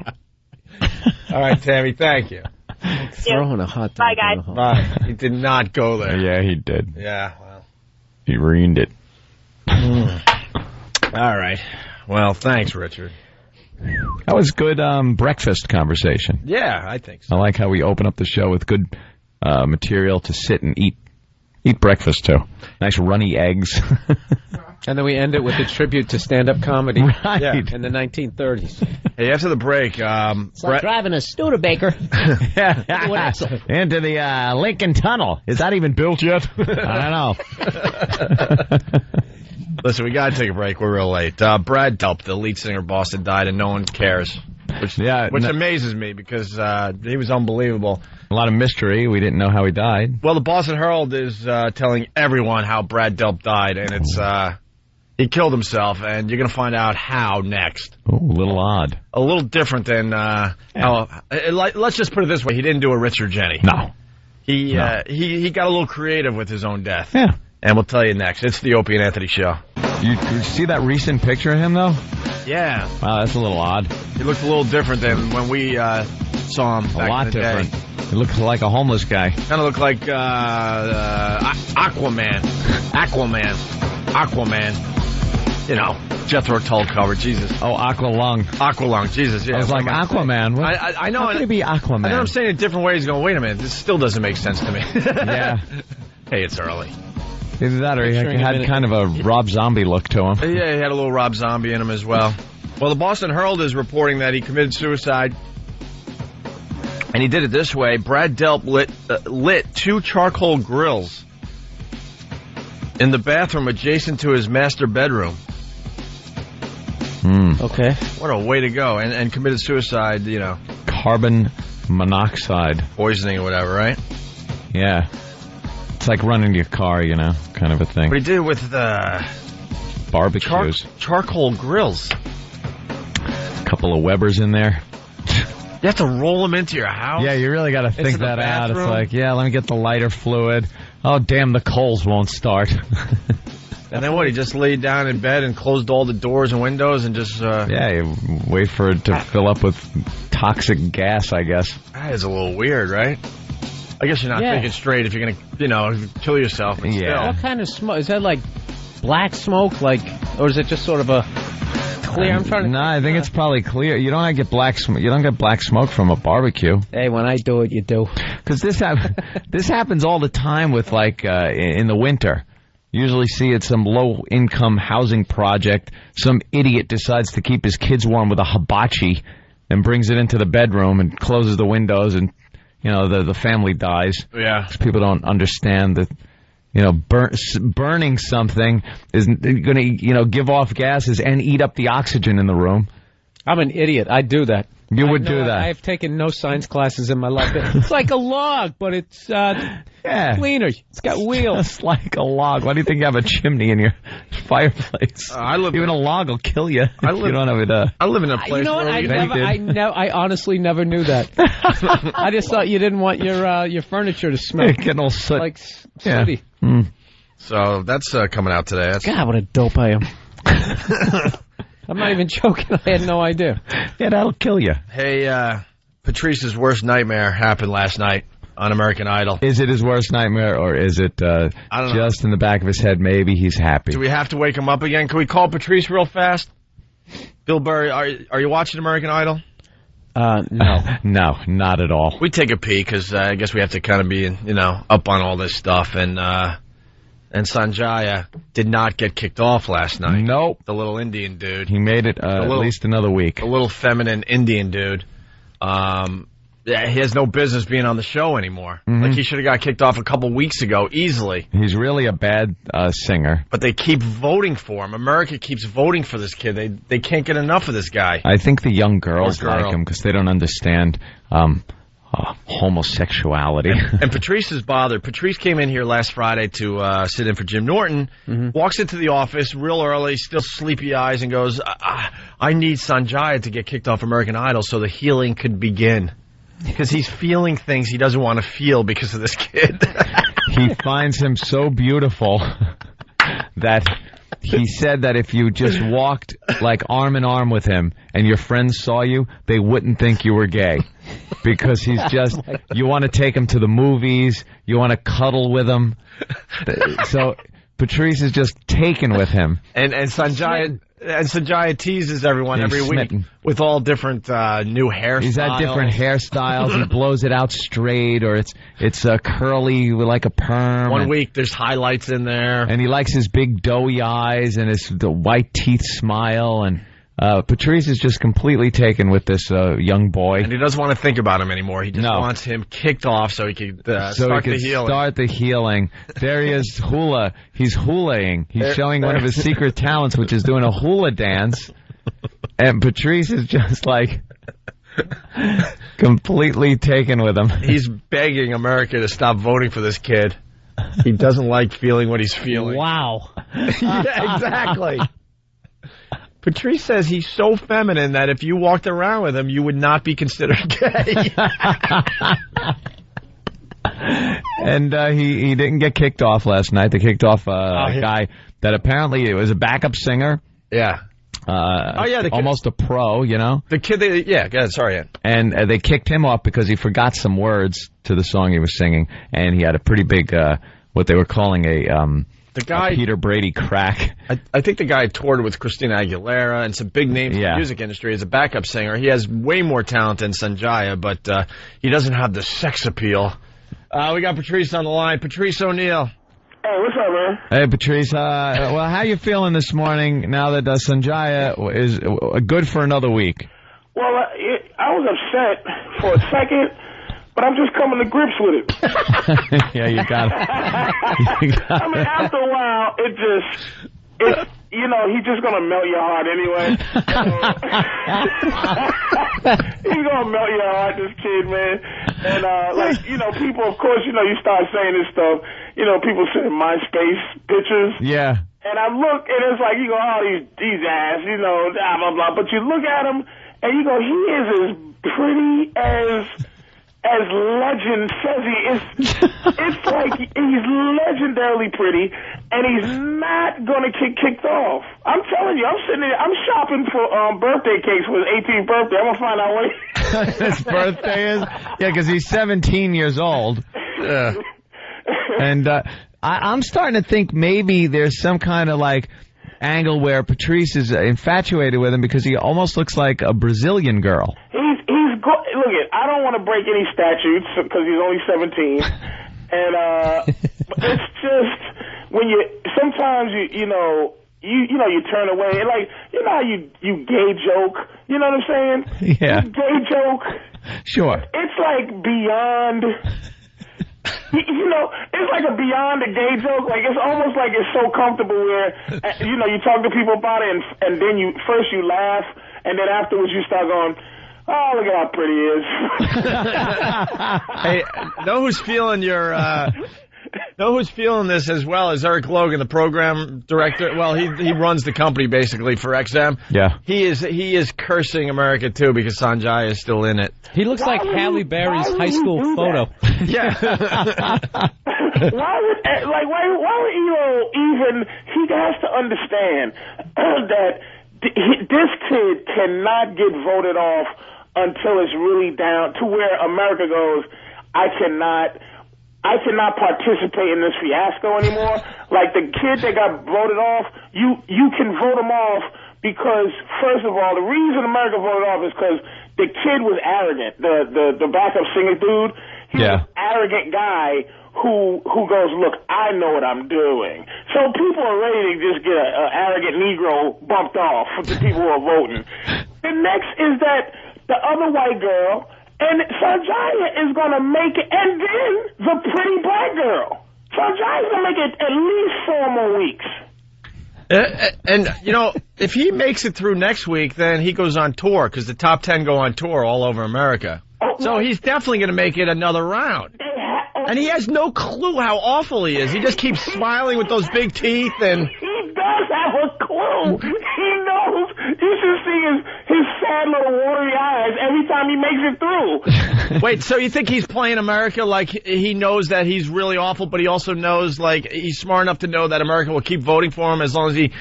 All right, Tammy, thank you. Throwing a hot dog. Bye, guys. Bye. He did not go there. Yeah, he did. Yeah, well. He ruined it. All right. Well, thanks, Richard. That was good breakfast conversation. Yeah, I think so. I like how we open up the show with good material to sit and eat breakfast, too. Nice runny eggs. And then we end it with a tribute to stand-up comedy right. in the 1930s. Hey, after the break... it's like driving a Studebaker into the Lincoln Tunnel. Is that even built yet? I don't know. Listen, we got to take a break. We're real late. Brad Delp, the lead singer of Boston, died, and no one cares. Which amazes me because he was unbelievable. A lot of mystery. We didn't know how he died. Well, the Boston Herald is telling everyone how Brad Delp died, and it's he killed himself, and you're going to find out how next. Oh, a little odd. A little different than how. Let's just put it this way: he didn't do a Richard Jenny. No. He got a little creative with his own death. Yeah. And we'll tell you next. It's the Opie and Anthony Show. You see that recent picture of him, though? Yeah. Wow, that's a little odd. He looked a little different than when we saw him back A lot in the different. day. He looked like a homeless guy. Kind of looked like Aquaman. You know, Jethro Tull cover. Jesus. Oh, Aqualung. Jesus, yeah. I was like, Aquaman. What? I know. How could it be Aquaman? I know I'm saying it different ways going, wait a minute, this still doesn't make sense to me. Yeah. Hey, it's early. Either that or he had kind of a Rob Zombie look to him. Yeah, he had a little Rob Zombie in him as well. Well, the Boston Herald is reporting that he committed suicide. And he did it this way. Brad Delp lit 2 charcoal grills in the bathroom adjacent to his master bedroom. Okay. What a way to go. And committed suicide, you know. Carbon monoxide. Poisoning or whatever, right? Yeah. It's like running your car, you know, kind of a thing. But he did it with barbecues. Charcoal grills. A couple of Webers in there. You have to roll them into your house? Yeah, you really got to think that out. It's like, yeah, let me get the lighter fluid. Oh, damn, the coals won't start. And then what, he just laid down in bed and closed all the doors and windows and just... Yeah, you wait for it to fill up with toxic gas, I guess. That is a little weird, right? I guess you're not thinking straight if you're going to, you know, kill yourself. But still. What kind of smoke? Is that like black smoke? Or is it just sort of a clear? I think it's probably clear. You don't get black smoke. You don't get black smoke from a barbecue. Hey, when I do it, you do. Because this happens all the time with in the winter. Usually see it some low-income housing project. Some idiot decides to keep his kids warm with a hibachi and brings it into the bedroom and closes the windows and, you know, the family dies. Yeah. People don't understand that, you know, burning something is going to, you know, give off gases and eat up the oxygen in the room. I'm an idiot. I do that. You would do that. I've taken no science classes in my life. It's like a log, but it's cleaner. It's got wheels. Just like a log. Why do you think you have a chimney in your fireplace? Even a log will kill you. I live in a place where I honestly never knew that. I just thought you didn't want your furniture to smell like sooty. So that's coming out today. God, what a dope I am. I'm not even joking. I had no idea. Yeah, that'll kill you. Hey, Patrice's worst nightmare happened last night on American Idol. Is it his worst nightmare, or is it I don't know. Just in the back of his head, maybe he's happy? Do we have to wake him up again? Can we call Patrice real fast? Bill Burr, are you watching American Idol? No. No, not at all. We take a peek, because I guess we have to kind of be, you know, up on all this stuff, and Sanjaya did not get kicked off last night. Nope. The little Indian dude. He made it at least another week. The little feminine Indian dude. Yeah, he has no business being on the show anymore. Mm-hmm. Like, he should have got kicked off a couple weeks ago, easily. He's really a bad singer. But they keep voting for him. America keeps voting for this kid. They can't get enough of this guy. I think the young girls like him because they don't understand homosexuality. And Patrice is bothered. Patrice came in here last Friday to sit in for Jim Norton, walks into the office real early, still sleepy eyes, and goes, I need Sanjaya to get kicked off American Idol so the healing could begin. Because he's feeling things he doesn't want to feel because of this kid. He finds him so beautiful that he said that if you just walked like arm in arm with him and your friends saw you, they wouldn't think you were gay. Because he's just, you want to take him to the movies, you want to cuddle with him. So Patrice is just taken with him. And Sanjaya teases everyone every week with all different new hairstyles. He's had different hairstyles. He blows it out straight, or it's curly like a perm. One week there's highlights in there, and he likes his big doughy eyes and the white teeth smile. And Patrice is just completely taken with this young boy, and he doesn't want to think about him anymore. He just wants him kicked off so he can start the healing. There he is, hula. He's hulaing. He's showing one of his secret talents, which is doing a hula dance. And Patrice is just like, Completely taken with him. He's begging America to stop voting for this kid. He doesn't like feeling what he's feeling. Wow. Yeah, exactly. Patrice says he's so feminine that if you walked around with him, you would not be considered gay. And he didn't get kicked off last night. They kicked off a guy that apparently it was a backup singer. Yeah. Almost a pro, you know? The kid, go ahead, sorry. And they kicked him off because he forgot some words to the song he was singing, and he had a pretty big, what they were calling a Peter Brady crack. I think the guy toured with Christina Aguilera and some big names in the music industry as a backup singer. He has way more talent than Sanjaya, but he doesn't have the sex appeal. We got Patrice on the line. Patrice O'Neill. Hey, what's up, man? Hey, Patrice. Well, how you feeling this morning now that Sanjaya is good for another week? Well, I was upset for a second, but I'm just coming to grips with it. Yeah, you got it. I mean, after a while, he's just going to melt your heart anyway. He's going to melt your heart, this kid, man. And, people, of course, you start saying this stuff. People send MySpace pictures. Yeah. And I look, and it's like, you go, oh, these ass, blah, blah, blah. But you look at him, and you go, he is as pretty as legend says he is. It's like he's legendarily pretty, and he's not going to get kicked off. I'm telling you, I'm sitting there, I'm shopping for birthday cakes for his 18th birthday. I'm going to find out what his birthday is. Yeah, because he's 17 years old. Yeah. And I'm starting to think maybe there's some kind of angle where Patrice is infatuated with him because he almost looks like a Brazilian girl. Look, I don't want to break any statutes because he's only 17, and it's just when sometimes you turn away, and how you gay joke, you know what I'm saying? Yeah. Gay joke. Sure. It's beyond. It's like a beyond a gay joke. It's almost like it's so comfortable where, you talk to people about it, and then you laugh, and then afterwards you start going, oh, look at how pretty he is. Hey, know who's feeling this as well as Eric Logan, the program director. Well, he runs the company basically for XM. Yeah. He is cursing America too because Sanjay is still in it. He looks like Halle Berry's high school photo. Yeah. Why would even he has to understand that this kid cannot get voted off until it's really down to where America goes, I cannot participate in this fiasco anymore. The kid that got voted off, you can vote him off because, first of all, the reason America voted off is because the kid was arrogant. The backup singer dude, he's an arrogant guy who goes, look, I know what I'm doing. So people are ready to just get an arrogant Negro bumped off for the people who are voting. The next is that the other white girl, and Sanjaya is going to make it, and then the pretty black girl. Sanjaya's going to make it at least 4 more weeks. And if he makes it through next week, then he goes on tour, because the top 10 go on tour all over America. So he's definitely going to make it another round. And he has no clue how awful he is. He just keeps smiling with those big teeth and... He does have a clue. He knows. You should see his sad little watery eyes every time he makes it through. Wait, so you think he's playing America like he knows that he's really awful, but he also knows he's smart enough to know that America will keep voting for him as long as he,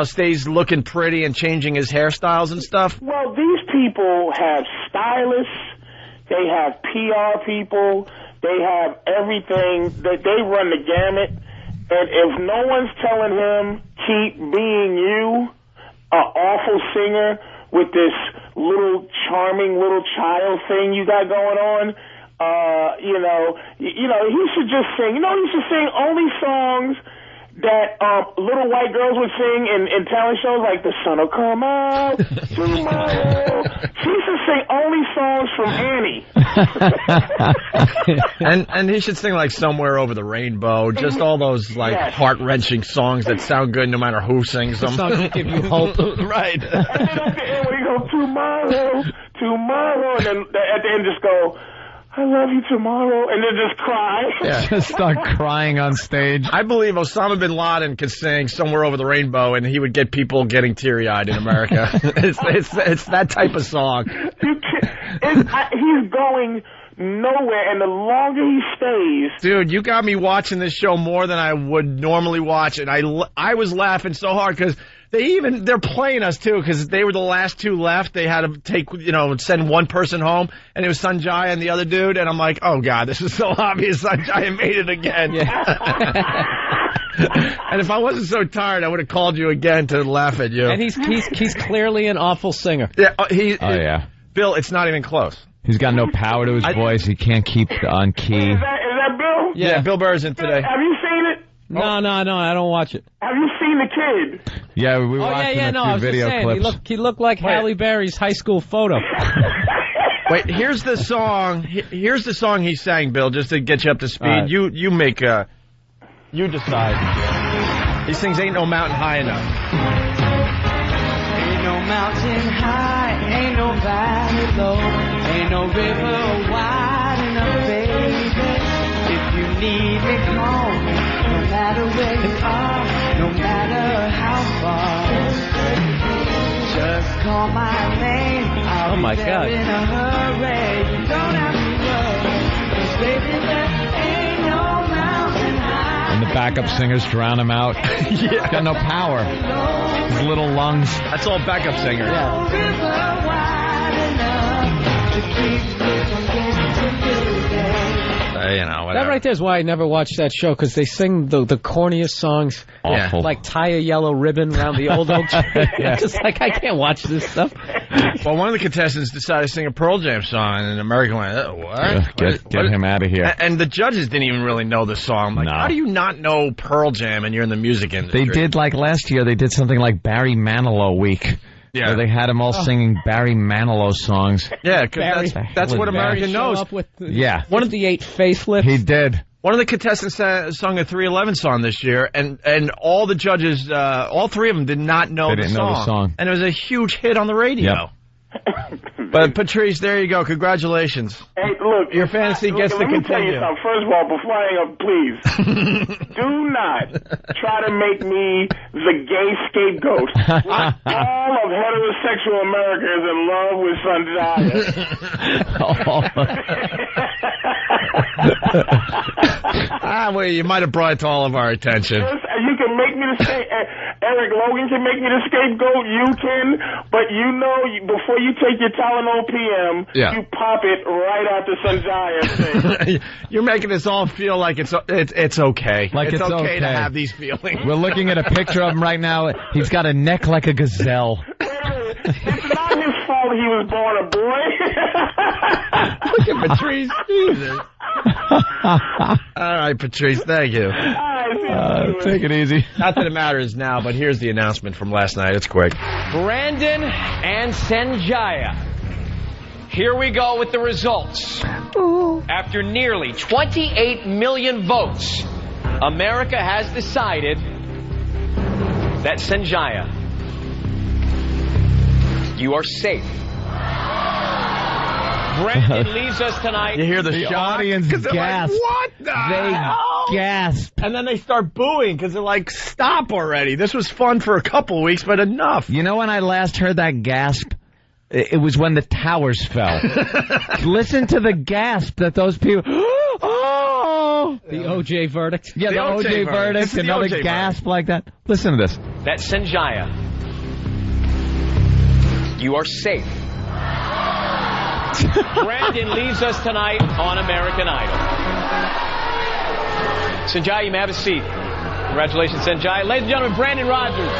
stays looking pretty and changing his hairstyles and stuff? Well, these people have stylists. They have PR people. They have everything. They run the gamut. And if no one's telling him, keep being you, an awful singer with this little charming little child thing you got going on, he should just sing. He should sing only songs that little white girls would sing in talent shows, like The Sun Will Come Out Tomorrow. She should sing only songs from Annie. and he should sing Somewhere Over the Rainbow, just all those heart-wrenching songs that sound good no matter who sings them. Songs that give you hope. Right. And then at the end when he goes, tomorrow, tomorrow, and then at the end just go, I love you tomorrow, and then just cry. Yeah. Just start crying on stage. I believe Osama bin Laden could sing Somewhere Over the Rainbow, and he would get people getting teary-eyed in America. it's that type of song. He's going nowhere, and the longer he stays... Dude, you got me watching this show more than I would normally watch, and I was laughing so hard because they're playing us too because they were the last two left. They had to send one person home, and it was Sanjaya and the other dude, and I'm like, oh God, this is so obvious. Sanjaya made it again. Yeah. And if I wasn't so tired, I would have called you again to laugh at you. And he's clearly an awful singer. Yeah, yeah. Bill, it's not even close. He's got no power to his voice. He can't keep on key. Is that Bill? Yeah, Bill Burr is in today. Have you seen it? No, I don't watch it. Have you seen the kid? Yeah, we watched I a was few video just saying, clips. he looked like Halle Berry's high school photo. Wait, here's the song. Here's the song he sang, Bill, just to get you up to speed. Right. You decide. He sings "Ain't No Mountain High Enough." Ain't no mountain high, ain't no valley low, ain't no river wide enough, baby. If you need me, call me, no matter where you are, no matter how far. Just call my name, I'll be there in a hurry. You don't have to worry, 'cause baby, there ain't no mountain high. And the backup singers drown him out. He's got no power. His little lungs. That's all backup singers. Whatever. That right there is why I never watched that show, because they sing the corniest songs. Awful. Like tie a yellow ribbon around the old oak tree. Yeah. Just like, I can't watch this stuff. Well, one of the contestants decided to sing a Pearl Jam song, and an American went, what? Get him out of here. And the judges didn't even really know the song. Like, how do you not know Pearl Jam and you're in the music industry? They did, like last year, they did something like Barry Manilow Week. Yeah. Where they had them all singing Barry Manilow songs. Yeah, because that's what America knows. Up with Yeah. 58 facelifts. He did. One of the contestants sung a 311 song this year, and all the judges, all three of them did not know They didn't know the song. And it was a huge hit on the radio. Yep. But Patrice, there you go. Congratulations. Hey, look, your fantasy gets to let me tell you continue. something. First of all, before I hang up, please do not try to make me the gay scapegoat. All of heterosexual America is in love with Sanjaya. Well, you might have brought it to all of our attention. You can make me the Eric Logan can make me the scapegoat. You can, but before you take your Tylenol PM, you pop it right after Sanjaya. You're making us all feel like it's okay. Like it's okay to have these feelings. We're looking at a picture of him right now. He's got a neck like a gazelle. It's not his fault he was born a boy. Look at Patrice. Jesus. All right, Patrice, thank you. Take it easy. Not that it matters now, but here's the announcement from last night. It's quick. Brandon and Sanjaya. Here we go with the results. After nearly 28 million votes, America has decided that Sanjaya, you are safe. Brandon leaves us tonight. You hear the shock? audience gasp. Like, what the hell? Gasp. And then they start booing because they're like, stop already. This was fun for a couple weeks, but enough. You know when I last heard that gasp? It was when the towers fell. Listen to the gasp that those people... Oh! The OJ verdict. Yeah, the OJ verdict. Another gasp like that. Listen to this. That Sanjaya, you are safe. Brandon leaves us tonight on American Idol. Sanjaya, you may have a seat. Congratulations, Sanjaya. Ladies and gentlemen, Brandon Rogers.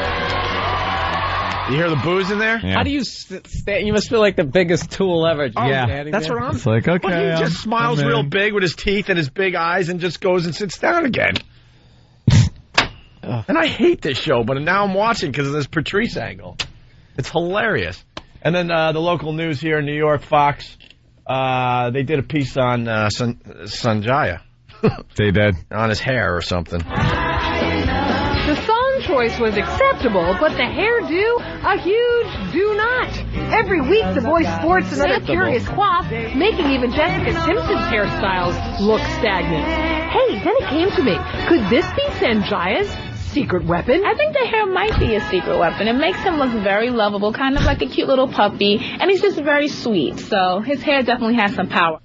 You hear the boos in there? Yeah. How do you stand? You must feel like the biggest tool ever. That's what I'm... It's like, okay. Well, he just smiles real big with his teeth and his big eyes and just goes and sits down again. And I hate this show, but now I'm watching because of this Patrice angle. It's hilarious. And then the local news here in New York, Fox, they did a piece on Sanjaya. They did. On his hair or something. The song choice was acceptable, but the hairdo, a huge do not. Every week, the boy sports another curious coif, making even Jessica Simpson's hairstyles look stagnant. Hey, then it came to me. Could this be Sanjaya's secret weapon? I think the hair might be a secret weapon. It makes him look very lovable, kind of like a cute little puppy, and he's just very sweet. So his hair definitely has some power.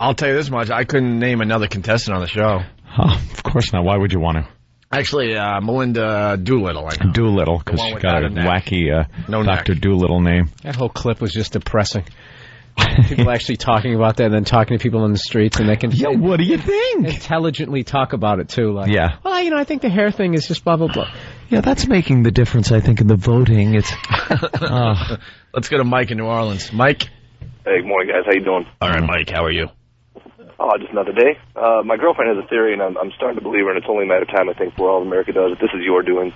I'll tell you this much. I couldn't name another contestant on the show. Oh, of course not. Why would you want to? Actually, Melinda Doolittle. I know. Doolittle, because she got a wacky Dr. Doolittle name. That whole clip was just depressing. People actually talking about that and then talking to people on the streets, and they can what do you think? Intelligently talk about it, too. Like, yeah. Well, I think the hair thing is just blah, blah, blah. Yeah, that's making the difference, I think, in the voting. It's. Let's go to Mike in New Orleans. Mike? Hey, good morning, guys. How you doing? All right, Mike. How are you? Oh, just another day. My girlfriend has a theory, and I'm starting to believe her, and it's only a matter of time, I think, before all of America does it. This is your doing.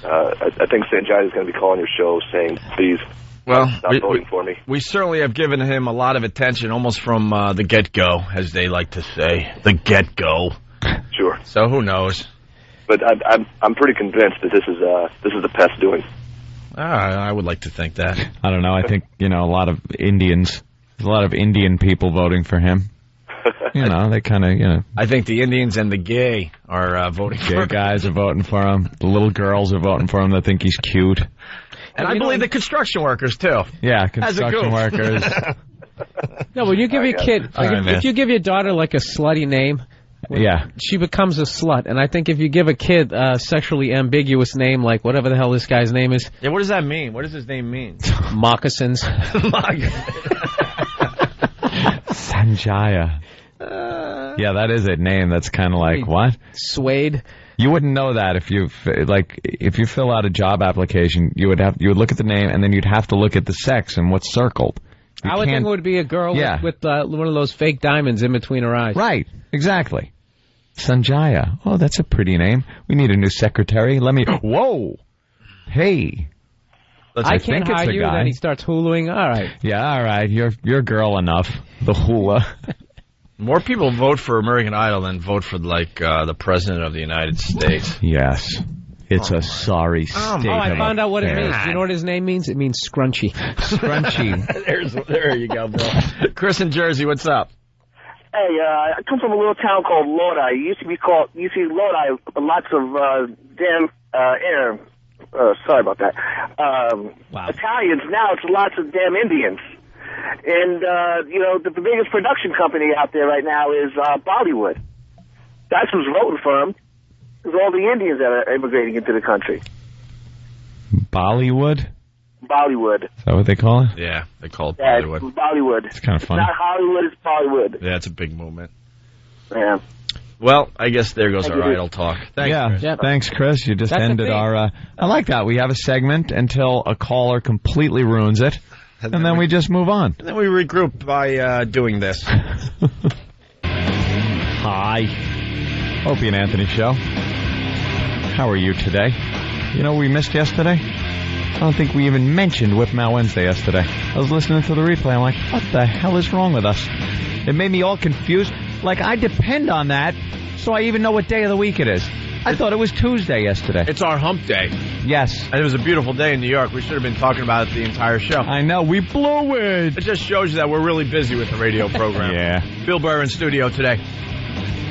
I think Sanjay is going to be calling your show saying, please, stop voting for me. We certainly have given him a lot of attention, almost from the get-go, as they like to say. The get-go. Sure. So who knows? But I'm pretty convinced that this is the pest doing. I would like to think that. I don't know. I think, a lot of Indians, there's a lot of Indian people voting for him. They kind of, I think the Indians and the gay are voting for him. Gay guys are voting for him. The little girls are voting for him that think he's cute. And I believe the construction workers, too. Yeah, construction workers. No, when you give your kid, if you give your daughter, like, a slutty name, she becomes a slut. And I think if you give a kid a sexually ambiguous name, like whatever the hell this guy's name is. Yeah, what does that mean? What does his name mean? Moccasins. Sanjaya. Yeah, that is a name that's kind of like, what? Suede. You wouldn't know that if you fill out a job application, you would look at the name and then you'd have to look at the sex and what's circled. I would think it would be a girl with one of those fake diamonds in between her eyes. Right, exactly. Sanjaya. Oh, that's a pretty name. We need a new secretary. Whoa. Hey. I can't hire you, then he starts huluing. All right. Yeah, all right. You're girl enough. The hula. More people vote for American Idol than vote for, the President of the United States. Yes. It's a sorry state of I found out what it affairs. means. You know what his name means? It means scrunchy. Scrunchy. There you go, bro. Chris in Jersey, what's up? Hey, I come from a little town called Lodi. It used to be called, Lodi, lots of damn air. Sorry about that. Italians, now it's lots of damn Indians. And, the biggest production company out there right now is Bollywood. That's who's voting for them. It's all the Indians that are immigrating into the country. Bollywood? Bollywood. Is that what they call it? Yeah, they call it Bollywood. It's Bollywood. It's kind of funny. It's not Hollywood, it's Bollywood. Yeah, it's a big movement. Yeah. Well, I guess there goes our idle talk. Thanks, Chris. Yeah, thanks, Chris. You just ended our... I like that. We have a segment until a caller completely ruins it, and then we just move on. And then we regroup by doing this. Hi. Opie and Anthony Show. How are you today? You know what we missed yesterday? I don't think we even mentioned Whip 'Em Out Wednesday yesterday. I was listening to the replay. I'm like, what the hell is wrong with us? It made me all confused. Like, I depend on that, so I even know what day of the week it is. I thought it was Tuesday yesterday. It's our hump day. Yes. And it was a beautiful day in New York. We should have been talking about it the entire show. I know. We blew it. It just shows you that we're really busy with the radio program. Yeah. Bill Burr in studio today.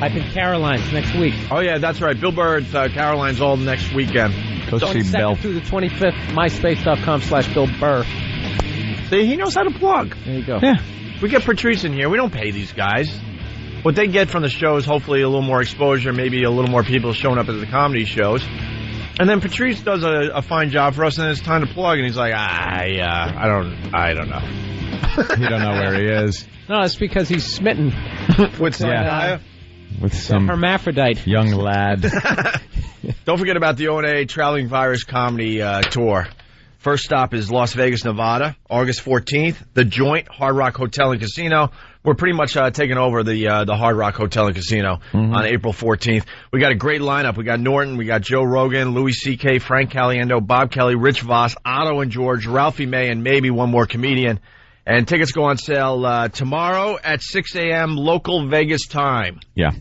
I think Caroline's next week. Oh, yeah, that's right. Bill Burr at Caroline's all next weekend. Go see Bill. Through the 25th, myspace.com/Bill Burr. See, he knows how to plug. There you go. Yeah. We get Patrice in here. We don't pay these guys. What they get from the show is hopefully a little more exposure, maybe a little more people showing up at the comedy shows. And then Patrice does a fine job for us, and then it's time to plug, and he's like, I don't know. You don't know where he is. No, it's because he's smitten with some hermaphrodite young lad. Don't forget about the O&A Traveling Virus Comedy Tour. First stop is Las Vegas, Nevada, August 14th. The Joint, Hard Rock Hotel and Casino. We're pretty much taking over the Hard Rock Hotel and Casino on April 14th. We got a great lineup. We got Norton, we got Joe Rogan, Louis C.K., Frank Caliendo, Bob Kelly, Rich Voss, Otto and George, Ralphie May, and maybe one more comedian. And tickets go on sale tomorrow at 6 a.m. local Vegas time. Yeah.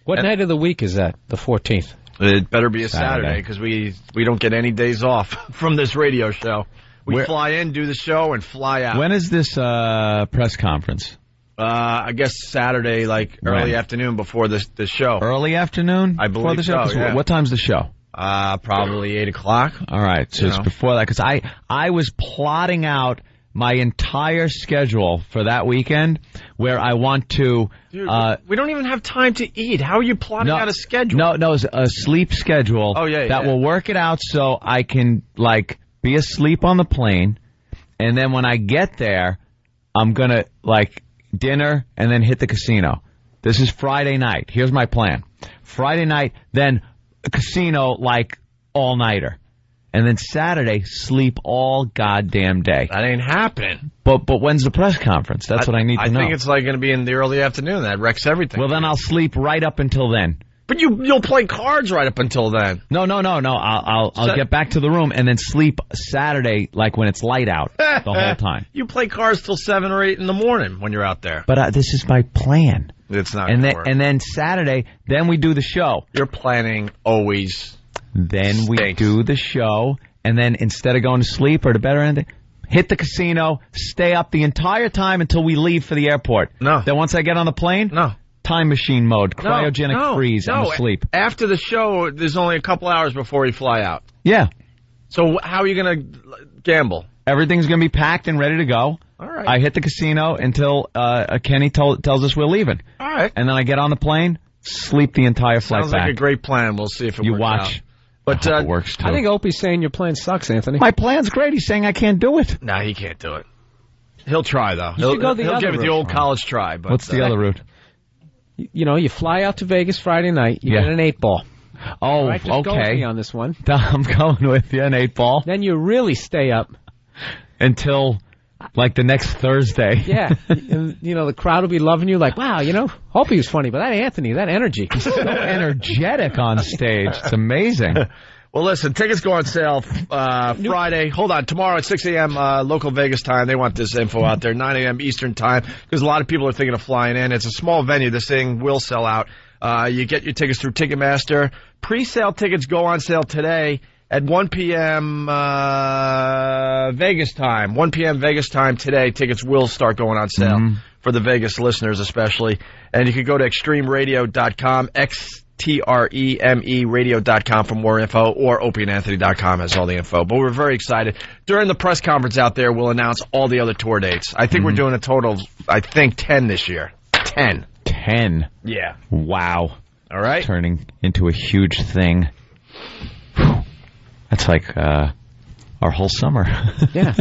What night of the week is that? The 14th? It better be a Saturday because we don't get any days off from this radio show. We fly in, do the show, and fly out. When is this press conference? I guess Saturday, like early afternoon before the show. Early afternoon? I believe the show? so, yeah. What time's the show? Probably 8 o'clock. All right, so it's before that. Because I was plotting out my entire schedule for that weekend where I want to... Dude, we don't even have time to eat. How are you plotting out a schedule? No, it's a sleep schedule that will work it out so I can, like, be asleep on the plane, and then when I get there, I'm going to, like... dinner, and then hit the casino. This is Friday night. Here's my plan. Friday night, then a casino like all-nighter. And then Saturday, sleep all goddamn day. That ain't happening. But when's the press conference? That's what I need to know. I think it's like going to be in the early afternoon. That wrecks everything. Well, then I'll sleep right up until then. But you'll play cards right up until then. No. I'll get back to the room and then sleep Saturday like when it's light out the whole time. You play cards till 7 or 8 in the morning when you're out there. But this is my plan. It's not. And then Saturday, then we do the show. Your planning always. Then we do the show, and then instead of going to sleep or to bed or anything, hit the casino, stay up the entire time until we leave for the airport. No. Then once I get on the plane, time machine mode, cryogenic freeze, I'm asleep. After the show, there's only a couple hours before you fly out. Yeah. So how are you going to gamble? Everything's going to be packed and ready to go. All right. I hit the casino until Kenny tells us we're leaving. All right. And then I get on the plane, sleep the entire flight Sounds back. like a great plan. We'll see if it works out. Watch. But it works too. I think Opie's saying your plan sucks, Anthony. My plan's great. He's saying I can't do it. No, he can't do it. He'll try, though. You should go the he'll other give it the route. old college try. But, What's the other route? You know, you fly out to Vegas Friday night. You get an 8-ball. Oh, right, just go with me on this one. I'm going with you, an 8-ball. Then you really stay up. Until, like, the next Thursday. Yeah. And, you know, the crowd will be loving you like, wow, you know, Opie was funny, but that Anthony, that energy. He's so energetic on stage. It's amazing. Well, listen, tickets go on sale Friday. Hold on. Tomorrow at 6 a.m. Local Vegas time. They want this info out there. 9 a.m. Eastern time because a lot of people are thinking of flying in. It's a small venue. This thing will sell out. You get your tickets through Ticketmaster. Pre-sale tickets go on sale today at 1 p.m. Vegas time. 1 p.m. Vegas time today. Tickets will start going on sale for the Vegas listeners especially. And you can go to extremeradio.com, XTREME radio.com for more info, or opieandanthony.com has all the info. But we're very excited. During the press conference out there, we'll announce all the other tour dates. I think we're doing a total of, 10 this year. 10. 10. Yeah. Wow. All right. Turning into a huge thing. That's like our whole summer. Yeah.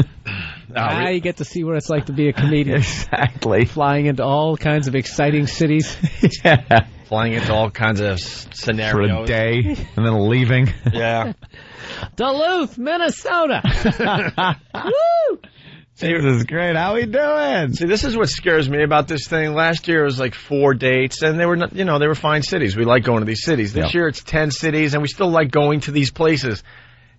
Now you get to see what it's like to be a comedian. Exactly. Flying into all kinds of exciting cities. Yeah. Flying into all kinds of scenarios. For a day, and then leaving. Yeah. Duluth, Minnesota. Woo! This is great. How we doing? See, this is what scares me about this thing. Last year it was like 4 dates, and they were, they were fine cities. We like going to these cities. This year it's 10 cities, and we still like going to these places.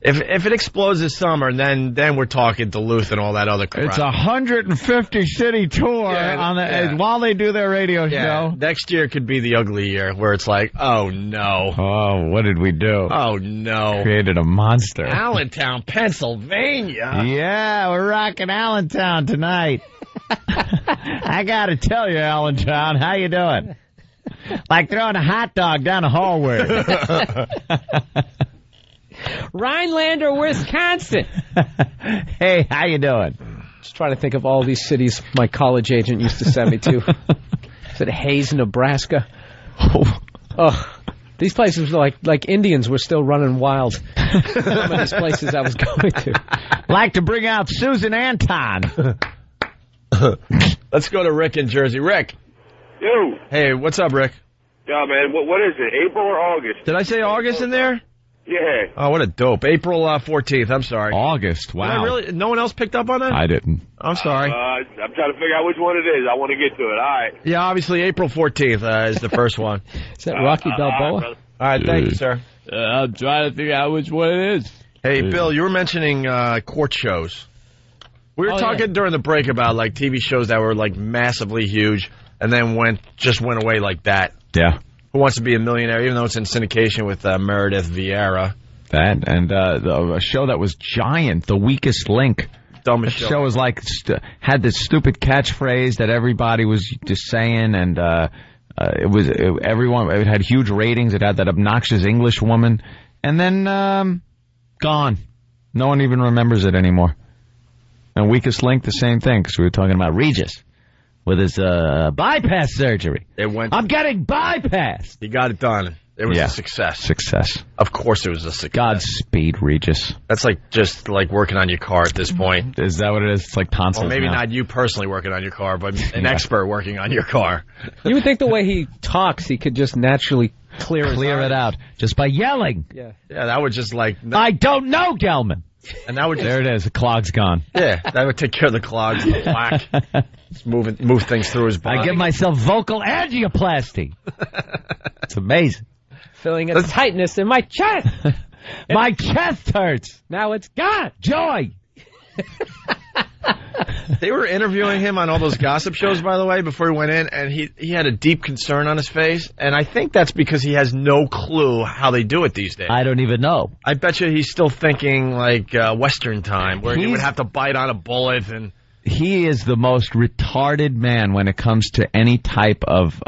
If it explodes this summer, then we're talking Duluth and all that other crap. It's a 150 city tour while they do their radio show. Next year could be the ugly year where it's like, oh no. Oh, what did we do? Oh no. Created a monster. Allentown, Pennsylvania. Yeah, we're rocking Allentown tonight. I gotta tell you, Allentown, how you doing? Like throwing a hot dog down a hallway. Rhinelander, Wisconsin. Hey, how you doing? Just trying to think of all these cities my college agent used to send me to. Is it Hayes, Nebraska? Oh, these places were like Indians were still running wild. Some of these places I was going to. Like to bring out Susan Anton. Let's go to Rick in Jersey. Rick. Yo. Hey, what's up, Rick? Yeah, man. What is it? April or August? Did I say August in there? Yeah. Oh, what a dope. April 14th. I'm sorry. August. Wow. Really? No one else picked up on that? I didn't. I'm sorry. I'm trying to figure out which one it is. I want to get to it. All right. Yeah, obviously April 14th is the first one. Is that Rocky Balboa? All right, thank you, sir. I'm trying to figure out which one it is. Hey, Bill, you were mentioning court shows. We were talking during the break about like TV shows that were like massively huge and then went away like that. Yeah. Who Wants to Be a Millionaire, even though it's in syndication with Meredith Vieira. That, and a show that was giant, The Weakest Link. Dumbest show. Show was like, had this stupid catchphrase that everybody was just saying, and it had huge ratings. It had that obnoxious English woman, and then gone. No one even remembers it anymore. And Weakest Link, the same thing, because we were talking about Regis with his bypass surgery. I'm getting bypassed. He got it done. It was a success. Success. Of course it was a success. Godspeed, Regis. That's like just like working on your car at this point. Is that what it is? It's like tonsils. Well, maybe now. not you personally working on your car, but an expert working on your car. You would think the way he talks, he could just naturally clear it out just by yelling. Yeah, that would just like... I don't know, Gelman. And that would just... There it is. The clog's gone. Yeah, that would take care of the clogs, the plaque. Just move things through his body. I give myself vocal angioplasty. It's amazing. Feeling a tightness in my chest. My chest hurts. Now it's gone. Joy. They were interviewing him on all those gossip shows, by the way, before he went in, and he had a deep concern on his face, and I think that's because he has no clue how they do it these days. I don't even know. I bet you he's still thinking like Western time, where he would have to bite on a bullet. And he is the most retarded man when it comes to any type of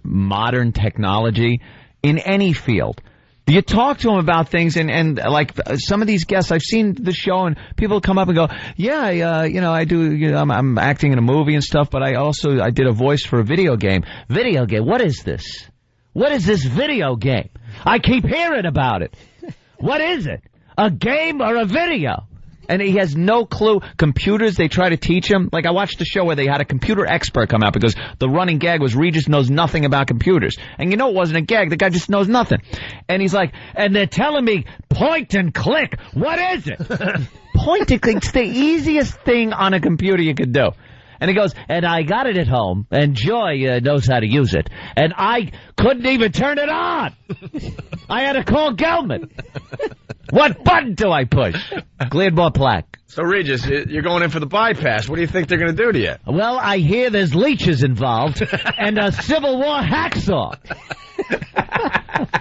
modern technology in any field. You talk to him about things, and like some of these guests, I've seen the show, and people come up and go, "Yeah, I do. I'm acting in a movie and stuff, but I did a voice for a video game. Video game? What is this? What is this video game? I keep hearing about it. What is it? A game or a video?" And he has no clue. Computers, they try to teach him. Like, I watched the show where they had a computer expert come out because the running gag was Regis knows nothing about computers. And you know it wasn't a gag. The guy just knows nothing. And he's like, and they're telling me, point and click. What is it? Point and click. It's the easiest thing on a computer you could do. And he goes, and I got it at home, and Joy knows how to use it. And I couldn't even turn it on. I had to call Gelman. What button do I push? Cleared more plaque. So, Regis, you're going in for the bypass. What do you think they're going to do to you? Well, I hear there's leeches involved and a Civil War hacksaw.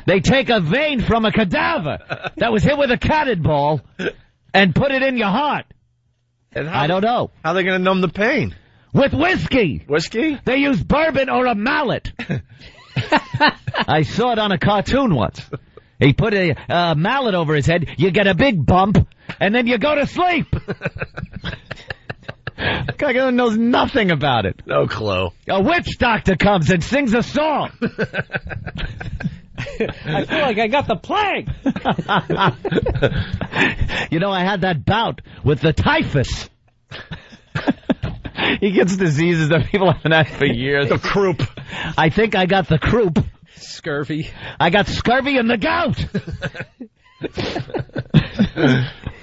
They take a vein from a cadaver that was hit with a cannonball and put it in your heart. And I don't know. How are they going to numb the pain? With whiskey. Whiskey? They use bourbon or a mallet. I saw it on a cartoon once. He put a mallet over his head, you get a big bump, and then you go to sleep. The guy knows nothing about it. No clue. A witch doctor comes and sings a song. I feel like I got the plague. You know, I had that bout with the typhus. He gets diseases that people haven't had for years. The croup. I think I got the croup. Scurvy. I got scurvy and the gout.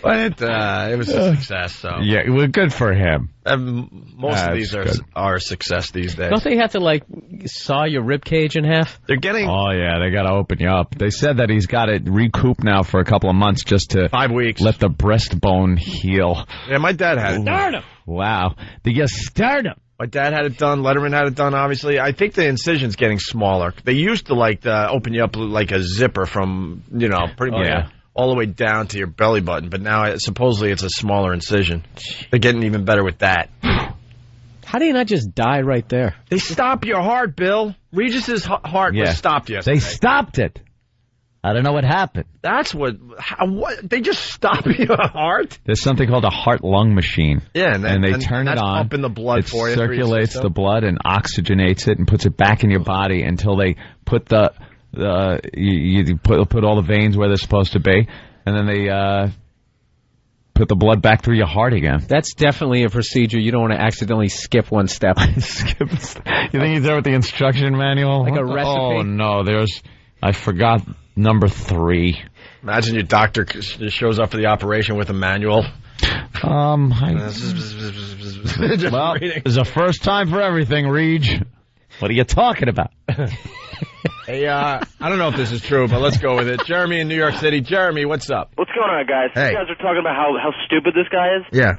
But it was a success, so. Yeah, well, good for him. Most of these are a success these days. Don't they have to, like, saw your rib cage in half? They're getting... Oh, yeah, they got to open you up. They said that he's got it recouped now for a couple of months just to... 5 weeks. Let the breastbone heal. Yeah, my dad had it. Sternum! Wow. The sternum. My dad had it done. Letterman had it done, obviously. I think the incision's getting smaller. They used to, like, open you up like a zipper from, pretty much all the way down to your belly button. But now, supposedly, it's a smaller incision. They're getting even better with that. How do you not just die right there? They stop your heart, Bill. Regis's heart was stopped yesterday. They stopped it. I don't know what happened. That's what they just stop your heart? There's something called a heart-lung machine. Yeah, and they turn it on. Pumping the blood for you. It circulates the blood and oxygenates it and puts it back in your body until they put you put all the veins where they're supposed to be, and then they put the blood back through your heart again. That's definitely a procedure you don't want to accidentally skip one step. You think he's there with the instruction manual? Like a recipe? Oh, no, I forgot number 3. Imagine your doctor shows up for the operation with a manual. Well, it's a first time for everything, Reg. What are you talking about? Hey, I don't know if this is true, but let's go with it. Jeremy in New York City. Jeremy, what's up? What's going on, guys? Hey. You guys are talking about how stupid this guy is? Yeah.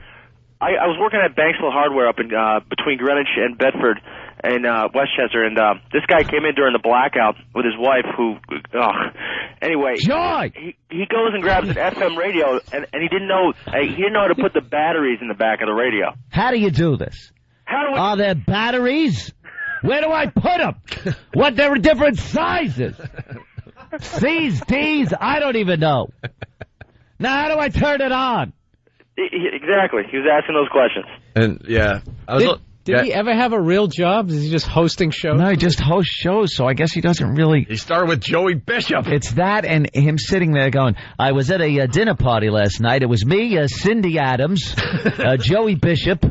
I was working at Banksville Hardware up in between Greenwich and Bedford, in Westchester, and this guy came in during the blackout with his wife, who, anyway, Joy! He goes and grabs an FM radio, and he didn't know how to put the batteries in the back of the radio. How do you do this? Are there batteries? Where do I put them? What, there are different sizes? C's, D's, I don't even know. Now, how do I turn it on? Exactly. He was asking those questions. And, yeah. Did he ever have a real job? Is he just hosting shows? No, he just hosts shows, so I guess he doesn't really... He started with Joey Bishop. It's that and him sitting there going, I was at a dinner party last night. It was me, Cindy Adams, Joey Bishop.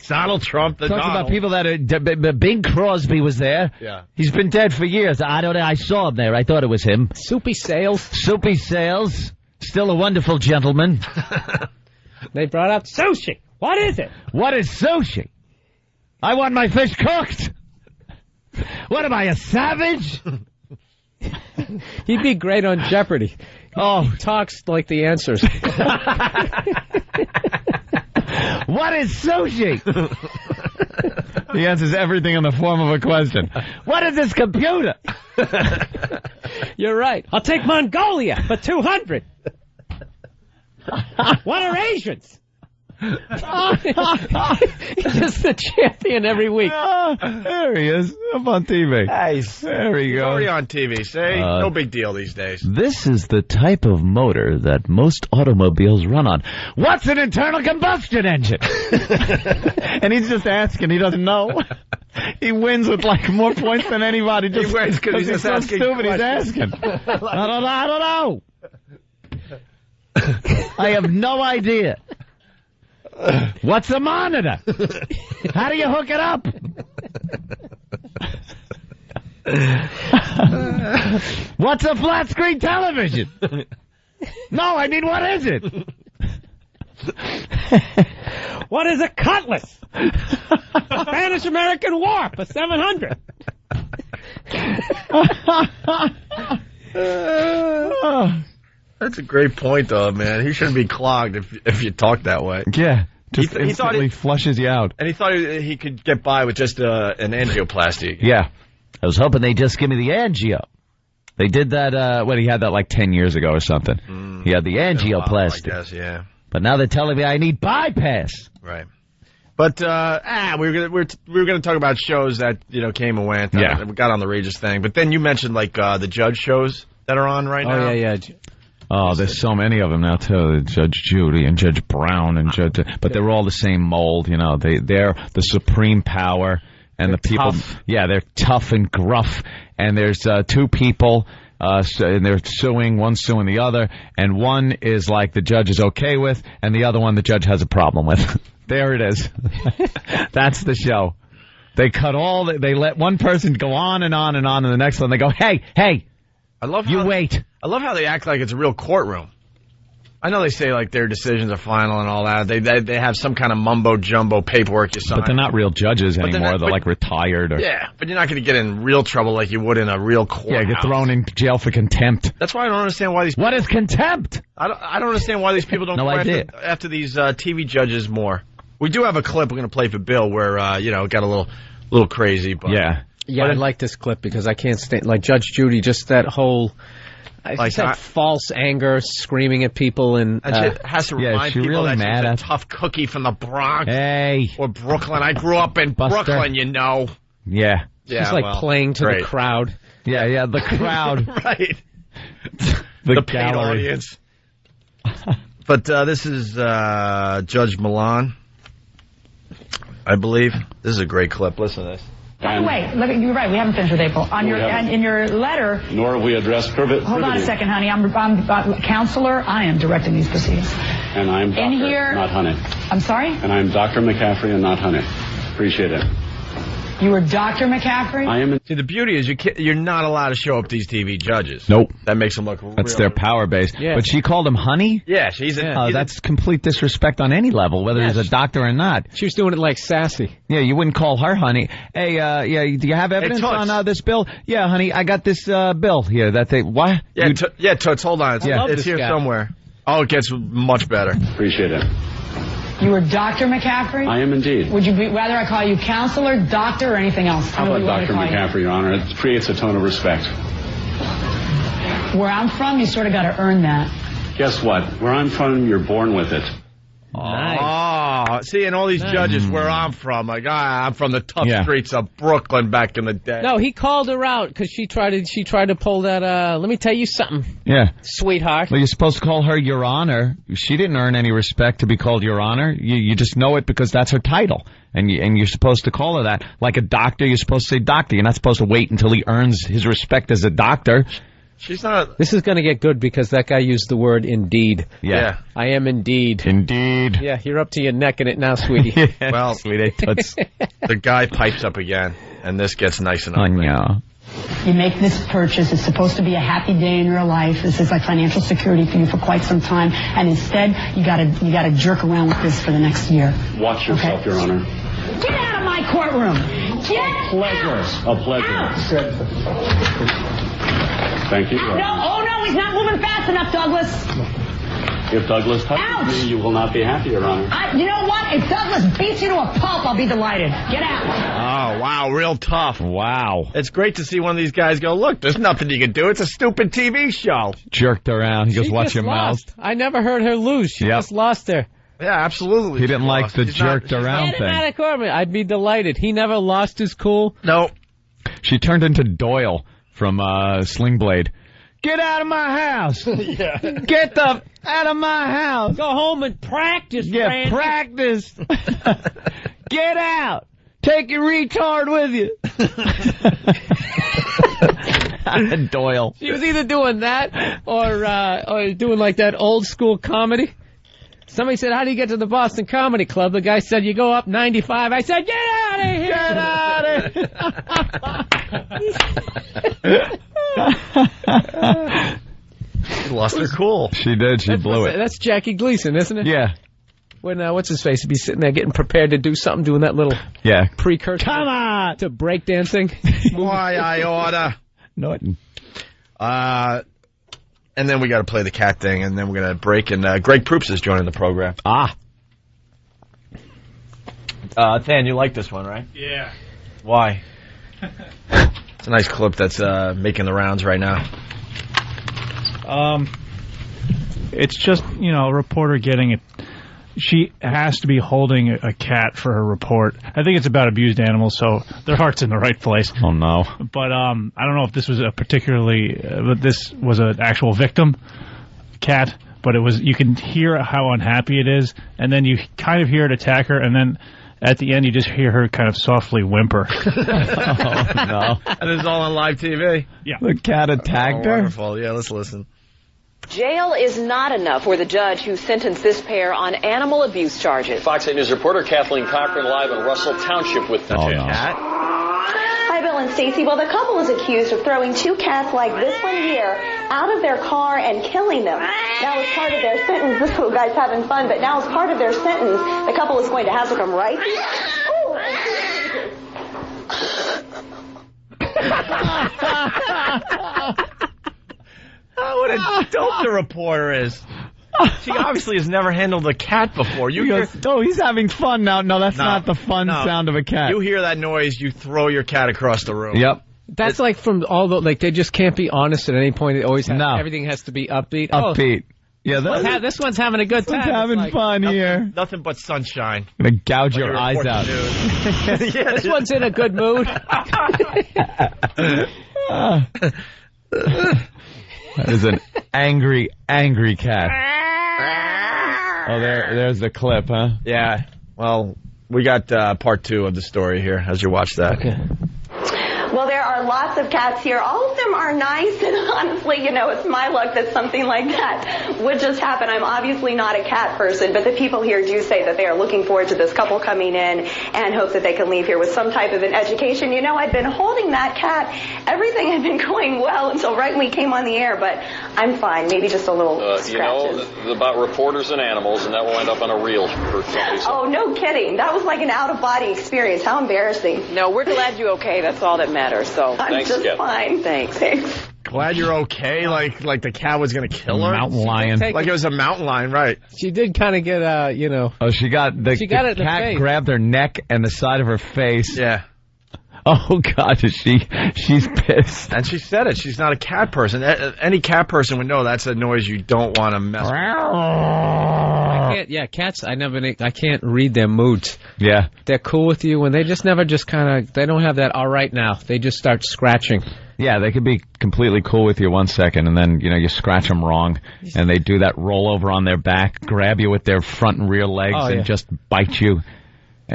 Donald Trump. Talking about people that are... Bing Crosby was there. Yeah. He's been dead for years. I don't know. I saw him there. I thought it was him. Soupy Sales. Soupy Sales. Still a wonderful gentleman. They brought up sushi. What is it? What is sushi? I want my fish cooked. What am I, a savage? He'd be great on Jeopardy. Oh, he talks like the answers. What is sushi? He answers everything in the form of a question. What is this computer? You're right. I'll take Mongolia for 200. What are Asians? He's just the champion every week. There he is, up on TV. Nice. There he He's goes. already on TV, see? No big deal these days. This is the type of motor that most automobiles run on. What's an internal combustion engine? And he's just asking. He doesn't know. He wins with like more points than anybody. Just he wins because he's so asking stupid. questions. He's asking. I don't know. I have no idea. What's a monitor? How do you hook it up? What's a flat screen television? No, I mean, what is it? What is a cutlass? Spanish American War for 700. That's a great point, though, man. He shouldn't be clogged if you talk that way. Yeah. Just he thought instantly flushes you out. And he thought he could get by with just an angioplasty. Yeah. I was hoping they'd just give me the angio. They did that, he had that like 10 years ago or something. He had the angioplasty. I guess, yeah. But now they're telling me I need bypass. Right. But, we were gonna talk about shows that, came and went. Yeah. We got on the Regis thing. But then you mentioned, like, the judge shows that are on right now. Oh, yeah. Oh, there's so many of them now, too. Judge Judy and Judge Brown and but they're all the same mold, They're the supreme power. And they're the people, tough. Yeah, they're tough and gruff. And there's two people, and they're suing, one's suing the other. And one is like the judge is okay with, and the other one the judge has a problem with. There it is. That's the show. They they let one person go on and on and on, and the next one they go, hey, wait. I love how they act like it's a real courtroom. I know they say like their decisions are final and all that. They have some kind of mumbo jumbo paperwork you sign. But they're not real judges But anymore. They're like retired. Yeah, but you're not going to get in real trouble like you would in a real courthouse. Yeah, get thrown in jail for contempt. That's why I don't understand why these. What is contempt? I don't understand why these people don't No go idea. after these TV judges more. We do have a clip we're going to play for Bill where it got a little crazy. But Yeah, I like this clip because I can't stand like Judge Judy. Just that whole. Like that false anger, screaming at people, and she has to remind people really that mad she's a at tough cookie from the Bronx Hey. or Brooklyn. I grew up in Brooklyn, Yeah. she's playing to the crowd. Yeah, the crowd. Right. The paid gallery. audience. But this is Judge Milan, I believe. This is a great clip. Listen to this. By the way, you're right. We haven't finished with April. In your letter. Nor have we addressed privity. Hold on a second, honey. I'm counselor. I am directing these proceedings. And I'm Doctor, in here, not Honey. I'm sorry. And I'm Dr. McCaffrey and not Honey. Appreciate it. You were Dr. McCaffrey? I am. See, the beauty is you're not allowed to show up these TV judges. Nope. That makes them look. That's their power base. Yeah. But she called him honey? Yeah, that's complete disrespect on any level, whether he's a doctor or not. She was doing it like sassy. Yeah, you wouldn't call her honey. Hey, do you have evidence on this bill? Yeah, honey, I got this bill here that they... What? Yeah, Toots, hold on. I love It's this here guy. somewhere. Oh, it gets much better. Appreciate it. You were Dr. McCaffrey? I am indeed. Would you rather I call you counselor, doctor, or anything else? How about Dr. McCaffrey, Your Honor? It creates a tone of respect. Where I'm from, you sort of got to earn that. Guess what? Where I'm from, you're born with it. Oh, see, and all these judges where I'm from, like, I'm from the tough streets of Brooklyn back in the day. No, he called her out because she tried to pull that, let me tell you something. Yeah. Sweetheart. Well, you're supposed to call her Your Honor. She didn't earn any respect to be called Your Honor. You just know it because that's her title. And you're supposed to call her that. Like a doctor, you're supposed to say doctor. You're not supposed to wait until he earns his respect as a doctor. She's not. This is going to get good because that guy used the word indeed. Yeah. I am indeed. Indeed. Yeah, you're up to your neck in it now, sweetie. Well, sweetie, the guy pipes up again, and this gets nice and ugly. You make this purchase. It's supposed to be a happy day in your life. This is like financial security for you for quite some time. And instead, you gotta jerk around with this for the next year. Watch yourself, Your Honor. Get out of my courtroom. Get Pleasure. A pleasure. Thank you. No, he's not moving fast enough, Douglas. If Douglas touches me, you will not be happy, Your Honor. You know what? If Douglas beats you to a pulp, I'll be delighted. Get out. Oh, wow, real tough. Wow. It's great to see one of these guys go, look, there's nothing you can do. It's a stupid TV show. Jerked around. He goes, She watch just your mouth. lost. I never heard her lose. She just lost her. Yeah, absolutely. He didn't like the jerked around Get him thing. out of court. I'd be delighted. He never lost his cool. No. She turned into Doyle from Sling Blade. Get out of my house. Get the out of my house. Go home and practice, Yeah, Francis. practice. Get out. Take your retard with you. Doyle. She was either doing that or doing like that old school comedy. Somebody said, how do you get to the Boston Comedy Club? The guy said, you go up 95. I said, get out of here. Get out of here. She lost her cool. She did. She blew it. That's Jackie Gleason, isn't it? Yeah. When, what's his face? He'd be sitting there getting prepared to do something, doing that little precursor. Come on! To breakdancing. Why I oughta. Norton. And then we got to play the cat thing, and then we're going to break, and Greg Proops is joining the program. Than, you like this one, right? Yeah. Why? It's a nice clip that's making the rounds right now. It's just, a reporter getting it. She has to be holding a cat for her report. I think it's about abused animals, so their heart's in the right place. Oh, no. But I don't know if this was but this was an actual victim cat, but you can hear how unhappy it is, and then you kind of hear it attack her, and then at the end you just hear her kind of softly whimper. Oh, no. And it's all on live TV? Yeah. The cat attacked her? Wonderful. Yeah, let's listen. Jail is not enough for the judge who sentenced this pair on animal abuse charges. Fox 8 News reporter Kathleen Cochran live in Russell Township with the cat. Hi, Bill and Stacy. Well, the couple is accused of throwing two cats like this one here out of their car and killing them. Now, as part of their sentence, this little guy's having fun, but now as part of their sentence, the couple is going to have to come right here. What a dope the reporter is. She obviously has never handled a cat before. He's having fun now. No, that's not the fun sound of a cat. You hear that noise, you throw your cat across the room. Yep. That's like from all the, they just can't be honest at any point. It always everything has to be upbeat. Upbeat. Yeah, this one's having a good time. Having fun here. Nothing but sunshine. I'm going to gouge your eyes out. This one's in a good mood. That is an angry, angry cat. Oh, there's the clip, huh? Yeah. Well, we got part 2 of the story here as you watch that. Okay. Well, there are lots of cats here. All of them are nice, and honestly, it's my luck that something like that would just happen. I'm obviously not a cat person, but the people here do say that they are looking forward to this couple coming in and hope that they can leave here with some type of an education. I'd been holding that cat. Everything had been going well until right when we came on the air, but I'm fine. Maybe just a little scratches. About reporters and animals, and that will end up on a reel for somebody. Oh, no kidding. That was like an out-of-body experience. How embarrassing. No, we're glad you're okay. That's all that matters. So I'm just fine. Thanks. glad you're okay. Like the cat was going to kill her. Mountain lion. Like it was a mountain lion, right? She did kind of get, Oh, she got the it in the cat face. grabbed her neck and the side of her face. Yeah. Oh, God, she's pissed. And she said it. She's not a cat person. Any cat person would know that's a noise you don't want to mess with. Cats, I can't read their moods. Yeah. They're cool with you, and they just never just kind of, they don't have that all right now. They just start scratching. Yeah, they could be completely cool with you 1 second, and then, you scratch them wrong, and they do that rollover on their back, grab you with their front and rear legs, and just bite you.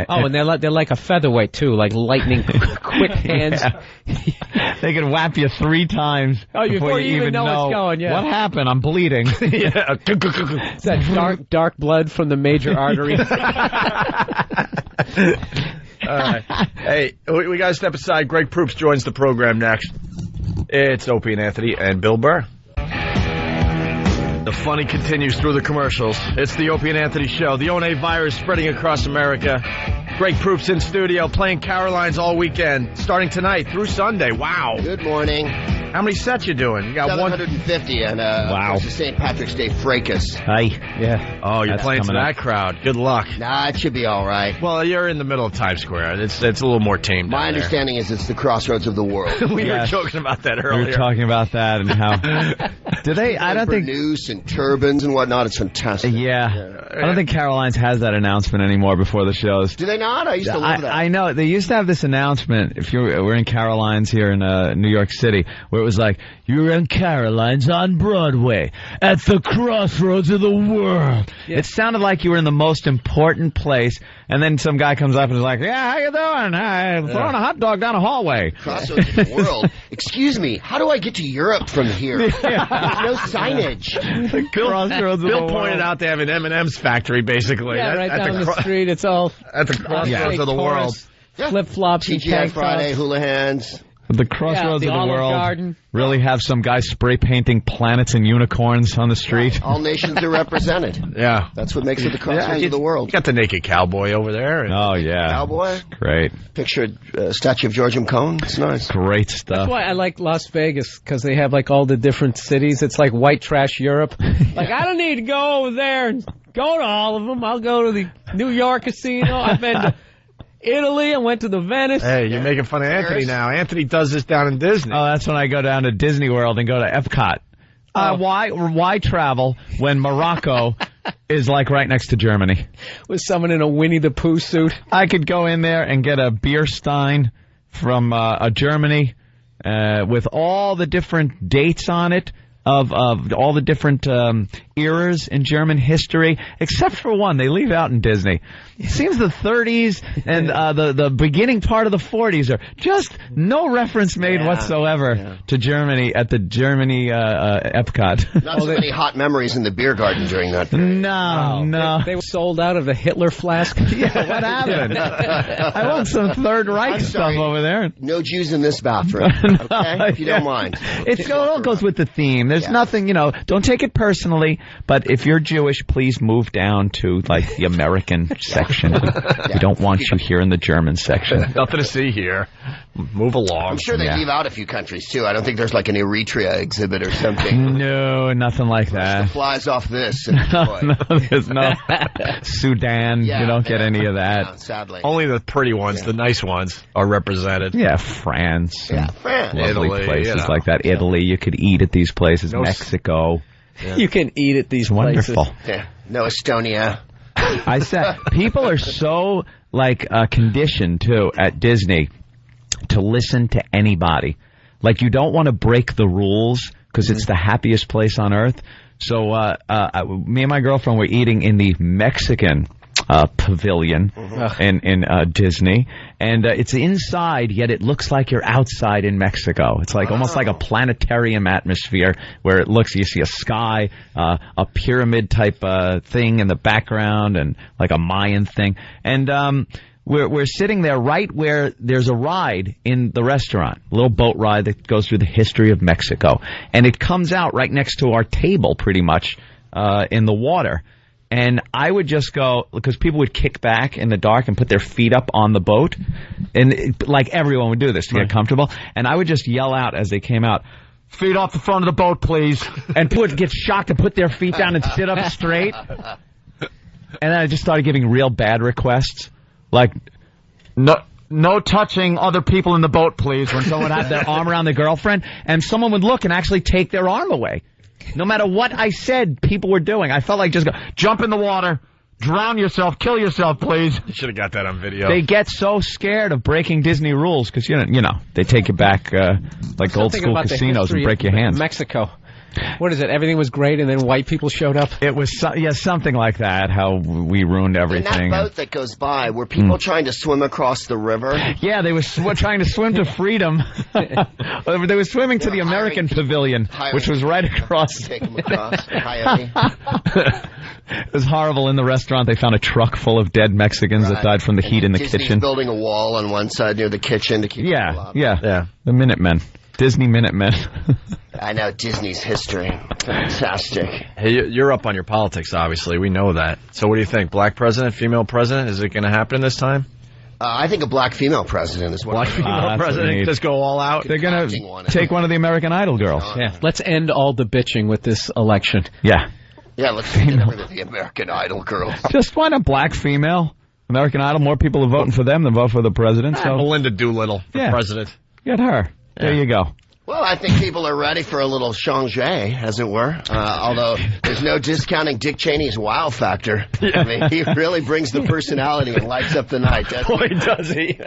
Oh, and they're like a featherweight, too, like lightning quick hands. Yeah. They can whap you 3 times before you even know what's going, what happened? I'm bleeding. It's that dark blood from the major artery. All right. Hey, we got to step aside. Greg Proops joins the program next. It's Opie and Anthony and Bill Burr. The funny continues through the commercials. It's the Opie and Anthony Show. The ONA virus spreading across America. Greg Proops in studio, playing Carolines all weekend, starting tonight through Sunday. Wow. Good morning. How many sets you doing? You got 750 and wow. It's the St. Patrick's Day fracas. Hi. Yeah. Oh, you're playing to that crowd. Good luck. Nah, it should be all right. Well, you're in the middle of Times Square. It's a little more tame. My understanding is it's the crossroads of the world. We were joking about that earlier. We were talking about that and how. Do they? I don't think. Noose and turbans and whatnot. It's fantastic. Yeah. I don't think Carolines has that announcement anymore before the shows. Do they not? I used to love that. I know. They used to have this announcement, if we're in Carolines here in New York City, where it was like, you're in Carolines on Broadway at the crossroads of the world. Yeah. It sounded like you were in the most important place, and then some guy comes up and is like, yeah, how you doing? I'm throwing a hot dog down a hallway. Crossroads of the world. Excuse me, how do I get to Europe from here? There's no signage. Bill pointed out they have an M&M's factory, basically. Yeah, right down the street. It's all at the crossroads of the world. Flip-flops and TGI tank Friday, tops. hula hands. The crossroads the of the Olive world Garden. really have some guy spray painting planets and unicorns on the street. All nations are represented. Yeah. That's what makes it the crossroads of the world. You got the naked cowboy over there. Oh, yeah. Cowboy? Great. Picture a statue of George M. Cohn. It's nice. Great stuff. That's why I like Las Vegas, because they have like all the different cities. It's like white trash Europe. Like, I don't need to go over there and go to all of them. I'll go to the New York casino. I've been to Italy. I went to the Venice. Hey, you're making fun of Anthony now. Anthony does this down in Disney. Oh, that's when I go down to Disney World and go to Epcot. Why travel when Morocco is like right next to Germany? With someone in a Winnie the Pooh suit. I could go in there and get a beer stein from Germany with all the different dates on it of all the different eras in German history, except for one they leave out in Disney. It seems the 30s and the beginning part of the 40s are just no reference made whatsoever to Germany at the Germany Epcot. Not so many hot memories in the beer garden during that period. No. They were sold out of the Hitler flask. Yeah, what happened? I want some Third Reich stuff over there. No Jews in this bathroom, okay? If you don't mind. It all goes with the theme. There's nothing, don't take it personally, but if you're Jewish, please move down to, like, the American section. We don't want you here in the German section. Nothing to see here. Move along. I'm sure they leave out a few countries, too. I don't think there's, like, an Eritrea exhibit or something. No, nothing like that. The flies off this. No, there's no Sudan. You don't get any of that. No, sadly. Only the pretty ones, the nice ones, are represented. Yeah, France. Yeah, France. Lovely Italy, places like that. Italy, you could eat at these places. Mexico. Yeah. You can eat at these places. Wonderful. Yeah. No Estonia. I said, people are so, conditioned, too, at Disney to listen to anybody. Like, you don't want to break the rules because it's the happiest place on earth. So, me and my girlfriend were eating in the Mexican pavilion in Disney, and it's inside, yet it looks like you're outside in Mexico. It's like almost like a planetarium atmosphere where it looks, you see a sky, a pyramid type thing in the background, and like a Mayan thing. And we're sitting there right where there's a ride in the restaurant, a little boat ride that goes through the history of Mexico, and it comes out right next to our table, pretty much in the water. And I would just go, because people would kick back in the dark and put their feet up on the boat. And like everyone would do this to get comfortable. And I would just yell out as they came out, Feet off the front of the boat, please. And get shocked and put their feet down and sit up straight. And then I just started giving real bad requests, like no touching other people in the boat, please. When someone had their arm around their girlfriend, and someone would look and actually take their arm away. No matter what I said, people were doing. I felt like just jump in the water. Drown yourself, kill yourself, please. You should have got that on video. They get so scared of breaking Disney rules because you know they take you back like old school casinos and break your hands. Mexico. What is it? Everything was great, and then white people showed up. It was something like that. How we ruined everything. And that boat that goes by, were people trying to swim across the river? Yeah, they were trying to swim to freedom. They were swimming to the American Pavilion, which was right across. Take them across. Coyote. It was horrible. In the restaurant, they found a truck full of dead Mexicans that died from the heat in the Disney's kitchen. Building a wall on one side near the kitchen to keep people out. Yeah. The Minutemen. Disney Minutemen. I know Disney's history. Fantastic. Hey, you're up on your politics, obviously. We know that. So what do you think? Black president, female president? Is it going to happen this time? I think a black female president is what black female president. Just go all out. They're going to take one of the American Idol girls. Yeah. Let's end all the bitching with this election. Yeah. Yeah, let's get rid of the American Idol girls. Just find a black female. American Idol, more people are voting for them than vote for the president. So Melinda Doolittle for president. Get her. There you go. Well, I think people are ready for a little change, as it were. Although there's no discounting Dick Cheney's wow factor. I mean, he really brings the personality and lights up the night, doesn't he? Boy, does he.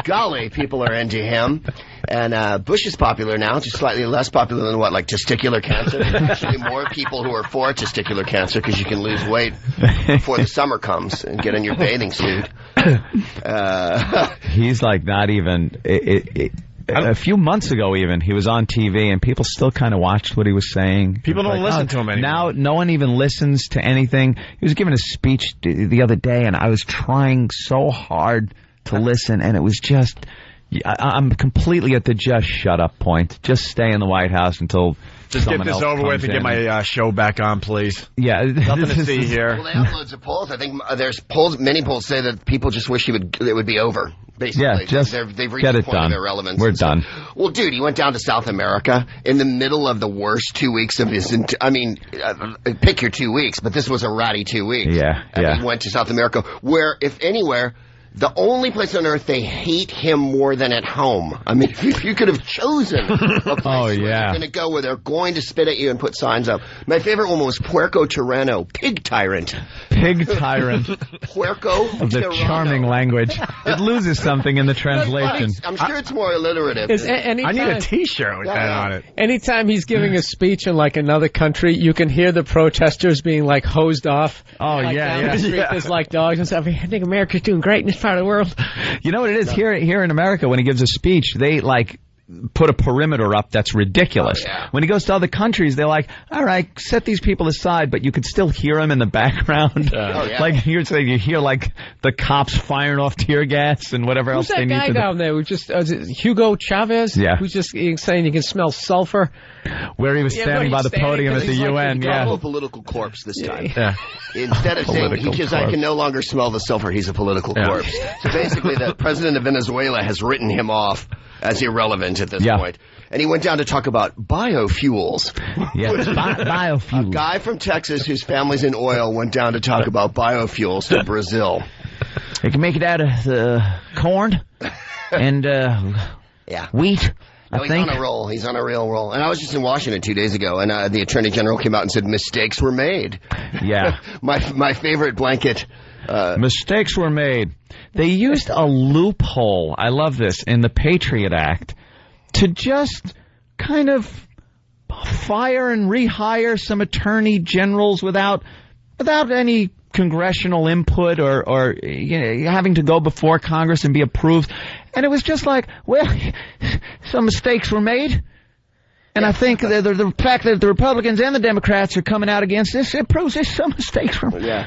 Golly, people are into him. And Bush is popular now, just slightly less popular than like testicular cancer. There's actually more people who are for testicular cancer because you can lose weight before the summer comes and get in your bathing suit. He's like not even... A few months ago, even, he was on TV, and people still kind of watched what he was saying. People don't listen to him anymore. Now, no one even listens to anything. He was giving a speech the other day, and I was trying so hard to listen, and it was just... I'm completely at the just shut up point. Just stay in the White House until... Just get this over with and get my show back on, please. Yeah. Nothing to see here. Well, they have loads of polls. I think there's polls. Many polls say that people just wish it would be over. Basically, yeah, just they've reached get the it point done. of irrelevance. We're done. Well, dude, he went down to South America in the middle of the worst 2 weeks of his. Pick your 2 weeks, but this was a ratty 2 weeks. Yeah, and he went to South America, where, if anywhere, the only place on earth they hate him more than at home. I mean, if you could have chosen a place where you're going to go where they're going to spit at you and put signs up. My favorite one was Puerco Tirano, pig tyrant. Pig tyrant. Puerco of the Tirano. Charming language. It loses something in the translation. I'm sure it's more alliterative. I need a T-shirt with that on it. Anytime he's giving a speech in like another country, you can hear the protesters being like hosed off. Oh, like, down the street, there's like dogs and stuff. I think America's doing great in this part of the world. You know what it is? Here in America, when he gives a speech, they like put a perimeter up that's ridiculous. When he goes to other countries, they're like, all right, set these people aside, but you could still hear them in the background. Like you're saying, you hear like the cops firing off tear gas and whatever else they need to do. Who's that guy down there who just, Hugo Chavez? Yeah. Who's just saying you can smell sulfur? Where he was standing by the podium at the UN. He's a political corpse this time. Instead of saying, I can no longer smell the sulfur, he's a political corpse. So basically, the president of Venezuela has written him off as irrelevant at this point. And he went down to talk about biofuels. Yes, biofuels. A guy from Texas whose family's in oil went down to talk about biofuels to Brazil. They can make it out of corn and wheat. No, he's on a roll. He's on a real roll. And I was just in Washington 2 days ago, and the Attorney General came out and said mistakes were made. Yeah. my favorite blanket. Mistakes were made. They used a loophole, I love this, in the Patriot Act to just kind of fire and rehire some attorney generals without any congressional input or having to go before Congress and be approved. And it was just like, well, some mistakes were made. And I think the fact that the Republicans and the Democrats are coming out against this, it proves there's some mistakes.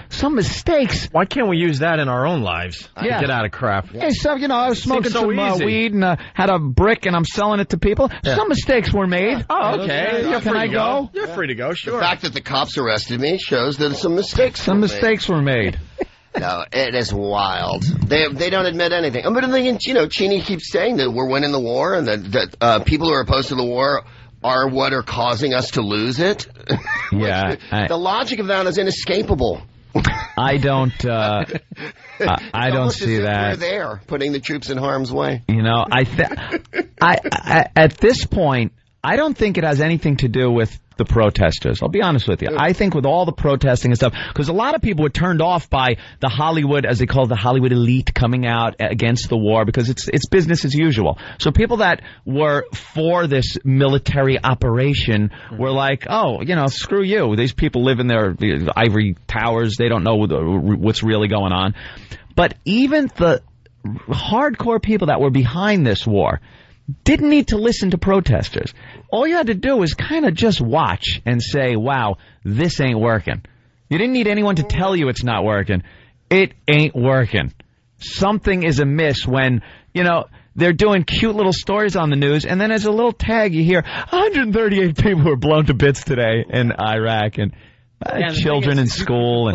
Some mistakes. Why can't we use that in our own lives? To get out of crap. Hey, so, I was smoking some weed and had a brick and I'm selling it to people. Some mistakes were made. Oh, okay. Can I go? You're free to go, sure. The fact that the cops arrested me shows that some mistakes were made. No, it is wild. They don't admit anything. But then, Cheney keeps saying that we're winning the war and that people who are opposed to the war are what are causing us to lose it. Yeah. The logic of that is inescapable. I don't I don't see that. We're there, putting the troops in harm's way. I at this point, I don't think it has anything to do with the protesters. I'll be honest with you. I think with all the protesting and stuff, because a lot of people were turned off by the Hollywood, as they call it, the Hollywood elite coming out against the war, because it's business as usual. So people that were for this military operation were like, oh, screw you. These people live in their ivory towers. They don't know what's really going on. But even the hardcore people that were behind this war didn't need to listen to protesters. All you had to do was kind of just watch and say, wow, this ain't working. You didn't need anyone to tell you it's not working. It ain't working. Something is amiss when, they're doing cute little stories on the news, and then as a little tag you hear 138 people were blown to bits today in Iraq, and children in school.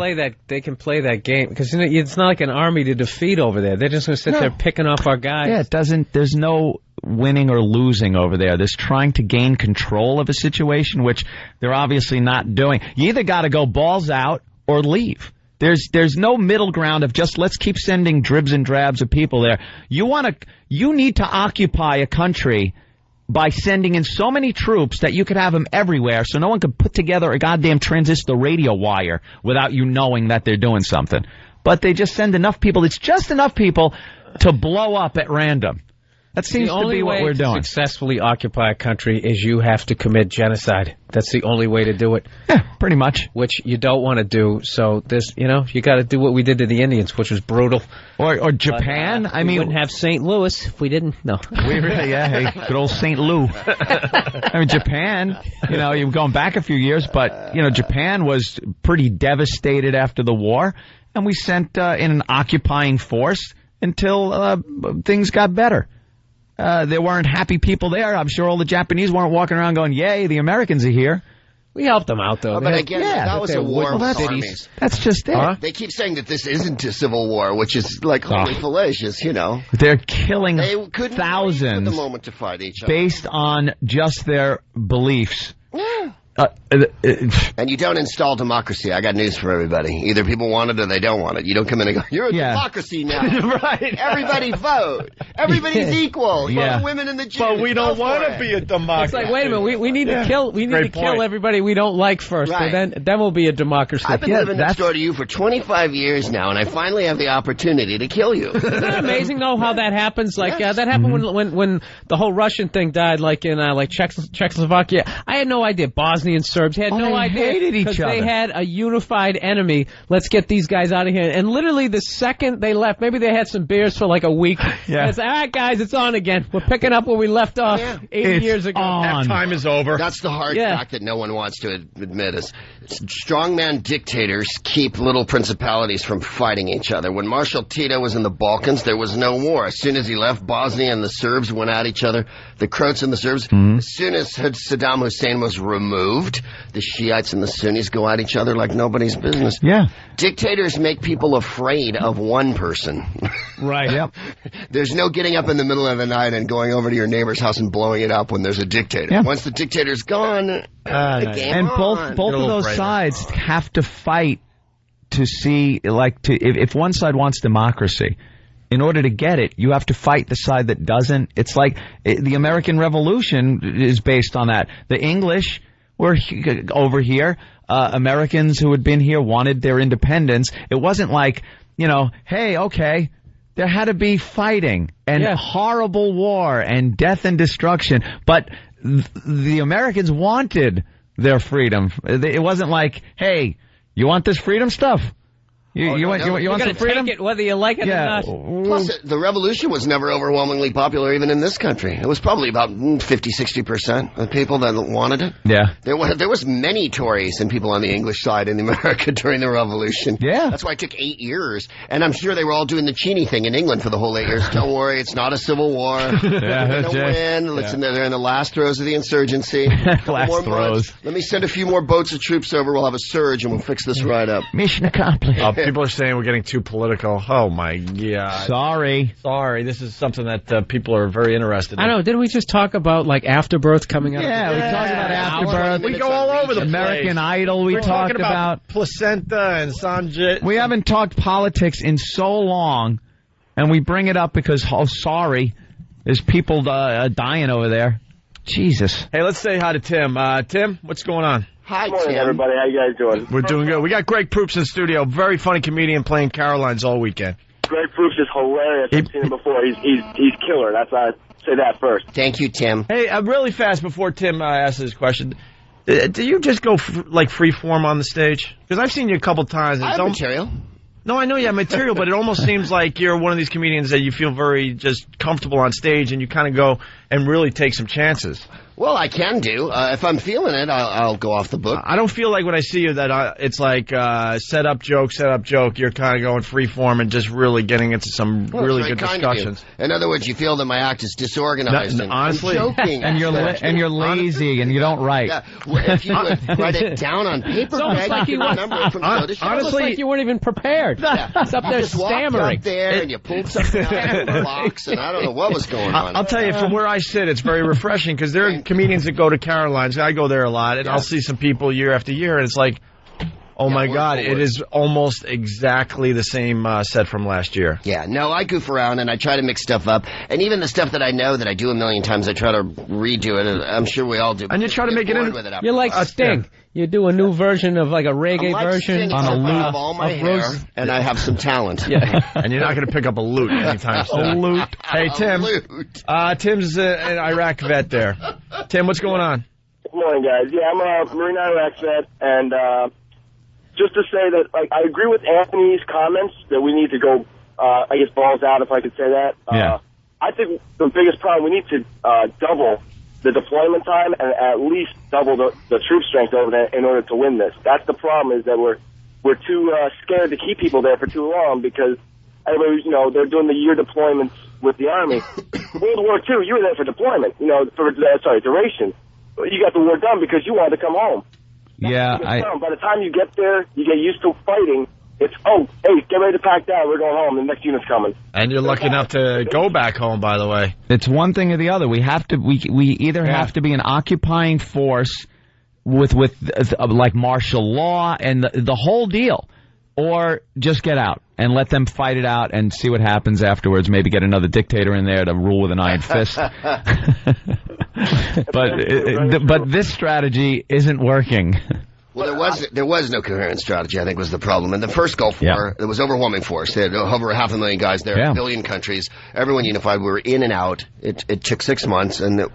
They can play that game, because it's not like an army to defeat over there. They're just going to sit there picking off our guys. Yeah, there's no winning or losing over there. There's trying to gain control of a situation, which they're obviously not doing. You either got to go balls out or leave. There's no middle ground of just let's keep sending dribs and drabs of people there. You need to occupy a country by sending in so many troops that you could have them everywhere, so no one could put together a goddamn transistor radio wire without you knowing that they're doing something. But they just send enough people. It's just enough people to blow up at random. That seems to be what we're doing. The only way to successfully occupy a country is you have to commit genocide. That's the only way to do it. Yeah, pretty much. Which you don't want to do. So this, you got to do what we did to the Indians, which was brutal. Or Japan. We wouldn't have St. Louis if we didn't. No. Hey, good old St. Lou. I mean, Japan. You're going back a few years, but Japan was pretty devastated after the war, and we sent in an occupying force until things got better. There weren't happy people there. I'm sure all the Japanese weren't walking around going, yay, the Americans are here. We helped them out, though. But again, that was a war of armies. That's just it. They keep saying that this isn't a civil war, which is like holy fallacious, They're killing thousands wait for the moment to fight each other. based on just their beliefs. Yeah. And you don't install democracy. I got news for everybody. Either people want it or they don't want it. You don't come in and go, you're a democracy now. Right. Everybody vote. Everybody's equal. Yeah. The women and the Jews. But we don't want to be a democracy. It's like, wait a minute, we need to kill kill everybody we don't like first. Right. Then we'll be a democracy. I've been living next door to you for 25 years now, and I finally have the opportunity to kill you. Isn't that amazing, though, how that happens? Like, that happened when the whole Russian thing died, like in Czechoslovakia. I had no idea. Bosnian Serbs had no idea. Hated each other. They had a unified enemy. Let's get these guys out of here. And literally the second they left, maybe they had some beers for like a week. Yeah. It's all right, guys, it's on again. We're picking up where we left off 80 years ago. That time is over. That's the hard fact that no one wants to admit is strongman dictators keep little principalities from fighting each other. When Marshal Tito was in the Balkans, there was no war. As soon as he left, Bosnia and the Serbs went at each other. The Croats and the Serbs. As soon as Saddam Hussein was removed, the Shiites and the Sunnis go at each other like nobody's business. Yeah. Dictators make people afraid of one person. Right, yep. There's no getting up in the middle of the night and going over to your neighbor's house and blowing it up when there's a dictator. Yeah. Once the dictator's gone, the game and on. both of those sides have to fight to see, if one side wants democracy, in order to get it, you have to fight the side that doesn't. It's like the American Revolution is based on that. The English were over here. Americans who had been here wanted their independence. It wasn't like, hey, okay, there had to be fighting and horrible war and death and destruction. But the Americans wanted their freedom. It wasn't like, hey, you want this freedom stuff? You want some freedom? Take it whether you like it or not. Plus, the revolution was never overwhelmingly popular even in this country. It was probably about 50-60% of people that wanted it. Yeah. There was many Tories and people on the English side in America during the revolution. Yeah. That's why it took 8 years. And I'm sure they were all doing the Cheney thing in England for the whole 8 years. Don't worry, it's not a civil war. They're going to win. Listen, they're in the last throes of the insurgency. Last throes. Let me send a few more boats of troops over. We'll have a surge and we'll fix this right up. Mission accomplished. People are saying we're getting too political. Oh, my God. Sorry. This is something that people are very interested in. I know. Didn't we just talk about, like, afterbirth coming up? Yeah, we talked about afterbirth. We go all over the American Idol. We talked about placenta and Sanjit. We haven't talked politics in so long, and we bring it up because, there's people dying over there. Jesus. Hey, let's say hi to Tim. Tim, what's going on? Hi, Good morning, everybody. How you guys doing? We're doing good. We got Greg Proops in studio. Very funny comedian playing Caroline's all weekend. Greg Proops is hilarious. I've seen him before. He's killer. That's why I say that first. Thank you, Tim. Hey, really fast before Tim asks his question. Do you just go free form on the stage? Because I've seen you a couple times. I have material. No, I know you have material, but it almost seems like you're one of these comedians that you feel very just comfortable on stage, and you kind of go and really take some chances. Well, I can do. If I'm feeling it, I'll go off the book. I don't feel like when I see you that it's like set up joke. You're kind of going free form and just really getting into some really good discussions. In other words, you feel that my act is disorganized. Honestly, I'm joking. and you're lazy and you don't write. Yeah. Well, if you would write it down on paper, Greg, like you remember it from the show. Honestly, like you weren't even prepared. Yeah. It's up there just stammering. Up there and you pulled something out of the box, and I don't know what was going on. I'll tell you, from where I sit, it's very refreshing because there are comedians that go to Caroline's. I go there a lot, and I'll see some people year after year, and it's like, oh my God, it is almost exactly the same set from last year. Yeah, no, I goof around and I try to mix stuff up, and even the stuff that I know that I do a million times, I try to redo it, and I'm sure we all do. And you try to make it in. You're like Sting. You do a new version of like a reggae version on a lute. I have all my hair, and I have some talent. Yeah, and you're not going to pick up a lute anytime soon. A lute. Hey, Tim. Tim's an Iraq vet there. Tim, what's going on? Good morning, guys. Yeah, I'm a Marine Iraq vet, and just to say that, like, I agree with Anthony's comments that we need to go, I guess, balls out, if I could say that. Yeah. I think the biggest problem, we need to double the deployment time and at least double the troop strength over there in order to win this. That's the problem, is that we're too scared to keep people there for too long because everybody, they're doing the year deployments with the Army. World War II, you were there for deployment, duration. You got the war done because you wanted to come home. Yeah, by the time you get there, you get used to fighting. It's, hey, get ready to pack down. We're going home. The next unit's coming. And you're lucky enough to go back home, by the way. It's one thing or the other. We either have to be an occupying force with like martial law and the whole deal, or just get out and let them fight it out and see what happens afterwards. Maybe get another dictator in there to rule with an iron fist. But this strategy isn't working. Well, there was no coherent strategy, I think, was the problem. In the first Gulf War, there was overwhelming force. They had over 500,000 guys there, a billion countries, everyone unified. We were in and out. It took 6 months, and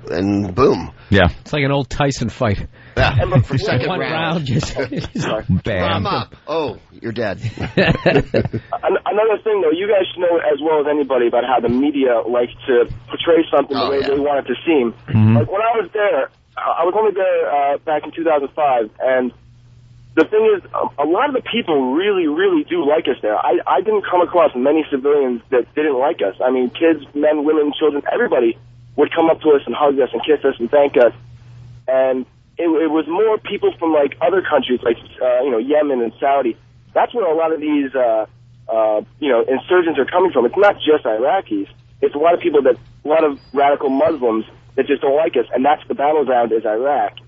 boom. Yeah. It's like an old Tyson fight. Yeah, and look, for second one round just bam. Oh, you're dead. Another thing, though, you guys should know as well as anybody about how the media likes to portray something the way they want it to seem. Mm-hmm. Like, when I was there, I was only there back in 2005, and the thing is, a lot of the people really, really do like us there. I didn't come across many civilians that didn't like us. I mean, kids, men, women, children, everybody would come up to us and hug us and kiss us and thank us. And it was more people from, like, other countries, like, Yemen and Saudi. That's where a lot of these, insurgents are coming from. It's not just Iraqis. It's a lot of people a lot of radical Muslims that just don't like us, and that's the battleground is Iraq.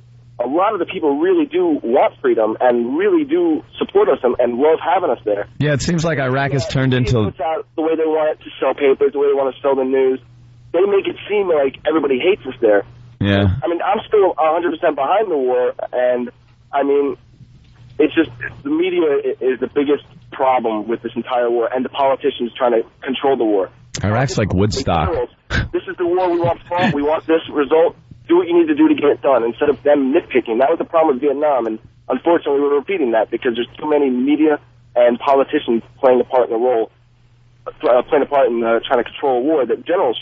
A lot of the people really do want freedom and really do support us and love having us there. Yeah, it seems like Iraq has turned into... Puts out the way they want it to sell papers, the way they want to sell the news. They make it seem like everybody hates us there. Yeah. I mean, I'm still 100% behind the war, and, I mean, it's just the media is the biggest problem with this entire war, and the politicians trying to control the war. Iraq's like Woodstock. This is the war we want from. We want this result. Do what you need to do to get it done instead of them nitpicking. That was the problem with Vietnam, and unfortunately we're repeating that because there's too many media and politicians playing a part in trying to control a war that generals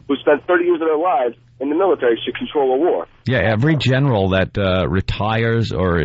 who spent 30 years of their lives in the military should control a war. Yeah, every general that retires or,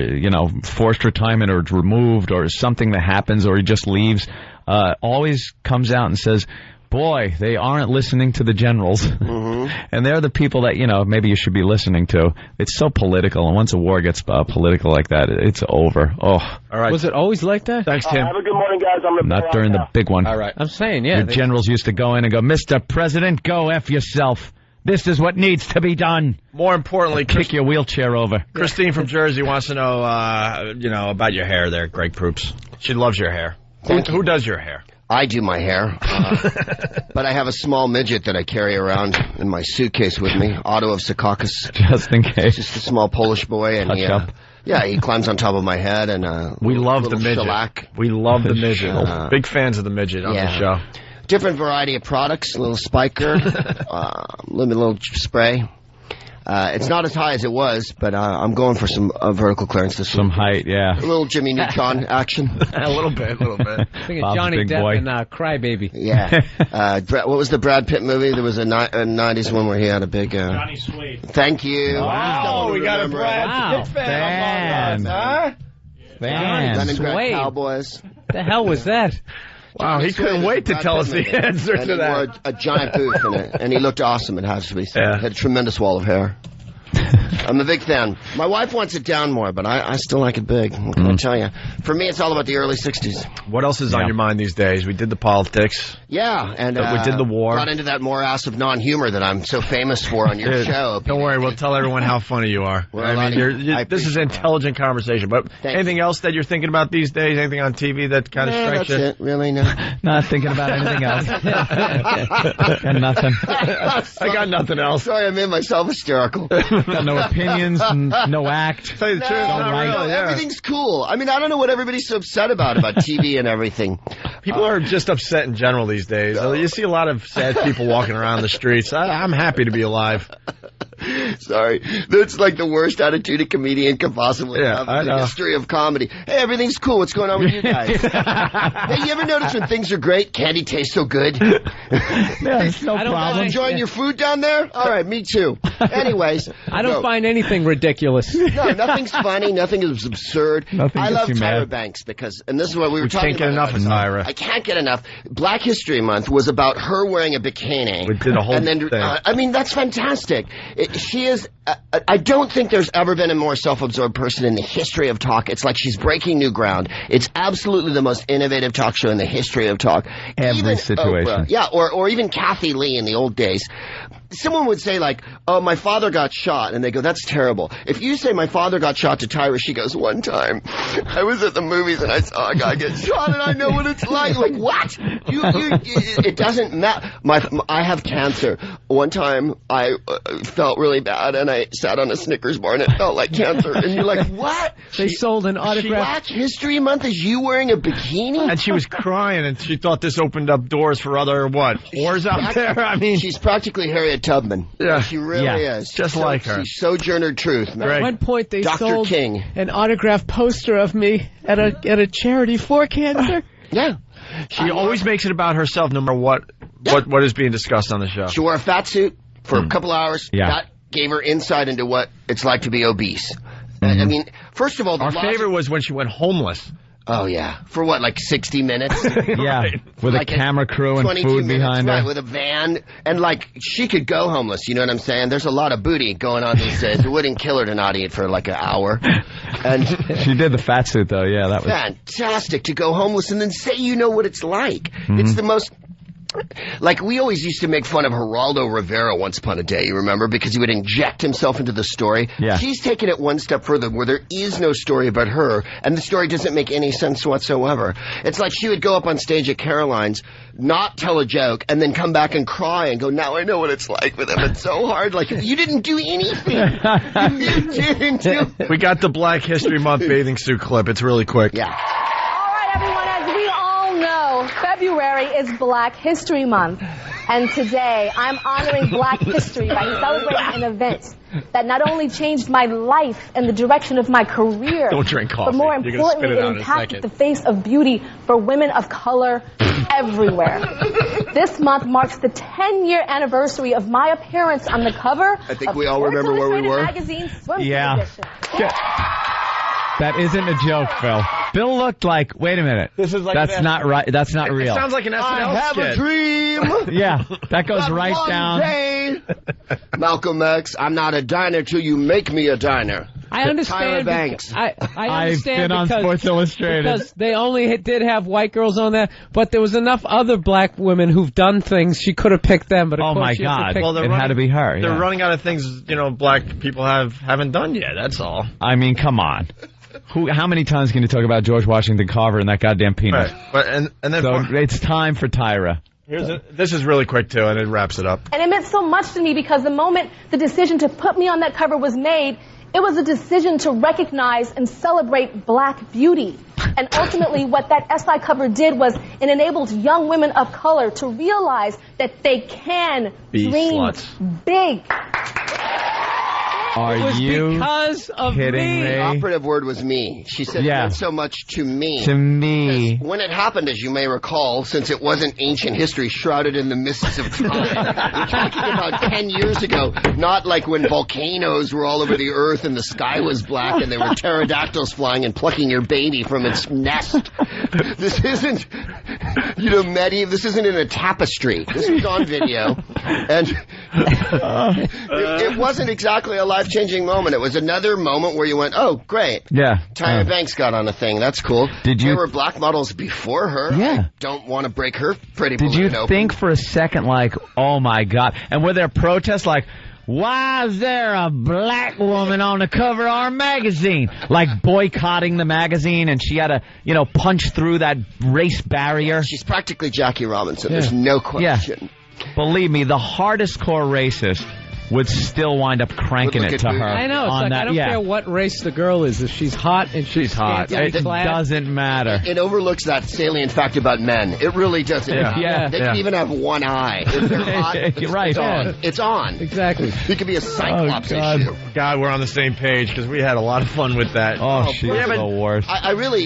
forced retirement or is removed or something that happens or he just leaves always comes out and says, boy, they aren't listening to the generals. And they're the people that, maybe you should be listening to. It's so political, and once a war gets political like that, it's over. Oh. All right. Was it always like that? Thanks, Tim. Have a good morning, guys. I'm Not during the big one. All right. I'm saying, yeah. Your generals used to go in and go, Mr. President, go F yourself. This is what needs to be done. More importantly, kick your wheelchair over. Christine from Jersey wants to know, about your hair there, Greg Proops. She loves your hair. Who does your hair? I do my hair, but I have a small midget that I carry around in my suitcase with me, Otto of Secaucus. Just in case. Just a small Polish boy, and he climbs on top of my head, and we love the midget. Shellac. We love the midget. Big fans of the midget on the show. Different variety of products, a little spiker, little spray. It's not as high as it was, but I'm going for some vertical clearance this week. Some height, yeah. A little Jimmy Neutron action. A little bit. I think of Johnny Depp and Crybaby. Yeah. What was the Brad Pitt movie? There was a 90s one where he had a big... Johnny Suede. Thank you. Wow, we got a Brad Pitt fan among us, huh? Leningrad Cowboys. The hell was that? Wow, he couldn't wait to tell us the answer and to he that. Wore a giant booth in it, and he looked awesome, it has to be said. He had a tremendous wall of hair. I'm a big fan. My wife wants it down more, but I still like it big. What can I tell you? For me, it's all about the early 60s. What else is on your mind these days? We did the politics. Yeah, and we did the war. Got into that morass of non-humor that I'm so famous for on your show. Don't worry, we'll tell everyone how funny you are. Well, this is intelligent conversation. But anything else that you're thinking about these days? Anything on TV that kind of strikes you? That's it, really, no. Not thinking about anything else. Got nothing. I got nothing else. Sorry, I made myself hysterical. Got no opinions, no act. Tell you the truth, everything's cool. I mean, I don't know what everybody's so upset about TV and everything. People are just upset in general these days. You see a lot of sad people walking around the streets. I'm happy to be alive. Sorry. That's like the worst attitude a comedian could possibly have in the history of comedy. Hey, everything's cool. What's going on with you guys? Hey, you ever notice when things are great, candy tastes so good? It's no problem. Enjoying your food down there? All right, me too. Anyways. I don't find anything ridiculous. No, nothing's funny. Nothing is absurd. I love Tyra Banks because, and this is what we were talking about. Can't get enough of Tyra. I can't get enough. Black History Month was about her wearing a bikini. We did a whole thing. I mean, that's fantastic. She is, I don't think there's ever been a more self-absorbed person in the history of talk. It's like she's breaking new ground. It's absolutely the most innovative talk show in the history of talk. Every situation. Oprah, yeah, or even Kathy Lee in the old days. Someone would say, like, oh, my father got shot, and they go, that's terrible. If you say my father got shot to Tyra, she goes, one time, I was at the movies and I saw a guy get shot, and I know what it's like. Like, what? It doesn't matter. I have cancer. One time, I felt really bad, and I sat on a Snickers bar, and it felt like cancer. And you're like, what? They sold an autograph. Black History Month is you wearing a bikini? And she was crying, and she thought this opened up doors for other, whores out there? I mean, she's practically Harriet Tubman. Yeah. She really is. Just like her. She's Sojourner Truth. At one point, they Dr. sold King. an autographed poster of me at a charity for cancer. Yeah. She always makes it about herself, no matter what is being discussed on the show. She wore a fat suit for a couple hours. Yeah. That gave her insight into what it's like to be obese. I mean, first of all, our favorite was when she went homeless. Oh, yeah. For what, like 60 minutes? Yeah. With like a camera crew and food behind her. Right, with a van. And, like, she could go homeless, you know what I'm saying? There's a lot of booty going on these days. It wouldn't kill her to not eat for, like, an hour. And she did the fat suit, though. Yeah, that was fantastic to go homeless and then say you know what it's like. It's the most... Like, we always used to make fun of Geraldo Rivera once upon a day, you remember? Because he would inject himself into the story. Yeah. She's taken it one step further where there is no story about her, and the story doesn't make any sense whatsoever. It's like she would go up on stage at Caroline's, not tell a joke, and then come back and cry and go, now I know what it's like with him. It's so hard. Like, you didn't do anything. You didn't do... We got the Black History Month bathing suit clip. It's really quick. Yeah. All right, everyone, as we all know, February is Black History Month. And today, I'm honoring Black history by celebrating an event that not only changed my life and the direction of my career, don't drink coffee. But more importantly, it impacted the face of beauty for women of color everywhere. This month marks the 10-year anniversary of my appearance on the cover I think we all remember where we were. Magazine's Swimsuit Yeah. edition. That isn't a joke, Phil. Bill looked like, wait a minute. This is like that's not right. That's not real. It sounds like an SNL I have skit. a dream. Yeah, that goes That right one down. day, Malcolm X, I'm not a diner till you make me a diner. I understand. Tyra Banks. I understand I've been on because, Sports Illustrated. because they only did have white girls on there, but there was enough other black women who've done things. She could have picked them, but of Oh course my she had to God! pick Well, it had to be her. They're yeah. running out of things, black people haven't done yet. That's all. I mean, come on. How many times can you talk about George Washington Carver and that goddamn peanut? Right. But and then So it's time for Tyra. this is really quick too, and it wraps it up. And it meant so much to me because the moment the decision to put me on that cover was made, it was a decision to recognize and celebrate black beauty. And ultimately, what that SI cover did was it enabled young women of color to realize that they can Be dream sluts. big. Are It was you because of kidding me? The operative word was me. She said it meant so much to me. To me. When it happened, as you may recall, since it wasn't ancient history shrouded in the mists of time, we're talking about 10 years ago, not like when volcanoes were all over the earth and the sky was black and there were pterodactyls flying and plucking your baby from its nest. This isn't, medieval. This isn't in a tapestry. This was on video. And it wasn't exactly a life-changing moment. It was another moment where you went, oh, great. Yeah. Tyra Banks got on a thing. That's cool. There were black models before her. Yeah. I don't want to break her pretty Did you balloon open. think for a second, like, oh my God? And were there protests like, why is there a black woman on the cover of our magazine? Like boycotting the magazine, and she had to, punch through that race barrier. She's practically Jackie Robinson. There's no question. Yeah. Believe me, the hardest core racist would still wind up cranking it to her. I know. It's on like, that, I don't care what race the girl is. If she's hot and she's hot, it doesn't matter. It overlooks that salient fact about men. It really doesn't. Yeah. They can even have one eye. If they're hot, right. it's on. It's on. Exactly. It could be a Cyclops issue. God, we're on the same page because we had a lot of fun with that. Oh, she's the worst.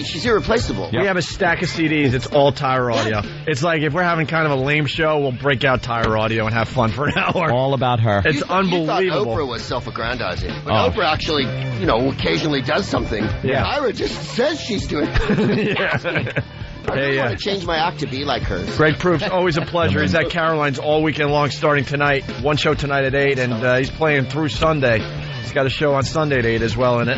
She's irreplaceable. We have a stack of CDs. It's all Tyra audio. It's like if we're having kind of a lame show, we'll break out Tyra audio and have fun for an hour. All about her. It's unbelievable. You thought Oprah was self-aggrandizing, but Oprah actually, occasionally does something. Yeah. Tyra just says she's doing it. I really want to change my act to be like hers. Greg Proops, always a pleasure. He's at Caroline's all weekend long, starting tonight. One show tonight at 8, and he's playing through Sunday. He's got a show on Sunday at 8 as well, and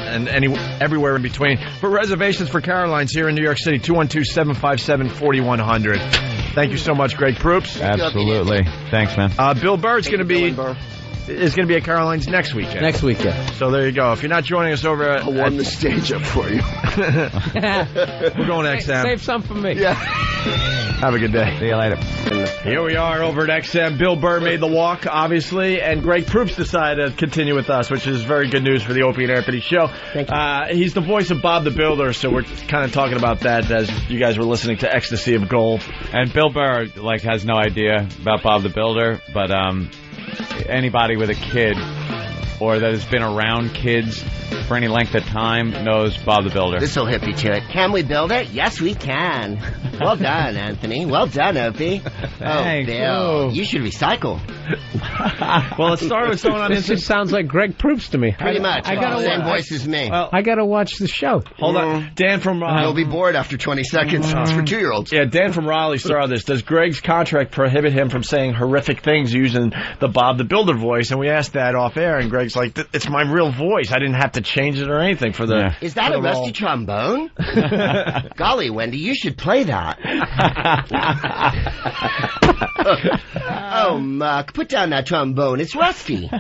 everywhere in between. For reservations for Caroline's here in New York City, 212-757-4100. Thank you so much, Greg Proops. Absolutely. Thanks, man. Bill Burr's going to be at Caroline's next weekend. Next weekend. So there you go. If you're not joining us over at... I'll warm the stage up for you. We're going to XM. Save some for me. Yeah. Have a good day. See you later. Here we are over at XM. Bill Burr made the walk, obviously, and Greg Proops decided to continue with us, which is very good news for the Opie and Anthony show. Thank you. He's the voice of Bob the Builder, so we're kind of talking about that as you guys were listening to Ecstasy of Gold. And Bill Burr, has no idea about Bob the Builder, but anybody with a kid or that has been around kids for any length of time knows Bob the Builder. This'll hip you to it. Can we build it? Yes, we can. Well done, Anthony. Well done, Opie. Thanks. Oh, Bill, you should recycle. Well, it started with someone on This just sounds like Greg Proops to me. Pretty much. I gotta same voice as me. Well, I gotta watch the show. Hold on. Dan from... You'll be bored after 20 seconds. It's for 2-year-olds. Yeah, Dan from Raleigh started this. Does Greg's contract prohibit him from saying horrific things using the Bob the Builder voice? And we asked that off air, and Greg's like, it's my real voice. I didn't have to change it or anything for the... Yeah. Is that a rusty trombone? Golly, Wendy, you should play that. Oh, Muck, put down that trombone. It's rusty.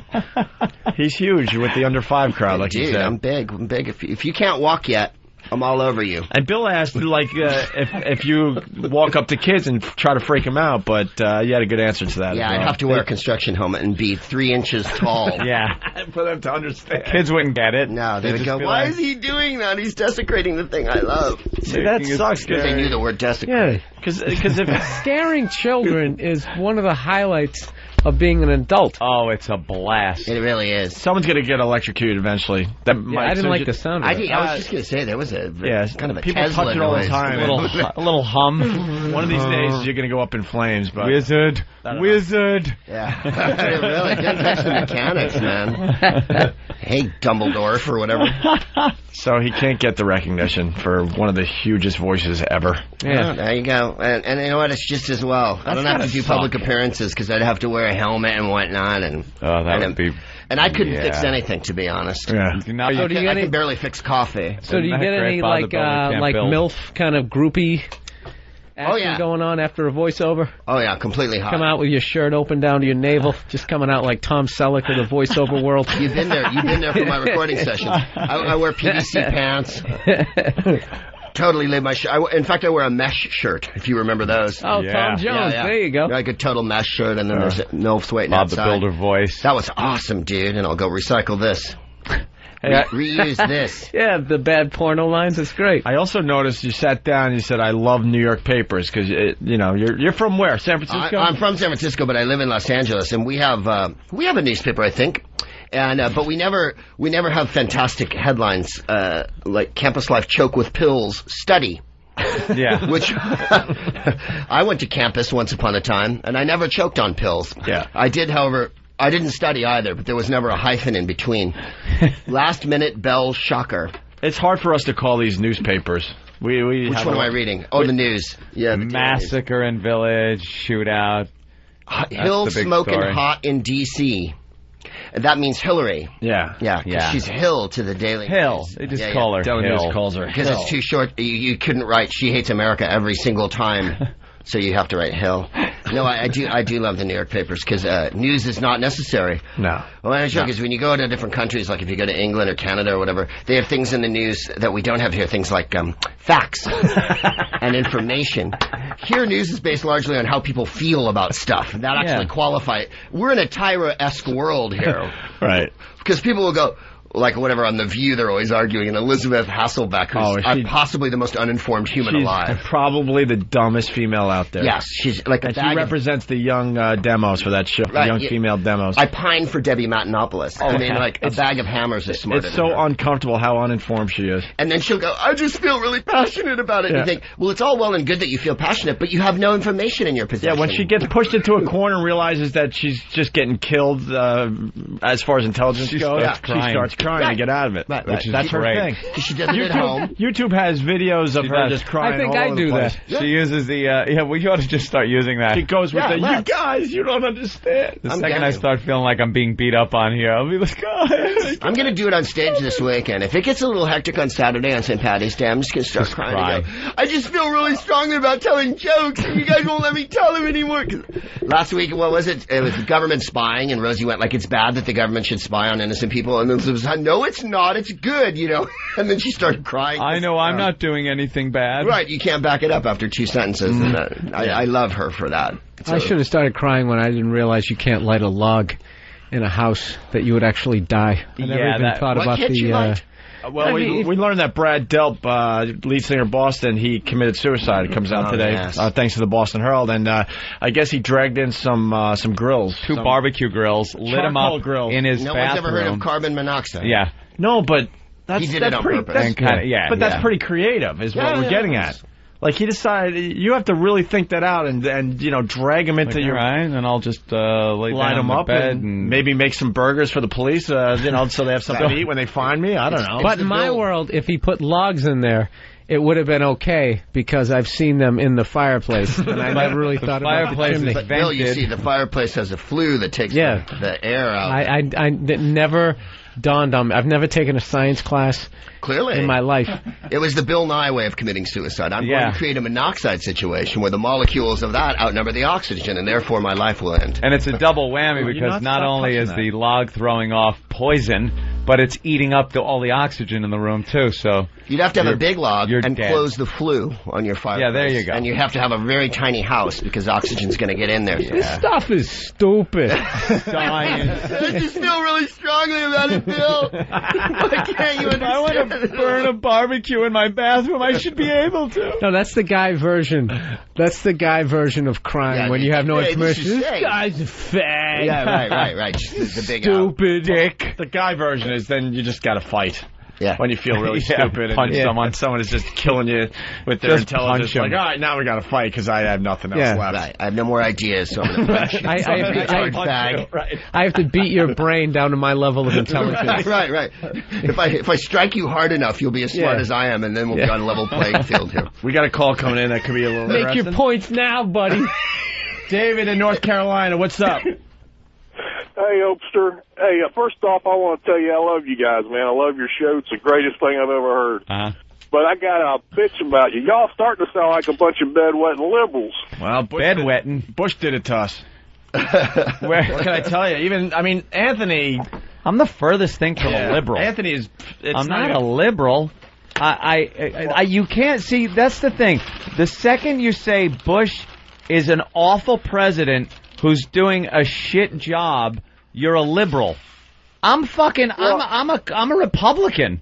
He's huge with the under 5 crowd, like you said. I'm big. I'm big. If you can't walk yet, I'm all over you. And Bill asked, if you walk up to kids and try to freak them out, but you had a good answer to that. Yeah, I'd have to wear a construction helmet and be 3 inches tall. Yeah. For them to understand. Kids wouldn't get it. No, they would go, why is he doing that? He's desecrating the thing I love. See, that sucks. Because they knew the word desecrate. Yeah, because if scaring children is one of the highlights of being an adult. Oh, it's a blast. It really is. Someone's going to get electrocuted eventually. That I didn't like the sound of it. I was just going to say, there was a kind of a people Tesla touch it all the noise. time. A little hum. One of these days, you're going to go up in flames. But Wizard. Yeah. Really, don't touch the mechanics, man. Hey, Dumbledore, or whatever. So he can't get the recognition for one of the hugest voices ever. Yeah, there you go. And you know what? It's just as well. I don't have to do public appearances because I'd have to wear a helmet and whatnot. And would be. And I couldn't fix anything, to be honest. Yeah. I can barely fix coffee. So do you get any like MILF kind of groupie action going on after a voiceover? Oh yeah, completely hot. Come out with your shirt open down to your navel, just coming out like Tom Selleck of the voiceover world. You've been there for my recording sessions. I wear PVC pants. Totally leave my shirt. In fact, I wear a mesh shirt, if you remember those. Oh, yeah. Tom Jones, there you go. Like a total mesh shirt, and then there's MILFs waiting outside. Bob the Builder voice. That was awesome, dude, and I'll go recycle this. Reuse this. Yeah, the bad porno lines, it's great. I also noticed you sat down and you said, I love New York papers, because, you're from where? San Francisco? I'm from San Francisco, but I live in Los Angeles, and we have a newspaper, I think. And but we never have fantastic headlines like Campus Life Choke with Pills Study. Yeah. Which I went to campus once upon a time, and I never choked on pills. Yeah. I did, however. I didn't study either, but there was never a hyphen in between. Last minute bell shocker. It's hard for us to call these newspapers. Which one am I reading? Oh, the news. Yeah, the Massacre in Village, shootout. Hill smoking hot in D.C. That means Hillary. Yeah. Yeah. She's Hill to the Daily Hill. News. They just call her Daily Hill. News calls her Because it's too short. You couldn't write She Hates America every single time. So you have to write Hill. No, I do love the New York papers because news is not necessary. No. Well, I'm sure because when you go to different countries, like if you go to England or Canada or whatever, they have things in the news that we don't have here. Things like facts and information. Here, news is based largely on how people feel about stuff. That actually qualify it. We're in a Tyra-esque world here. Right. Because people will go, like whatever on The View, they're always arguing, and Elizabeth Hasselbeck, who's possibly the most uninformed human alive. Probably the dumbest female out there. Yes, she's like and she represents the young demos for that show, the young female demos. I pine for Debbie Matenopoulos. I mean, like a bag of hammers is smarter. It's so uncomfortable how uninformed she is. And then she'll go, I just feel really passionate about it. And you think, well, it's all well and good that you feel passionate, but you have no information in your possession. Yeah, when she gets pushed into a corner and realizes that she's just getting killed as far as intelligence goes, she starts crying to get out of it. Right. That's her thing. She does it at home. YouTube has videos of her just crying. I think all I over do the place. that. She uses the we ought to just start using that. She goes with you guys, you don't understand. The second I start feeling like I'm being beat up on here, I'll be like, guys. I'm going to do it on stage this weekend. If it gets a little hectic on Saturday on St. Patty's Day, I'm just going to start crying. And go, I just feel really strongly about telling jokes, and you guys won't let me tell them anymore. Last week, what was it? It was the government spying, and Rosie went like, it's bad that the government should spy on innocent people. And then it was, no, it's not. It's good, you know. And then she started crying. I know I'm not doing anything bad. Right, you can't back it up after two sentences. And I love her for that. I should have started crying when I didn't realize you can't light a log in a house, that you would actually die. I never even thought about the... Well, we learned that Brad Delp, lead singer of Boston, he committed suicide. It comes out today, thanks to the Boston Herald. And I guess he dragged in some grills. Two barbecue grills, lit them up in his bathroom. No one's ever heard of carbon monoxide. Yeah. No, but he did it on purpose. That's pretty creative, is what we're getting at. Like, he decided, you have to really think that out and drag him into your... Right, and I'll just line him up bed and maybe make some burgers for the police, so they have something to eat when they find me. I don't know. But in my world, if he put logs in there, it would have been okay, because I've seen them in the fireplace, and I never really thought about the chimney. But Bill, you see, the fireplace has a flue that takes the air out. I never dawned on me. I've never taken a science class in my life. It was the Bill Nye way of committing suicide. I'm going to create a monoxide situation where the molecules of that outnumber the oxygen, and therefore my life will end. And it's a double whammy, because not only is the log throwing off poison, but it's eating up all the oxygen in the room too. So you'd have to have a big log and dead. close the flue on your fireplace. Yeah, there you go. And you have to have a very tiny house because oxygen's going to get in there. This stuff is stupid. Dying. I just feel really strongly about it, Bill. Why can't you understand? I want to burn a barbecue in my bathroom. I should be able to. No, that's the guy version. That's the guy version of crime when you have no information. This guy's a fag. Yeah, right. Just the big stupid dick. The guy version is then you just got to fight. Yeah. When you feel really stupid and punch someone is just killing you with their Just intelligence. punch 'em. Like, all right, now we got to fight because I have nothing else left. Right. I have no more ideas, so I'm going to punch you. I have to beat your brain down to my level of intelligence. Right. If I strike you hard enough, you'll be as smart as I am, and then we'll be on a level playing field here. We got a call coming in that could be a little Make interesting. your points now, buddy. David in North Carolina, what's up? Hey, Opster. Hey, first off, I want to tell you I love you guys, man. I love your show. It's the greatest thing I've ever heard. But I got a bitch about you. Y'all starting to sound like a bunch of bedwetting liberals. Well, Bush did it to us. What can I tell you? Anthony... I'm the furthest thing from a liberal. Anthony is... I'm not a liberal. You can't see... That's the thing. The second you say Bush is an awful president who's doing a shit job, you're a liberal. I'm a Republican.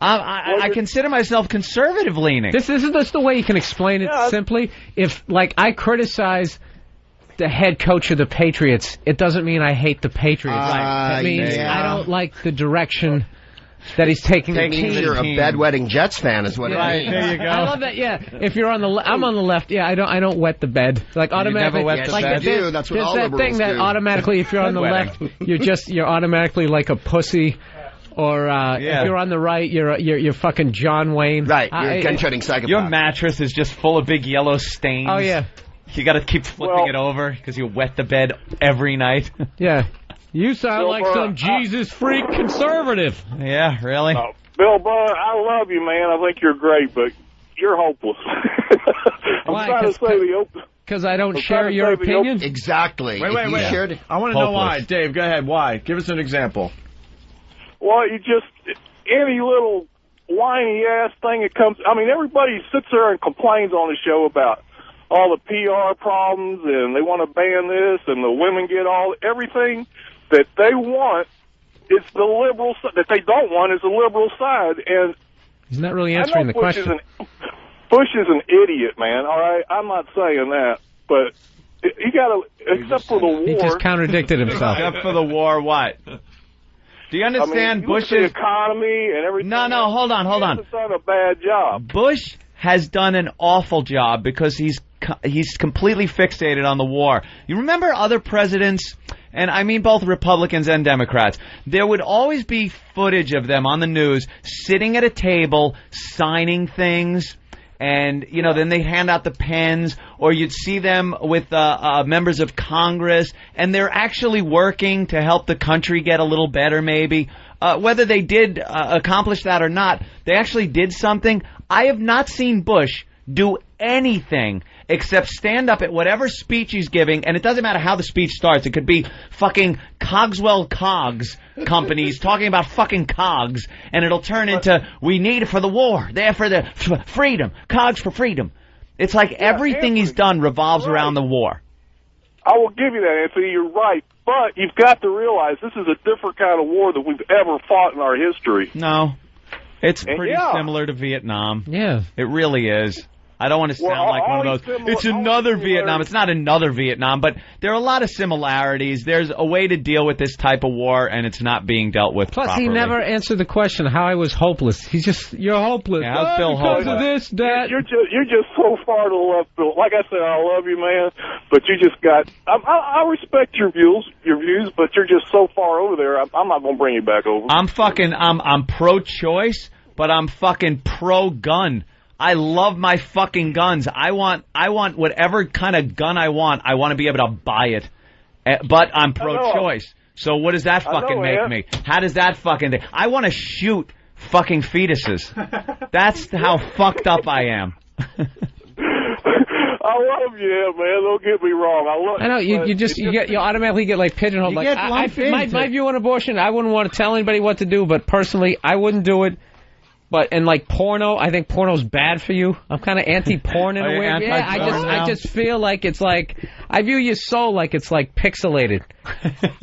I consider myself conservative leaning. This isn't just the way you can explain it simply. If, I criticize the head coach of the Patriots, it doesn't mean I hate the Patriots. It means I don't like the direction that he's taking the team. You're a bedwetting Jets fan, is what it means. There you go. I love that. Yeah, if you're on the, I'm on the left. Yeah, I don't wet the bed. Automatically, you never wet the bed. There's, That's what all that thing liberals that do. automatically, if you're on the left, you're automatically like a pussy. Or if you're on the right, you're fucking John Wayne. Right, you're a gun-shooting psychopath. Your mattress is just full of big yellow stains. Oh yeah. You got to keep flipping it over because you wet the bed every night. Yeah. You sound like some Jesus freak conservative. Yeah, really? Bill Burr, I love you, man. I think you're great, but you're hopeless. I'm trying to say the open. Because I don't share your opinion? Exactly. Wait. I want to know why. Dave, go ahead. Why? Give us an example. Well, any little whiny-ass thing that comes... everybody sits there and complains on the show about all the PR problems, and they want to ban this, and the women get everything that they want. It's the liberal side. That they don't want is the liberal side. And he's not really answering the question. Bush is an idiot, man. All right? I'm not saying that, but you got to... Except for the war... He just contradicted himself. Except for the war, what? Do you understand Bush's the economy and everything? No, hold on. He's done a bad job. Bush has done an awful job because he's completely fixated on the war. You remember other presidents, and I mean both Republicans and Democrats, there would always be footage of them on the news sitting at a table signing things. And, then they'd hand out the pens, or you'd see them with members of Congress, and they're actually working to help the country get a little better, maybe. Whether they did accomplish that or not, they actually did something. I have not seen Bush do anything except stand up at whatever speech he's giving, and it doesn't matter how the speech starts. It could be fucking Cogswell Cogs companies talking about fucking cogs, and it'll turn into, we need it for the war, there for the freedom, cogs for freedom. It's like everything he's done revolves around the war. I will give you that, Anthony. You're right. But you've got to realize this is a different kind of war than we've ever fought in our history. No. It's pretty similar to Vietnam. Yeah. It really is. I don't want to sound like one of those, it's another Vietnam. It's not another Vietnam, but there are a lot of similarities. There's a way to deal with this type of war, and it's not being dealt with properly. He never answered the question how I was hopeless. He's just, you're hopeless. Yeah, how's Bill because hopeless? of this, that. You're just so far to the left, Bill. Like I said, I love you, man, but you just got, I respect your views, but you're just so far over there, I'm not going to bring you back over. I'm pro-choice, but I'm fucking pro-gun. I love my fucking guns. I want whatever kind of gun I want. I want to be able to buy it. But I'm pro-choice. So what does that fucking make me? How does that fucking thing? I want to shoot fucking fetuses. That's how fucked up I am. All love you, man. Don't get me wrong. I know you automatically get like pigeonholed. You Like get lumped into my view on abortion, I wouldn't want to tell anybody what to do, but personally, I wouldn't do it. But and like porno, I think porno's bad for you. I'm kind of anti-porn in a way. Yeah, I just feel like it's like I view your soul like it's like pixelated,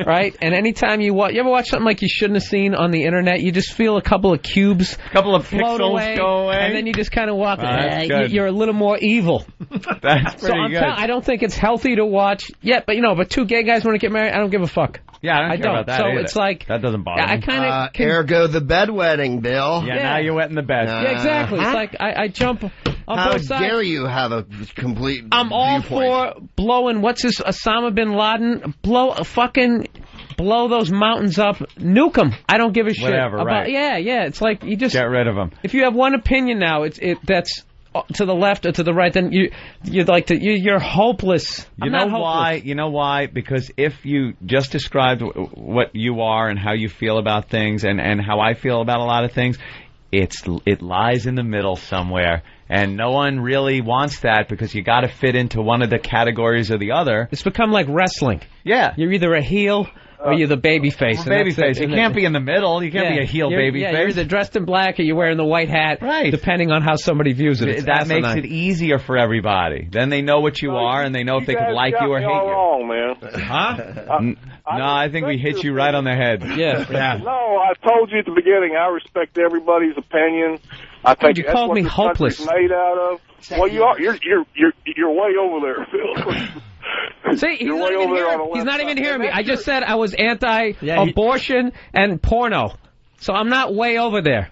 right? And anytime you ever watch something like you shouldn't have seen on the internet, you just feel a couple of cubes, float away, go away, and then you just kind of walk. Good. You're a little more evil. That's pretty good. I don't think it's healthy to watch. Yeah, but two gay guys want to get married. I don't give a fuck. Yeah, I don't care about that So either. it's like that doesn't bother me. I kind of ergo the bedwetting, Bill. Yeah, now you're wetting the bed. Yeah, exactly. It's like I jump on both sides. How dare you have a complete I'm all viewpoint. for blowing, Osama bin Laden, blow those mountains up, nuke them. I don't give a shit. Whatever, right. Yeah, it's like you just... Get rid of them. If you have one opinion now, that's to the left or to the right, then you're hopeless. You know why? Because if you just described what you are and how you feel about things and how I feel about a lot of things, it lies in the middle somewhere. And no one really wants that because you got to fit into one of the categories or the other. It's become like wrestling. Yeah. You're either a heel or you're the baby face. Baby face. You can't be in the middle. You can't be a heel baby face. You're either dressed in black or you're wearing the white hat. Right. Depending on how somebody views it. That makes it easier for everybody. Then they know what you are and they know if they can like you or hate you. Wrong, man. Huh? No, I think we hit you right on the head. Yeah. No, I told you at the beginning, I respect everybody's opinion. I think you that's called what me this hopeless. country's made out of. Well, you are. You're way over there, Phil. See, he's not even hearing me. I just said I was anti-abortion and porno, so I'm not way over there.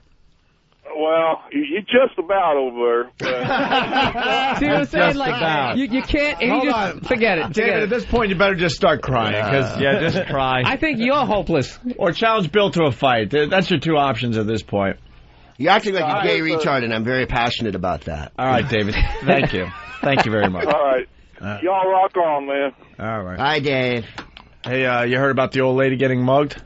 Well, you're just about over there. See what I'm saying? Like, you can't. Hold on. Forget it. David, at this point, you better just start crying. Just cry. I think you're hopeless. Or challenge Bill to a fight. That's your two options at this point. You're acting like a gay retard, and I'm very passionate about that. All right, David. Thank you. Thank you very much. All right. Y'all rock on, man. All right. Hi, Dave. Hey, you heard about the old lady getting mugged?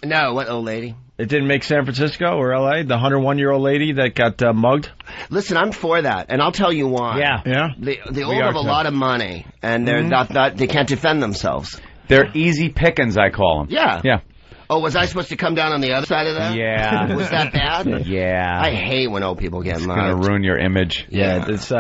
No, what old lady? It didn't make San Francisco or L.A., the 101-year-old lady that got mugged? Listen, I'm for that, and I'll tell you why. Yeah? They all have a lot of money, and they're they can't defend themselves. They're easy pickings, I call them. Yeah. Oh, was I supposed to come down on the other side of that? Yeah. Was that bad? Yeah. I hate when old people get mugged. It's going to ruin your image. Yeah, this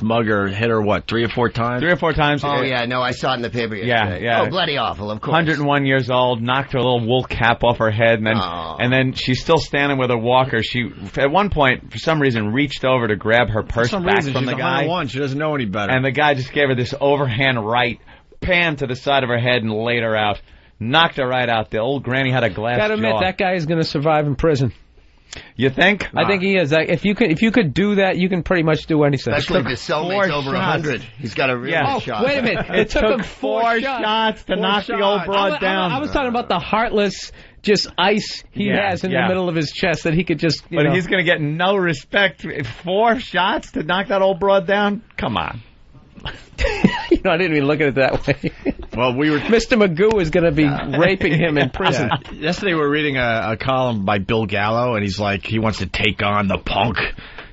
mugger hit her, what, 3 or 4 times? 3 or 4 times. Oh, yeah, no, I saw it in the paper yesterday. Yeah. Oh, bloody awful, of course. 101 years old, knocked her little wool cap off her head, and then she's still standing with her walker. She, at one point, for some reason, reached over to grab her purse back from the guy. 101. She doesn't know any better. And the guy just gave her this overhand right, pan to the side of her head, and laid her out. Knocked her right out. The old granny had a glass jaw. Gotta admit, that guy is going to survive in prison. You think? I think he is. If you could do that, you can pretty much do anything. Especially if his cellmate's over 100. He's got a real shot. Wait a minute. It took him 4 shots to knock the old broad down. I was talking about the heartless, just ice he has in the middle of his chest that he could just. But he's going to get no respect. 4 shots to knock that old broad down? Come on. I didn't even look at it that way. Well, Mr. Magoo is going to be raping him in prison. Yeah. Yesterday we were reading a column by Bill Gallo, and he's like, he wants to take on the punk,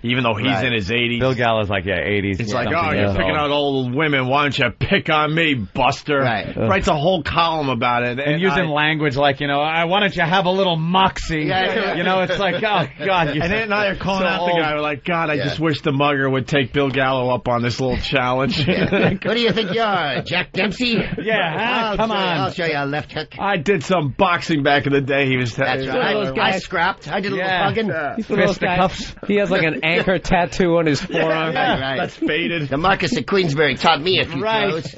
even though he's in his 80s. Bill Gallo's like, 80s. It's like, you're picking on old women. Why don't you pick on me, Buster? Right. Writes a whole column about it. And using language like, why don't you have a little moxie? Yeah. It's like, oh, God. And then now you're calling out the guy. We're like, God, I just wish the mugger would take Bill Gallo up on this little challenge. What do you think you are, Jack Dempsey? Yeah, come on. I'll show you a left hook. I did some boxing back in the day. He was That's right. I scrapped. I did a little hugging. He's one of those guys. He has like an anchor tattoo on his forearm. Right. That's faded. The Marcus of Queensberry taught me a few throws.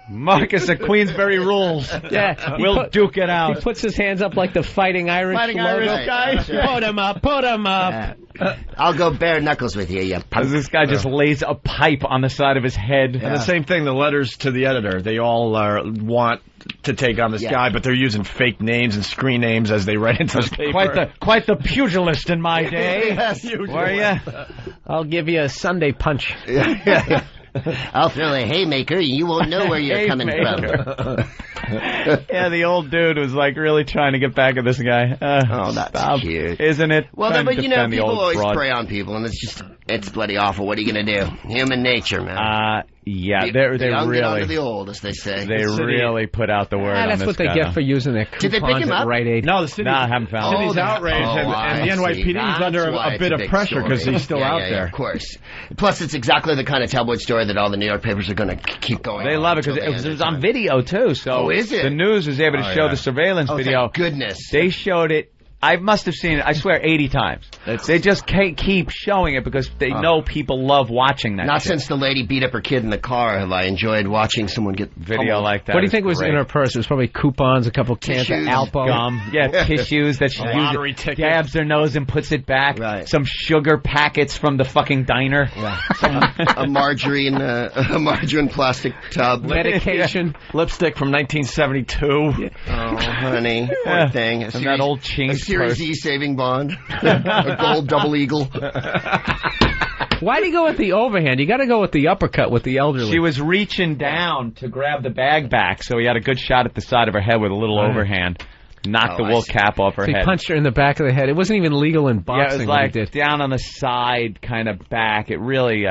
Marcus of Queensberry rules. Yeah, we'll duke it out. He puts his hands up like the Fighting Irish guy. Put him up. Put him up. I'll go bare knuckles with you, you punk. This guy just lays a pipe on the side of his head. And the same thing, the letters to the editor. They all want to take on this guy, but they're using fake names and screen names as they write into the paper. Quite the pugilist in my day. Yes, were you? I'll give you a Sunday punch. I'll throw a haymaker and you won't know where you're coming from. Yeah, the old dude was like really trying to get back at this guy. Oh, that's cute. Isn't it? Well, Trying but to you know, defend the people old always fraud. prey on people, and it's bloody awful. What are you going to do? Human nature, man. Yeah, the they young get onto really, the old, as they say. they really put out the word on That's this what they guy, get though. for using their Did they pick coupons him at up? Rite Aid. No, the city's, No, I haven't found city's outraged, and the NYPD is under a bit of pressure because he's still out there. Yeah, of course. Plus, it's exactly the kind of tabloid story that all the New York papers are going to keep going. They love it because it was on video too. So is it? the news was able to show the surveillance video. Thank goodness. They showed it. I must have seen it, I swear, 80 times. They just keep showing it because they know people love watching that Not shit. since the lady beat up her kid in the car have I enjoyed watching someone get Video like that. What do you think was great. in her purse? It was probably coupons, a couple cans of Tissues. Alpo. Gum, tissues that she lottery uses, ticket. dabs her nose and puts it back. Right. Some sugar packets from the fucking diner. a margarine plastic tub. Medication. Lipstick from 1972. Oh, honey. Poor thing. And that old A change Series purse. E saving bond. A gold double eagle. Why do you go with the overhand? You got to go with the uppercut with the elderly. She was reaching down to grab the bag back, so he had a good shot at the side of her head with a little overhand. Knocked the wool cap off her So he head. punched her in the back of the head. It wasn't even legal in boxing. Yeah, it was what he like did. down on the side, kind of back. It really.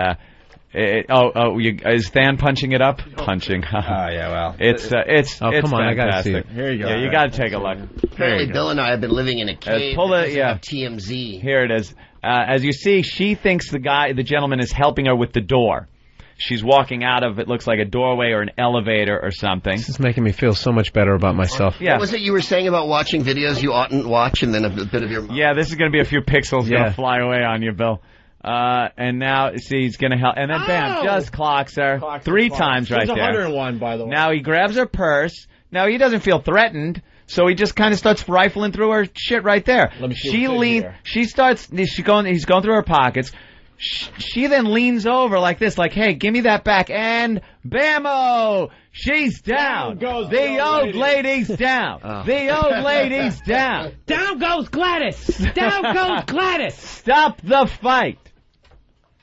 Is Than punching it up? Punching. Yeah, well. It's Oh, it's come on, I gotta fantastic. see it. Here you go. Yeah, you got to take a look. Apparently, Bill and I have been living in a cave pull it, because of TMZ. Here it is. As you see, she thinks the gentleman is helping her with the door. She's walking out of, it looks like a doorway or an elevator or something. This is making me feel so much better about myself. Yeah. What was it you were saying about watching videos you oughtn't watch and then a bit of your... Yeah, this is going to be a few pixels going to fly away on you, Bill. And now, see, he's going to help. And then, bam, just clocks her. Three times right there. 101, by the way. Now he grabs her purse. Now he doesn't feel threatened, so he just kind of starts rifling through her shit right there. Let me see She what's in leans. here. He's going through her pockets. She then leans over like this, like, "Hey, give me that back!" And bammo, she's down. Down goes the old lady's down. The old lady's down. Down goes Gladys. Down goes Gladys. Stop the fight.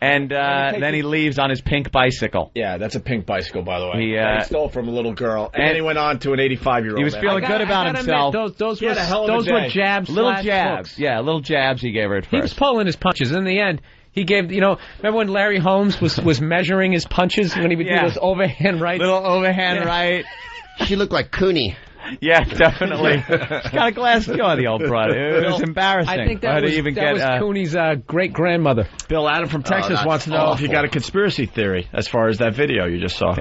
And then he leaves on his pink bicycle. Yeah, that's a pink bicycle, by the way. He, That he stole from a little girl. And then he went on to an 85-year-old. He was feeling good about himself. Those He had a hell of a were day. jabs. Little slash jabs. hooks. Yeah, little jabs he gave her at He was first. pulling his punches. In the end, he gave, remember when Larry Holmes was measuring his punches when he would do those overhand rights? Little overhand right. She looked like Cooney. Yeah, definitely. She's got a glass jaw, the old broad. It was embarrassing. I think for her that to was, even that get, was Cooney's great-grandmother. Bill Adam from Texas that's wants to know if you awful. got a conspiracy theory as far as that video you just saw.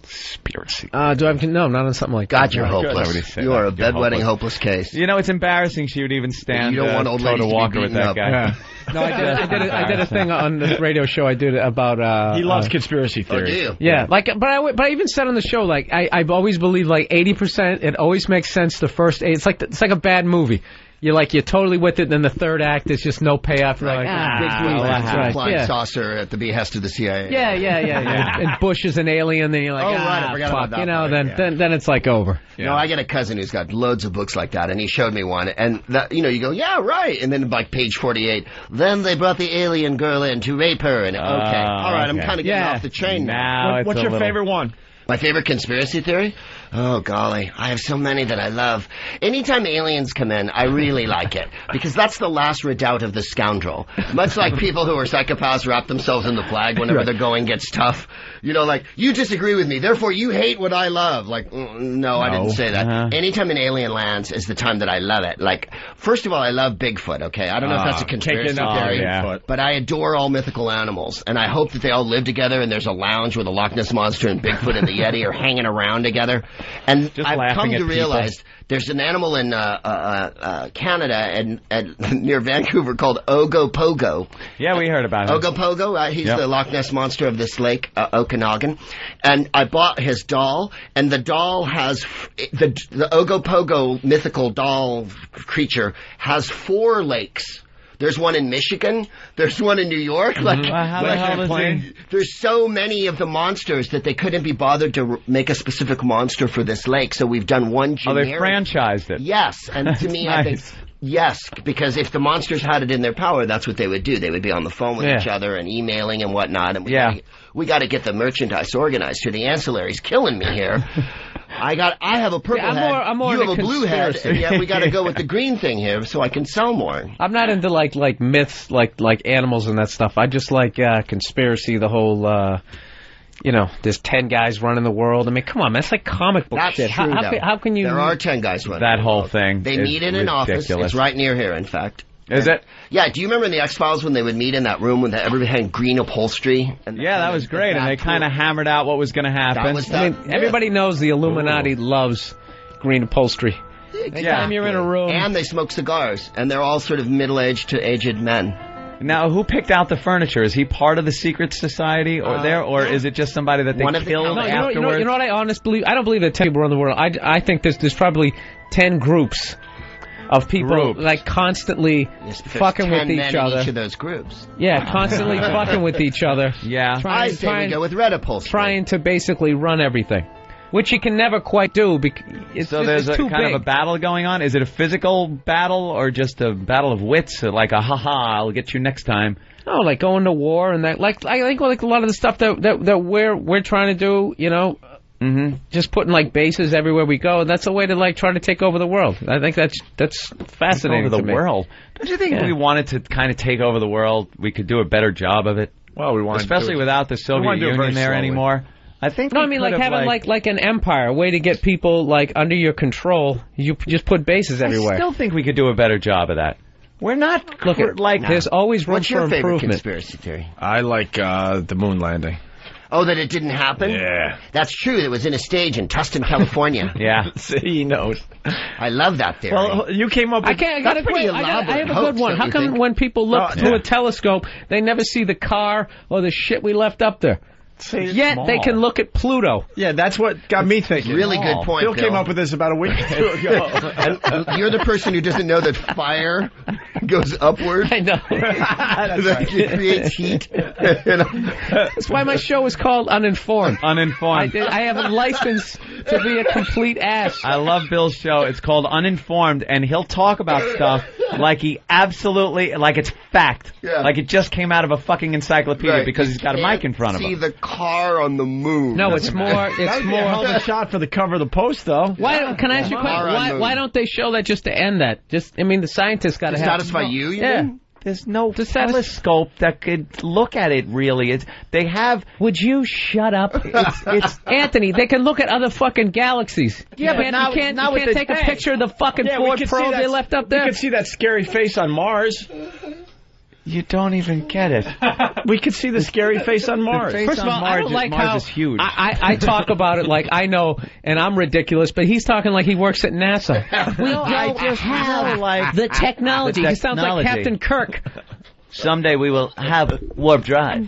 Conspiracy. Do I have, no, not on something like that. God, you're Nobody hopeless. say You that. are a You're bedwetting, hopeless. hopeless case. You know, it's embarrassing she would even stand You don't want old toe ladies to to be walker with beaten that up. guy. Yeah. No, I did a thing on the radio show I did about... He loves conspiracy Oh, do theories. you? Yeah, but I even said on the show, like, I've always believed, like, 80%, it always makes sense the first 8. It's like a bad movie. You're totally with it, and then the third act, there's just no payoff. You're like, Flying saucer at the behest of the CIA. Yeah. And Bush is an alien, then you're like, right, I forgot about fuck. that part, Then it's like over. No, I got a cousin who's got loads of books like that, and he showed me one, and that, you go, yeah, right, and then like page 48, then they brought the alien girl in to rape her, and all right, I'm kind of getting off the train now. What's your favorite one? My favorite conspiracy theory? Oh, golly. I have so many that I love. Anytime aliens come in, I really like it. Because that's the last redoubt of the scoundrel. Much like people who are psychopaths wrap themselves in the flag whenever the going gets tough. You disagree with me, therefore you hate what I love. No, I didn't say that. Anytime an alien lands is the time that I love it. First of all, I love Bigfoot, okay? I don't know if that's a conspiracy theory, but I adore all mythical animals. And I hope that they all live together and there's a lounge where the Loch Ness Monster and Bigfoot and the Yeti are hanging around together. And Just I've come laughing to at realize there's an animal in Canada and near Vancouver called Ogopogo. Yeah, we heard about him. Ogopogo, he's the Loch Ness Monster of this lake, Okanagan. And I bought his doll, and the doll has, the Ogopogo mythical doll creature has 4 lakes. There's one in Michigan. There's one in New York. How the hell is he? There's so many of the monsters that they couldn't be bothered to make a specific monster for this lake. So we've done one generic. Oh, they franchised it. Yes, and to me, I think yes, because if the monsters had it in their power, that's what they would do. They would be on the phone with each other and emailing and whatnot. And we got to get the merchandise organized here. The ancillary's killing me here. I have a purple head. I'm more you have into a blue head, conspiracy. and yet we got to go with the green thing here so I can sell more. I'm not into like myths, like animals and that stuff. I just like conspiracy, the whole. There's 10 guys running the world. I mean, come on, man. That's like comic book That's shit. True, How can you... There are 10 guys running that whole thing. They meet in an office. It's right near here, in fact. Is it? Yeah, do you remember in the X-Files when they would meet in that room when everybody had green upholstery? Yeah, that was great, and they kind of hammered out what was going to happen. Everybody knows the Illuminati loves green upholstery. Anytime you're in a room... And they smoke cigars, and they're all sort of middle-aged to aged men. Now, who picked out the furniture? Is he part of the secret society or is it just somebody that they killed afterwards? You know what I honestly believe? I don't believe that 10 people run the world. I think there's probably 10 groups of people like constantly fucking with each other. Each of those groups. Yeah, constantly fucking with each other. Yeah. I say we go with red upholstery. Trying to basically run everything. Which you can never quite do because there's too kind big. of a battle going on. Is it a physical battle or just a battle of wits? Like a I'll get you next time. No, like going to war and that. Like I think like a lot of the stuff that we're trying to do. Just putting like bases everywhere we go. That's a way to like try to take over the world. I think that's fascinating. Take over to the me. world. Don't you think if we wanted to kind of take over the world, we could do a better job of it? Well, we want especially without the Soviet Union there anymore. I think. No, I mean like having like an empire, a way to get people like under your control. You just put bases everywhere. I still think we could do a better job of that. We're not there's always room What's your for favorite improvement. conspiracy theory? I like the moon landing. Oh, that it didn't happen? Yeah. That's true. It was in a stage in Tustin, California. Yeah. See, he knows. I love that theory. Well, you came up with... I have a good one. How come when people look through a telescope, they never see the car or the shit we left up there? Yet they can look at Pluto. Yeah, that's what got me thinking. Really good point, Bill Bill. came up with this about a week or two ago. And you're the person who doesn't know that fire goes upward. I know. That it creates heat. That's why my show is called Uninformed. Uninformed. I have a license to be a complete ass. I love Bill's show. It's called Uninformed, and he'll talk about stuff like he absolutely, like it's fact. Yeah. Like it just came out of a fucking encyclopedia because he's got a mic in front of him. See the car on the moon. No, it's more. That would be a hell of a shot for the cover of the Post, though. Can I ask you a question? Why don't they show that just to end that? The scientists got to have satisfy you. You mean? There's no telescope that could look at it, really. They have... Would you shut up? It's Anthony, they can look at other fucking galaxies. Yeah, but you can't take a picture of the fucking Ford Pro they left up there? We could see that scary face on Mars. You don't even get it. We could see the scary face on Mars. First of all, I don't like Mars how is huge. I talk about it like I know, and I'm ridiculous, but he's talking like he works at NASA. We don't have the technology. He sounds like Captain Kirk. Someday we will have warp drive.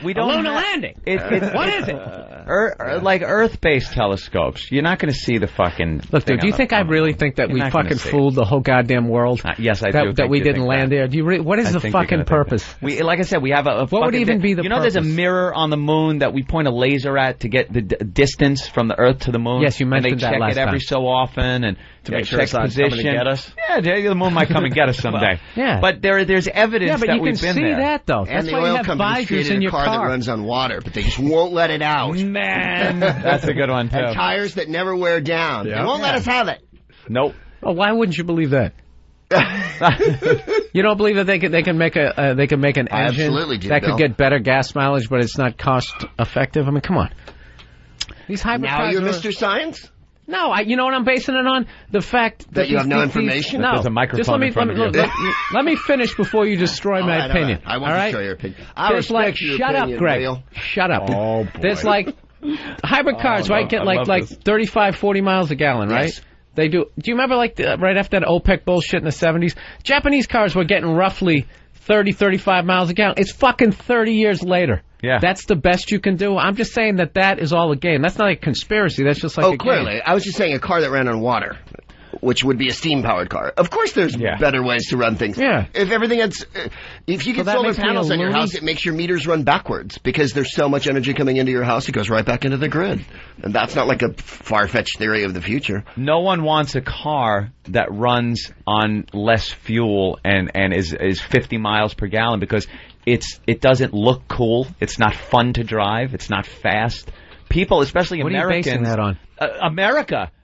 We don't Lunar have, landing. What is it? Like Earth-based telescopes. You're not going to see the fucking. Look, dude. Do you think I really think that we fucking fooled the whole goddamn world? Yes, I do. That we didn't land there. Do you really? What is the fucking purpose? Like I said, we have a. What would even be the? You know, there's a mirror on the moon that we point a laser at to get the distance from the Earth to the moon. Yes, you mentioned that last time. They check it every so often and to make sure it's not coming to get us. Yeah, the moon might come and get us someday. Yeah, but there's evidence that we've been there. Yeah, but you can see that though. And that's the why oil you have company's visors created in a your car that car. runs on water, but they just won't let it out. Man, that's a good one too. And tires that never wear down. Yeah. They won't let us have it. Nope. Oh, why wouldn't you believe that? You don't believe that they can make an engine absolutely do, that Bill. could get better gas mileage, but it's not cost effective? I mean, come on. These hybrid now cars you're are... Mr. Science? No, you know what I'm basing it on? The fact that you have no information? No, there's a microphone just let me, in front of you. let me finish before you destroy my opinion. I won't destroy your opinion. I There's respect your shut opinion, up, Greg. Bill. Shut up. Oh, boy. There's like hybrid cars, right? Get like 35, 40 miles a gallon, right? Yes. They do. Do you remember right after that OPEC bullshit in the 70s? Japanese cars were getting roughly 30, 35 miles a gallon. It's fucking 30 years later. Yeah. That's the best you can do. I'm just saying that is all a game. That's not a conspiracy. That's just like a clearly. game. I was just saying a car that ran on water, which would be a steam-powered car. Of course there's better ways to run things. Yeah. If everything had... if you get that solar makes me panels a on your loony? house, it makes your meters run backwards because there's so much energy coming into your house, it goes right back into the grid. And that's not like a far-fetched theory of the future. No one wants a car that runs on less fuel and is 50 miles per gallon because it doesn't look cool. It's not fun to drive. It's not fast. people, especially What Americans. are you basing that on?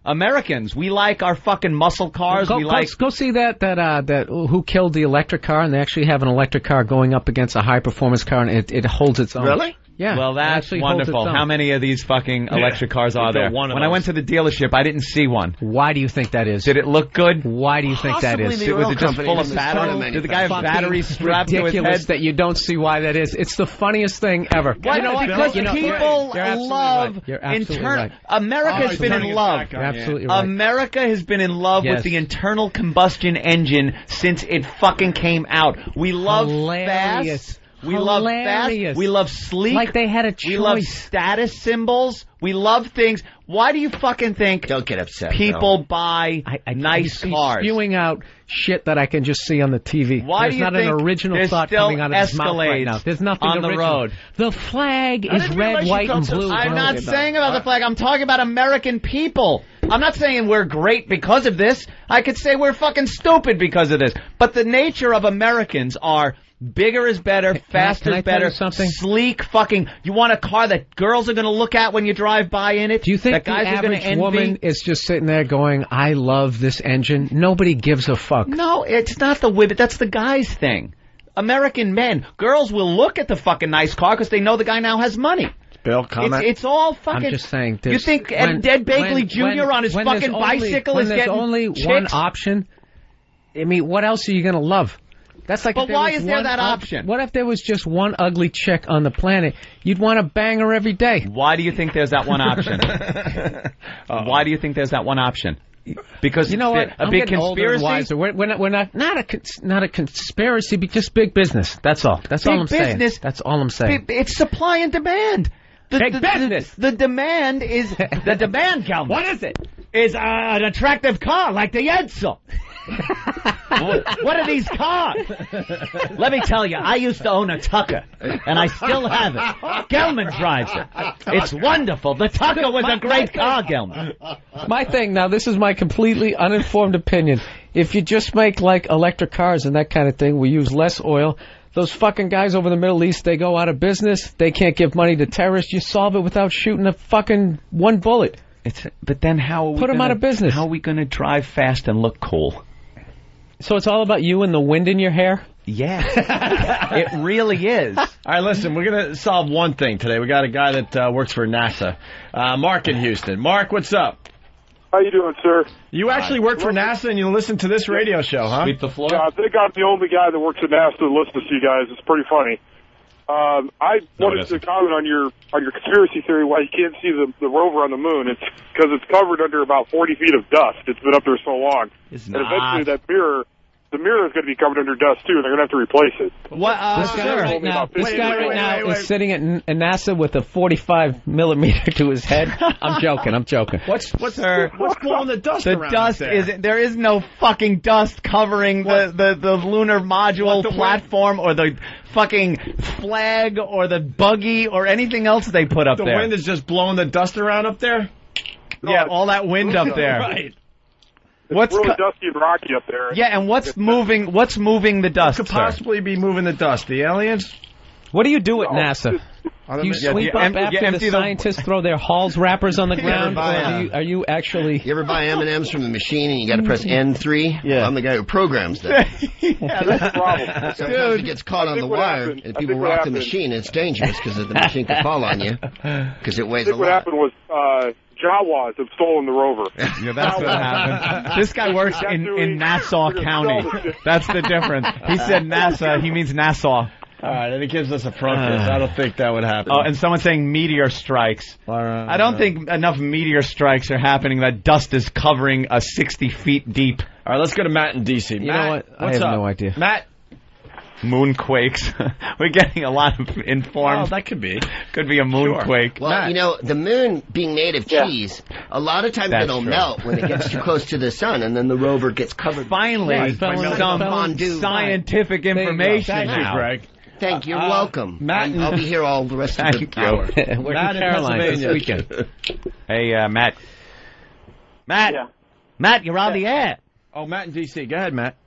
Americans, we like our fucking muscle cars. Go see that Who Killed the Electric Car, and they actually have an electric car going up against a high performance car, and it holds its own. Really? Yeah. Well, that's wonderful. How many of these fucking electric cars are there? When I went to the dealership, I didn't see one. Why do you think that is? Did it look good? Why do you think that is? Was it just full of batteries? Did the guy have batteries strapped to his head? Ridiculous that you don't see why that is. It's the funniest thing ever. You know what? Because people love internal. America has been in love. You're absolutely right. America has been in love with the internal combustion engine since it fucking came out. We love fast. We love fast. We love sleek. Like they had a choice. We love status symbols. We love things. Why do you fucking think? Don't get upset. People buy nice cars. Spewing out shit that I can just see on the TV. Why There's do you not think an original thought coming out of his mouth right now. There's nothing on the original. road. The flag is red, white, and blue. I'm not saying about the flag. I'm talking about American people. I'm not saying we're great because of this. I could say we're fucking stupid because of this. But the nature of Americans are bigger is better, faster is better, sleek fucking. You want a car that girls are going to look at when you drive by in it? Do you think that guys the are average gonna envy? woman is just sitting there going, I love this engine? Nobody gives a fuck. No, it's not the women. That's the guy's thing. American men. Girls will look at the fucking nice car because they know the guy now has money. Bill, comment. It's all fucking. I'm just saying. You think Ed Begley Jr. on his fucking bicycle is getting only chicks? one option? I mean, what else are you going to love? That's like. But why is there that option? What if there was just one ugly chick on the planet? You'd want to bang her every day. Why do you think there's that one option? Why do you think there's that one option? Because you know what? A big conspiracy. Wiser. We're not a conspiracy, but just big business. That's all. That's all I'm saying. That's all I'm saying. It's supply and demand. Big business. The demand is the demand. Calvin. What is it? Is an attractive car like the Edsel. What are these cars? Let me tell you, I used to own a Tucker, and I still have it. Gelman drives it. It's wonderful. The Tucker was a great car, Gelman. My thing, now this is my completely uninformed opinion. If you just make like electric cars and that kind of thing, we use less oil. Those fucking guys over the Middle East, they go out of business. They can't give money to terrorists. You solve it without shooting a fucking one bullet. But then how are we put them out of business? How are we going to drive fast and look cool? So it's all about you and the wind in your hair? Yeah. It really is. All right, listen, we're going to solve one thing today. We got a guy that works for NASA. Mark in Houston. Mark, what's up? How you doing, sir? You actually work for NASA and you listen to this radio show, huh? Sweep the floor? Yeah, I think I'm the only guy that works at NASA that listens to you guys. It's pretty funny. I wanted to comment on your conspiracy theory why you can't see the rover on the moon. It's because it's covered under about 40 feet of dust. It's been up there so long. It's and eventually the mirror is going to be covered under dust, too, and they're going to have to replace it. What? This guy right now is sitting at NASA with a 45 millimeter to his head. I'm joking. What's blowing the dust around? The dust there is no fucking dust covering the lunar module platform or the fucking flag or the buggy or anything else they put up there. The wind is just blowing the dust around up there? Yeah, all that wind up there. Right. It's really dusty and rocky up there. Yeah, and what's moving the dust? What could possibly be moving the dust? The aliens? What do you do at NASA? Do you sweep up after the scientists throw their Halls wrappers on the ground? Or are you actually... You ever buy M&Ms from the machine and you got to press N3? Yeah. Well, I'm the guy who programs that. Yeah, that's the problem. Sometimes it gets caught on the wire and people rock the machine. It's dangerous because the machine could fall on you because it weighs a lot. What happened was... Jawas have stolen the rover. Yeah, that's what happened. This guy works in Nassau County. That's the difference. He said NASA, he means Nassau. All right, and it gives us a front for this. I don't think that would happen. Oh, and someone's saying meteor strikes. I don't think enough meteor strikes are happening. That dust is covering 60 feet deep. All right, let's go to Matt in D.C. You know what? I have no idea. Matt? Moonquakes. We're getting a lot of informed. Oh, that could be. Could be a moonquake. Well, Matt. You know, the moon being made of cheese, a lot of times it'll melt when it gets too close to the sun, and then the rover gets covered. Finally, some scientific information. Thank you, Greg. Thank you. You're welcome. Matt, I'll be here all the rest of the hour. We're in Carolina this weekend. Hey, Matt. Yeah. Matt, you're on the air. Oh, Matt in D.C. Go ahead, Matt.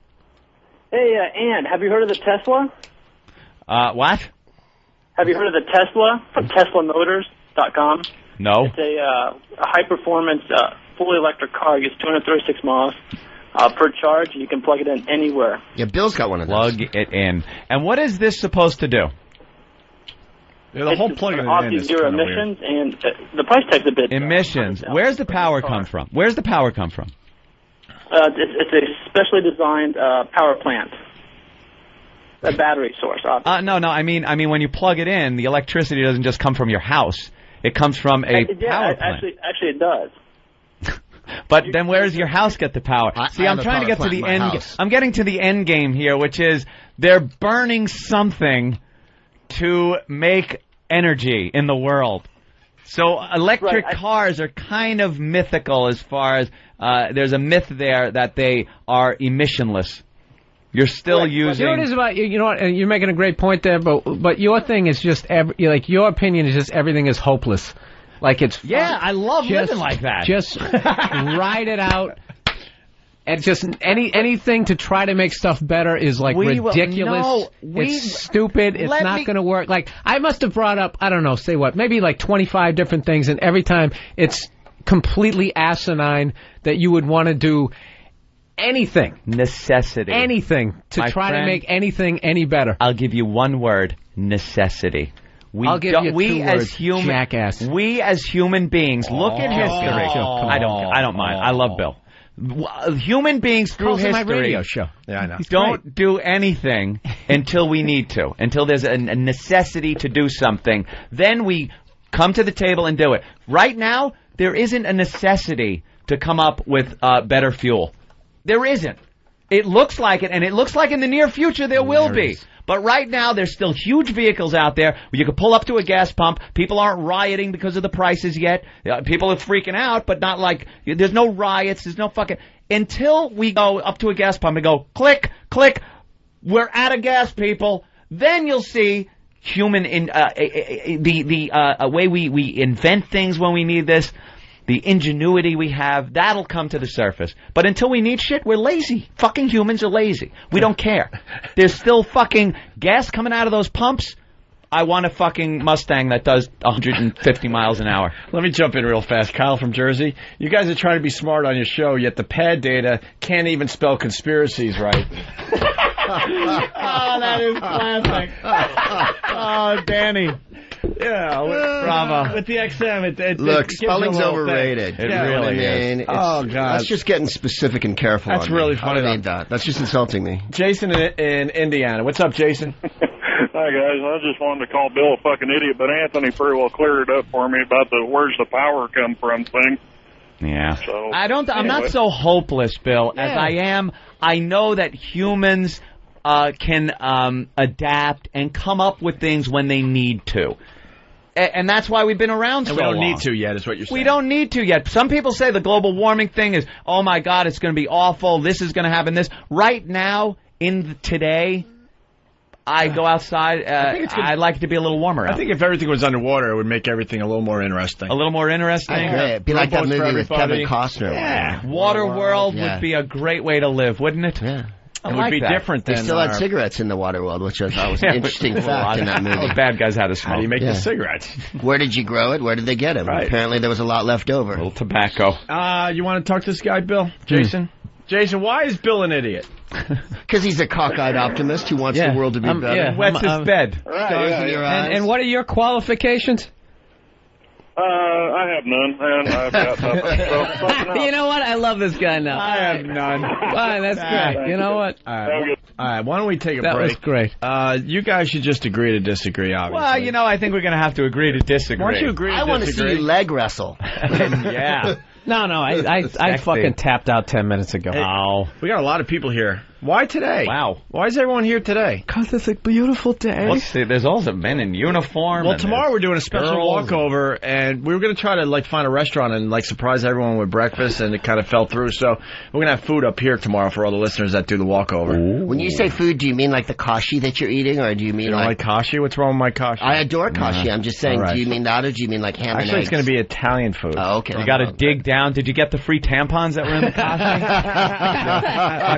Hey, Ann, have you heard of the Tesla? What? Have you heard of the Tesla from TeslaMotors.com? No. It's a high-performance, fully electric car. It gets 236 miles per charge. You can plug it in anywhere. Yeah, Bill's got one of those. Plug it in. And what is this supposed to do? Yeah, the whole plugging it in is zero kind of emissions, and the price tag's a bit. Emissions. Where's the power come from? Where's the power come from? It's a specially designed power plant. A battery source, obviously. No. I mean, when you plug it in, the electricity doesn't just come from your house. It comes from a power plant. Actually, it does. But then where does your house get the power? See, I'm trying to get to the end. I'm getting to the end game here, which is they're burning something to make energy in the world. So electric cars are kind of mythical as far as there's a myth there that they are emissionless. You're still using. You know what it is about you know what? And you're making a great point there, but your thing is just your opinion is just everything is hopeless. Like it's fun. Yeah, I love living like that. Just ride it out. And just anything to try to make stuff better is like ridiculous. It's stupid. It's not going to work. Like I must have brought up, I don't know, say what, maybe like 25 different things, and every time it's completely asinine that you would want to do anything. Necessity. Anything to try to make anything any better. I'll give you one word: necessity. I'll give you two words, jackass. We as human beings look at history. I don't mind. I love Bill. Human beings through history. My radio show. Yeah, I know. Don't do anything until we need to. Until there's a necessity to do something. Then we come to the table and do it. Right now, there isn't a necessity to come up with better fuel. There isn't. It looks like it, and it looks like in the near future there will be. But right now, there's still huge vehicles out there where you can pull up to a gas pump. People aren't rioting because of the prices yet. People are freaking out, but not like, there's no riots, there's no fucking, until we go up to a gas pump and go, click, click, we're out of gas, people. Then you'll see human, the way we invent things when we need this. The ingenuity we have, that'll come to the surface. But until we need shit, we're lazy. Fucking humans are lazy. We don't care. There's still fucking gas coming out of those pumps. I want a fucking Mustang that does 150 miles an hour. Let me jump in real fast. Kyle from Jersey. You guys are trying to be smart on your show, yet the pad data can't even spell conspiracies right. Oh, that is classic. Oh, Danny. Yeah, bravo. With the XM, look, spelling's overrated. It really is. Oh, God. That's just getting specific and careful. That's really funny. I don't need that. That's just insulting me. Jason in Indiana. What's up, Jason? Hi, guys. I just wanted to call Bill a fucking idiot, but Anthony pretty well cleared it up for me about the where's the power come from thing. Yeah. So, I'm not so hopeless, Bill, as I am. I know that humans can adapt and come up with things when they need to. And that's why we've been around so long. We don't need to yet, is what you're saying. We don't need to yet. Some people say the global warming thing is, oh, my God, it's going to be awful. This is going to happen. This right now, today, I go outside. I'd like it to be a little warmer out. I think if everything was underwater, it would make everything a little more interesting. A little more interesting? I agree. It'd be like that movie with Kevin Costner. Yeah. Waterworld would be a great way to live, wouldn't it? Yeah. It would be different than... They still had cigarettes in the water world, which I thought was an interesting fact in that movie. The bad guys had to smoke. How do you make the cigarettes? Where did you grow it? Where did they get it? Right. Apparently there was a lot left over. A little tobacco. You want to talk to this guy, Bill? Jason? Jason, why is Bill an idiot? Because he's a cockeyed optimist who wants the world to be better. Yeah. Wets his bed. Stars in your eyes. And what are your qualifications? I have none, and I've got nothing. You know what? I love this guy now. I have none. Fine, that's great. You know what? All right, why don't we take a break? That was great. You guys should just agree to disagree, obviously. Well, I think we're going to have to agree to disagree. Why don't you agree to disagree? I want to see you leg wrestle. Yeah. No, I fucking tapped out 10 minutes ago. Oh. We got a lot of people here. Why today? Wow. Why is everyone here today? Because it's a beautiful day. Let's see, there's also men in uniform. Well, tomorrow we're doing a special walkover, and we were going to try to find a restaurant and surprise everyone with breakfast, and it kind of fell through. So we're going to have food up here tomorrow for all the listeners that do the walkover. Ooh. When you say food, do you mean like the kashi that you're eating, or do you mean you don't like kashi? What's wrong with my kashi? I adore kashi. I'm just saying, do you mean that, or do you mean like ham and eggs? Actually, it's going to be Italian food. Oh, okay. You got to dig down. Did you get the free tampons that were in the kashi?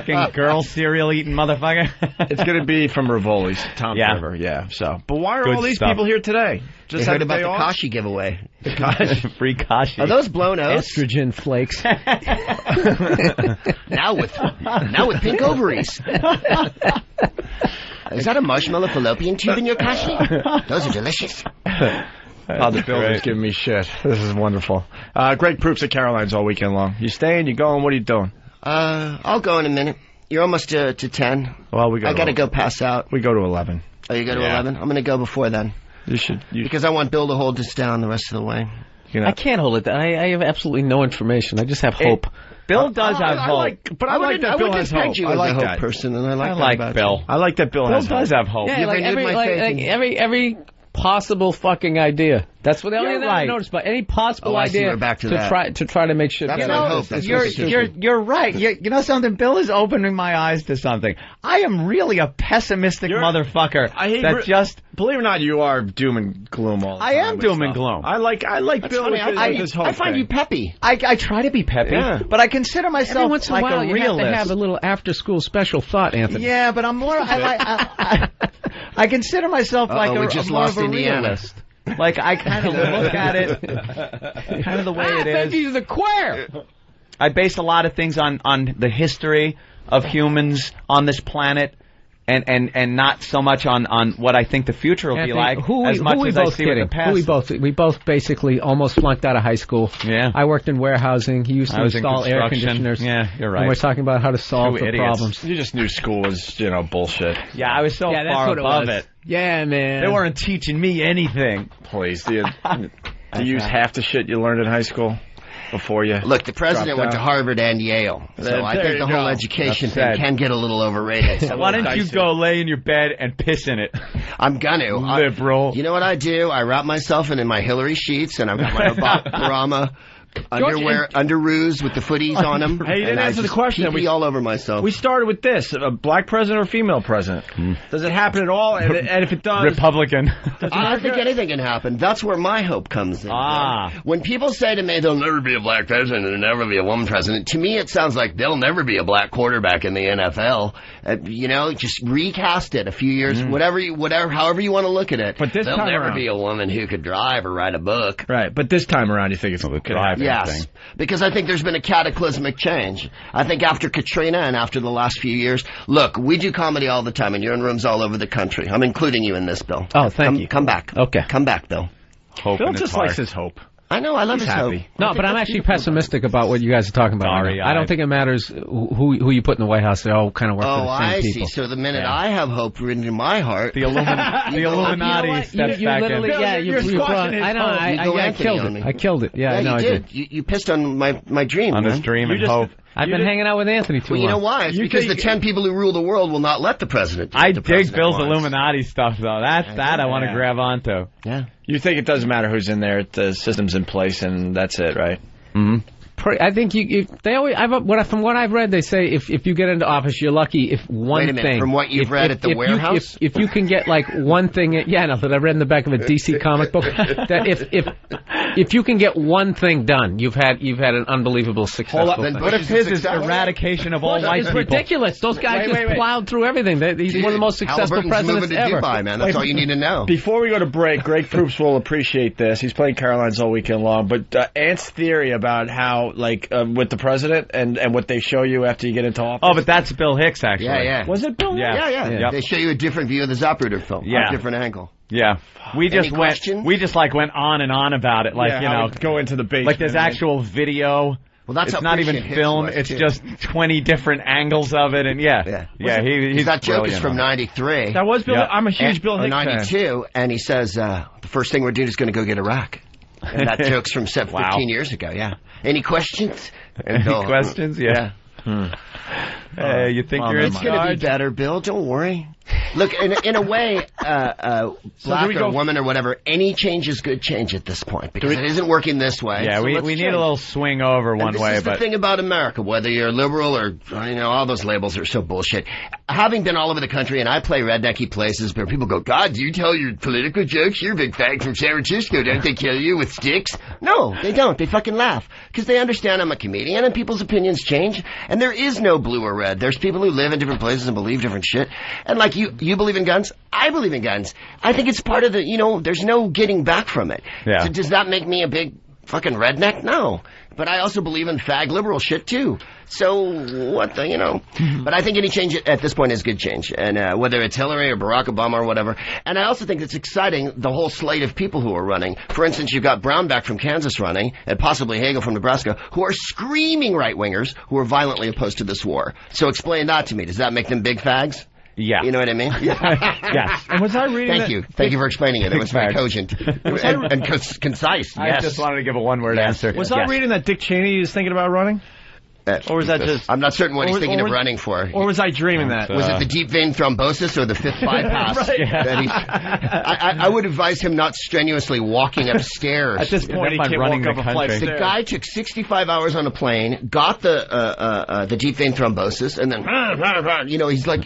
Fucking girl cereal-eating motherfucker. It's going to be from Rivoli's, Tom River, So, but why are Good all these stuff. people here today? Just heard about the Kashi giveaway. Free Kashi. Are those blown oats? Estrogen flakes. now with pink ovaries. Is that a marshmallow fallopian tube in your Kashi? Those are delicious. The builder's giving me shit. This is wonderful. Great proofs at Caroline's all weekend long. You staying? You going? What are you doing? I'll go in a minute. You're almost to 10. Well, I got to go pass out. We go to 11. Oh, you go to 11? I'm going to go before then. You should. Because I want Bill to hold this down the rest of the way. I can't hold it down. I have absolutely no information. I just have hope. Bill does have hope. I like that Bill has hope. You I like as a hope that person, and I like that about Bill. you. I like that Bill has hope. does have hope. Yeah, like every possible fucking idea. That's what the only thing I noticed about any possible idea we're back to try to make shit That's better. what I hope. That's You're right. You know something? Bill is opening my eyes to something. I am really a pessimistic motherfucker. Believe it or not, you are doom and gloom all the time. I am doom and gloom. I like Bill with his hope. I find you peppy. I try to be peppy, but I consider myself Every once in like a while, a you realist. have to have a little after-school special thought, Anthony. Yeah, but I'm more. I consider myself like we just more lost of a Indiana. realist. Like, I kind of look at it kind of the way it is. I think he's the queer. I base a lot of things on the history of humans on this planet, and not so much on what I think the future will be like, as much as I see what the past. We both basically almost flunked out of high school. Yeah. I worked in warehousing. He used to install air conditioners. Yeah, you're right. And we're talking about how to solve the idiots. problems. You just knew school was, bullshit. Yeah, I was so far above it. Yeah, man. They weren't teaching me anything. Please, do you use half the shit you learned in high school before you? Look, the president went to Harvard and Yale, so I think the whole education thing can get a little overrated. So why don't you go lay in your bed and piss in it? I'm gonna. Liberal. You know what I do? I wrap myself in my Hillary sheets, and I've got my Obama underoos with the footies on them. Hey, you didn't answer the question. We all over myself. We started with this: a black president or female president? Does it happen at all? And if it does, Republican. I think anything can happen. That's where my hope comes in. When people say to me, "There'll never be a black president, and there'll never be a woman president," to me it sounds like there'll never be a black quarterback in the NFL. Just recast it a few years, however you want to look at it. But this there'll time never around, be a woman who could drive or write a book. Right, but this time around, you think it's could happen? Yes, because I think there's been a cataclysmic change. I think after Katrina and after the last few years, look, we do comedy all the time, and you're in rooms all over the country. I'm including you in this, Bill. Oh, thank you. Come back. Okay. Come back, Bill. Bill just likes his hope. I know, I love his hope. No, but I'm actually pessimistic about what you guys are talking about. I don't think it matters who you put in the White House. They all kind of work for the same people. I see. So the minute I have hope written in my heart, the Illuminati steps back in. I killed it. I killed it. Yeah, I know. You did. You pissed on my dream. On his dream and hope. I've been hanging out with Anthony too long. You know why? It's because the 10 people who rule the world will not let the president. I dig Bill's Illuminati stuff, though. That I want to grab onto. Yeah. You think it doesn't matter who's in there? The system's in place, and that's it, right? Mm-hmm. I think they always. From what I've read, they say if you get into office, you're lucky if one Wait a minute, thing. From what you've read at the warehouse, if you can get like one thing, that I read in the back of a DC comic book. That if you can get one thing done, you've had an unbelievable successful thing. What if his is eradication of all white people? It's ridiculous. Those guys just plowed through everything. He's one of the most successful presidents moving to ever. Dubai, man. That's all you need to know. Before we go to break, Greg Proops will appreciate this. He's playing Caroline's all weekend long. But Ant's theory about how, with the president and what they show you after you get into office. Oh, but that's Bill Hicks, actually. Yeah. Was it Bill Hicks? Yeah. Yep. They show you a different view of the Zapruder film. Yeah. A different angle. Yeah. We just went on and on about it. Go into the basement. Like there's actual video. Well, that's it's not even film. It's just 20 different angles of it, and he's got jokes from '93. That was Bill. Yep. I'm a huge Bill Hicks fan. '92, and he says the first thing we're doing is going to go get Iraq. And that joke's from 15 years ago. Yeah. Any questions? Any questions? Yeah. Hmm. Hey, you think you're in charge? It's going to be better, Bill. Don't worry. Look, in a way, black or woman or whatever, any change is good change at this point because it isn't working this way. Yeah, so we need a little swing over one way. This is but the thing about America, whether you're liberal or, all those labels are so bullshit. Having been all over the country, and I play rednecky places where people go, God, do you tell your political jokes? You're a big fag from San Francisco. Don't they kill you with sticks? No, they don't. They fucking laugh because they understand I'm a comedian and people's opinions change. And there is no blue or red. There's people who live in different places and believe different shit. And like you believe in guns? I believe in guns. I think it's part of the, there's no getting back from it. Yeah. So does that make me a big fucking redneck? No. But I also believe in fag liberal shit too. So what the, But I think any change at this point is good change. And whether it's Hillary or Barack Obama or whatever. And I also think it's exciting, the whole slate of people who are running. For instance, you've got Brownback from Kansas running, and possibly Hagel from Nebraska, who are screaming right-wingers who are violently opposed to this war. So explain that to me. Does that make them big fags? Yeah. You know what I mean? Yes. And was I reading Thank you for explaining it. It was very cogent and concise. I just wanted to give a one-word answer. Was I reading that Dick Cheney is thinking about running? Or was that just... I'm not certain what he's thinking of running for. Or was I dreaming that? Was it the deep vein thrombosis or the fifth bypass? Right. I would advise him not strenuously walking upstairs. At this point, he can't walk up a flight of stairs. The guy took 65 hours on a plane, got the deep vein thrombosis, and then,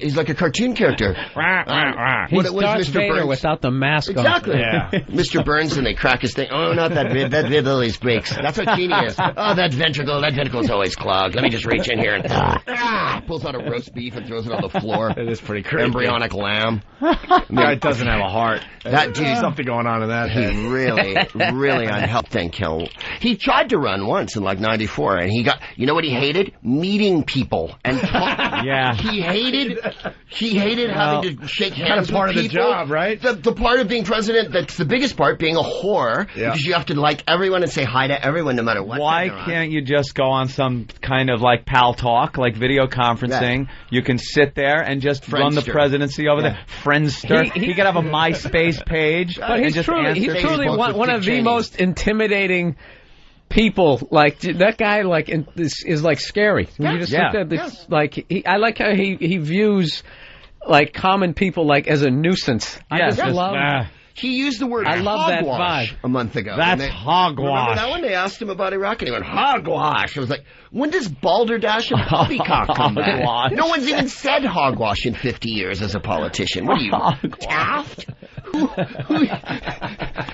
he's like a cartoon character. He's Darth Vader without the mask on. Exactly. Yeah. Mr. Burns, and they crack his thing. Oh, not that rib. That rib always breaks. That's what Cheney is. Oh, that ventricle's always clogged. Let me just reach in here and pulls out a roast beef and throws it on the floor. It is pretty creepy. Embryonic lamb. The guy doesn't have a heart. That dude, something going on in that head. He really unhealthy. He tried to run once in like '94, and he got. You know what he hated? Meeting people and talk. Yeah. He hated having to shake hands. Kind of part with of people. the job, right? The part of being president that's the biggest part, being a whore, because you have to like everyone and say hi to everyone no matter what. Why can't you just go on some kind of like pal talk, like video conferencing? Yeah. You can sit there and just run the presidency over there. Friendster. He could have a MySpace page. But he's truly one of the most intimidating people. Like that guy, like is like scary. When you just look at this, like I like how he views like common people like as a nuisance. I just love. He used the word hogwash a month ago. That's hogwash. Remember that one? They asked him about Iraq, and he went, hogwash. I was like, when does balderdash and poppycock come back? No one's even said hogwash in 50 years as a politician. What are you, Taft?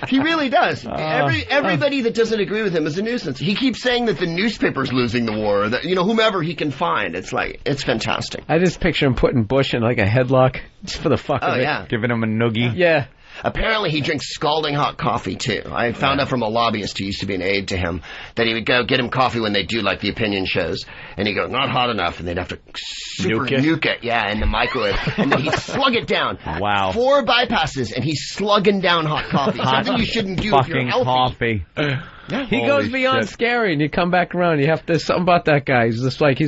He really does. Everybody that doesn't agree with him is a nuisance. He keeps saying that the newspaper's losing the war, that whomever he can find. It's like, it's fantastic. I just picture him putting Bush in like a headlock just for the fuck of it. Yeah. Giving him a noogie. Yeah. Apparently he drinks scalding hot coffee, too. I found out from a lobbyist who used to be an aide to him that he would go get him coffee when they do, like, the opinion shows. And he'd go, not hot enough, and they'd have to nuke it, in the microwave. And then he'd slug it down. Wow. 4 bypasses, and he's slugging down hot coffee. Something you shouldn't do if you're healthy. Coffee. He goes beyond scary, and you come back around, you have to, something about that guy. He's just like, I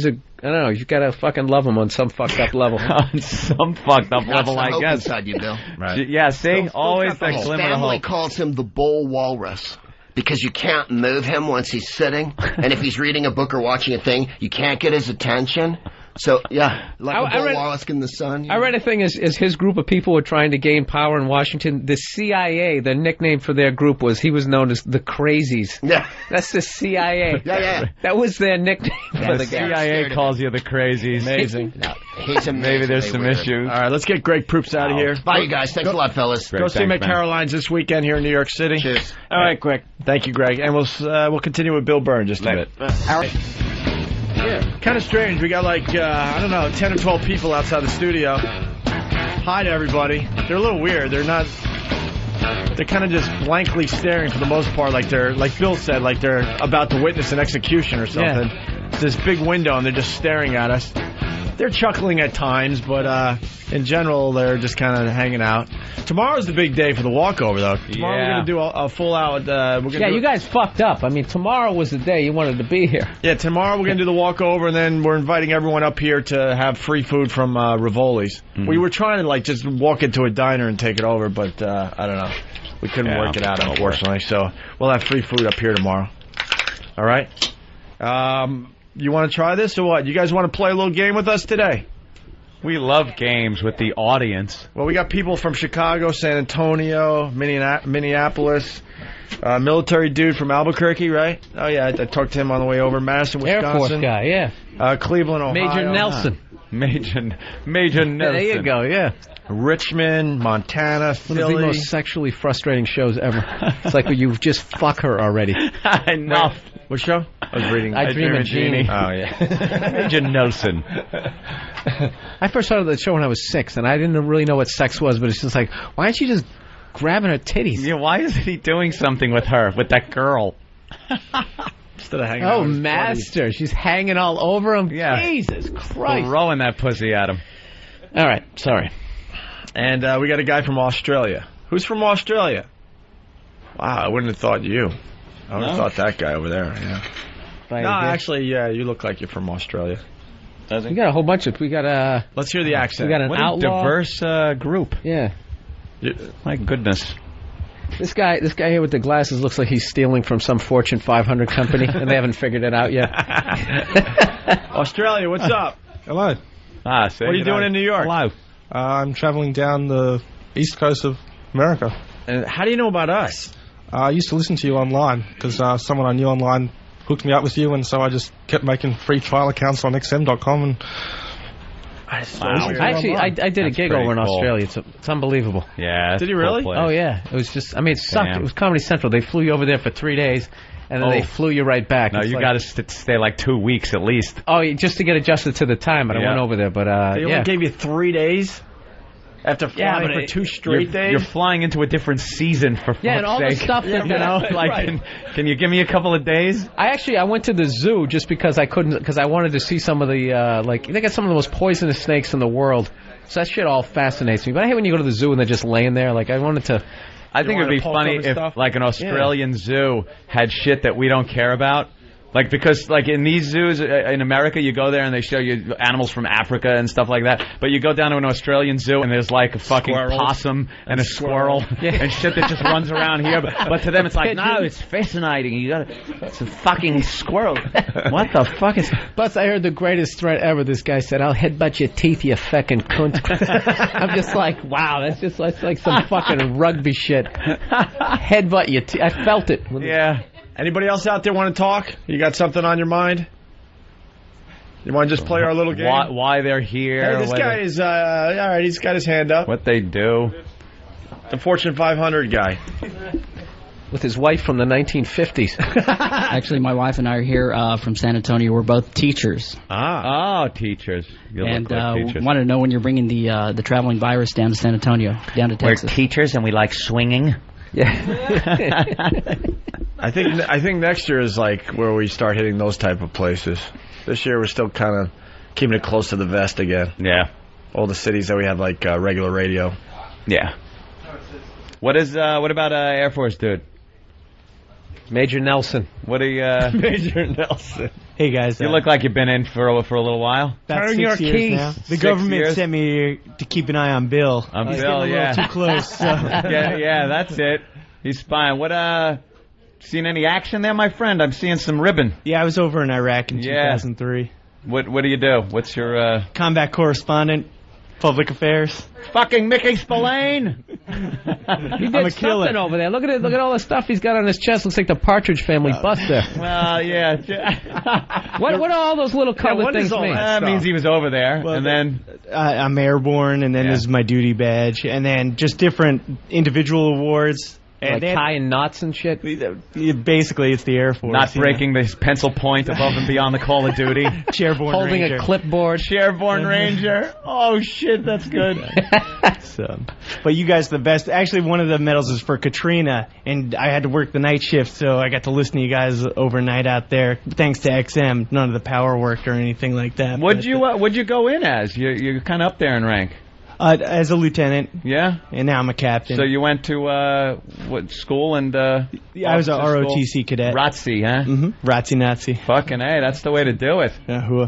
don't know, you gotta fucking love him on some fucked up level. On some fucked up level, I guess. Inside you, Bill. Right. Yeah, see? Always that glimmer of hope. His family calls him the bull walrus because you can't move him once he's sitting. And if he's reading a book or watching a thing, you can't get his attention. So, like a bull walrus in the sun. I read a thing as his group of people were trying to gain power in Washington. The CIA, the nickname for their group he was known as the Crazies. Yeah. That's the CIA. Yeah. That was their nickname for the CIA calls you the Crazies. Amazing. He's amazing. Maybe there's some issues. All right, let's get Greg Proops out of here. Bye, you guys. Thanks a lot, fellas. Go see Mick Caroline's this weekend here in New York City. Cheers. All right, Greg. Thank you, Greg. And we'll continue with Bill Burr in just a bit. Yeah, kind of strange. We got like, 10 or 12 people outside the studio. Hi to everybody. They're a little weird. They're kind of just blankly staring for the most part, like Bill said, like they're about to witness an execution or something. Yeah. It's this big window and they're just staring at us. They're chuckling at times, but in general, they're just kind of hanging out. Tomorrow's the big day for the walkover, though. Tomorrow we're going to do a full out. You guys fucked up. I mean, tomorrow was the day you wanted to be here. Yeah, tomorrow we're going to do the walkover, and then we're inviting everyone up here to have free food from Rivoli's. Mm-hmm. We were trying to just walk into a diner and take it over, but I don't know. We couldn't work it out, unfortunately. So we'll have free food up here tomorrow. All right? You want to try this or what? You guys want to play a little game with us today? We love games with the audience. Well, we got people from Chicago, San Antonio, Minneapolis, military dude from Albuquerque, right? Oh, yeah, I talked to him on the way over. Madison, Wisconsin. Air Force guy, yeah. Cleveland, Ohio. Major Nelson. Major Nelson. There you go, yeah. Richmond, Montana, Philly. One of the most sexually frustrating shows ever. It's like when you just fuck her already. I know. What show? I was reading. I Dream of Jeannie. Oh, yeah. Major Nelson. I first started the show when I was 6, and I didn't really know what sex was, but it's just like, why aren't you just grabbing her titties? Yeah, why isn't he doing something with her, with that girl? Instead of hanging out with his master. buddies. She's hanging all over him. Yeah. Jesus Christ. Throwing that pussy at him. All right, sorry. And we got a guy from Australia. Who's from Australia? Wow, I wouldn't have thought you. I would have thought that guy over there, yeah. No, actually, yeah, you look like you're from Australia. We got a whole bunch of... Let's hear the accent. We got an what outlaw. A diverse group. Yeah. My goodness. This guy here with the glasses looks like he's stealing from some Fortune 500 company, and they haven't figured it out yet. Australia, what's up? Hello. What are you doing in New York? Hello. I'm traveling down the east coast of America. And how do you know about us? I used to listen to you online because someone I knew online hooked me up with you, and so I just kept making free trial accounts on XM.com. And Actually, I did a gig over in Australia. It's unbelievable. Yeah. Did you really? Oh, yeah. It was just, I mean, it sucked. Damn. It was Comedy Central. They flew you over there for 3 days, and then they flew you right back. No, you got to stay like 2 weeks at least. Oh, just to get adjusted to the time, but I went over there. But they only gave you 3 days? After flying for 2 straight days? You're flying into a different season for fuck's sake. and all the stuff that, you know, like, right. can you give me a couple of days? I went to the zoo just because I couldn't, because I wanted to see some of the, they got some of the most poisonous snakes in the world. So that shit all fascinates me. But I hate when you go to the zoo and they're just laying there. Like, I wanted to... I think it would be funny if, like, an Australian zoo had shit that we don't care about. Like, because, like, in these zoos in America, you go there and they show you animals from Africa and stuff like that. But you go down to an Australian zoo and there's, like, a fucking possum and a squirrel and shit that just runs around here. But to them, it's like, no, it's fascinating. It's a fucking squirrel. What the fuck is... Plus, I heard the greatest threat ever. This guy said, I'll headbutt your teeth, you feckin' cunt. I'm just like, wow, that's like some fucking rugby shit. Headbutt your teeth. I felt it. Yeah. Anybody else out there want to talk? You got something on your mind? You want to just play our little game? Why they're here? Hey, this guy is, all right, he's got his hand up. What they do. The Fortune 500 guy. With his wife from the 1950s. Actually, my wife and I are here from San Antonio. We're both teachers. Oh, teachers. You and look like teachers. wanted to know when you're bringing the traveling virus down to San Antonio, down to Texas. We're teachers and we like swinging. Yeah. I think next year is like where we start hitting those type of places. This year we're still kind of keeping it close to the vest again. Yeah. All the cities that we have like regular radio. Yeah. What about Air Force dude? Major Nelson. What are you? Major Nelson. Hey guys, you look like you've been in for a little while. About 6 years now. The government sent me here to keep an eye on Bill. On He's Bill, getting a little too close. So. yeah, that's it. He's spying. What? Seen any action there, my friend? I'm seeing some ribbon. Yeah, I was over in Iraq in 2003. What do you do? What's your combat correspondent? Public affairs. Fucking Mickey Spillane. He did something over there. Look at all the stuff he's got on his chest. Looks like the Partridge Family buster. Well, yeah. What do all those little colored things mean? That means he was over there, well, and then I'm airborne, and then this is my duty badge, and then just different individual awards. And like tying knots and shit? Basically, it's the Air Force. Not breaking the pencil point above and beyond the Call of Duty. Chairborne Holding Ranger. a clipboard. Chairborne Ranger. Oh, shit, that's good. But you guys are the best. Actually, one of the medals is for Katrina, and I had to work the night shift, so I got to listen to you guys overnight out there. Thanks to XM, none of the power worked or anything like that. What'd you go in as? You're kind of up there in rank. As a lieutenant. Yeah? And now I'm a captain. So you went to, what, school and, I was a ROTC cadet. ROTC, huh? Mm-hmm. ROTC Nazi. Fucking A, that's the way to do it.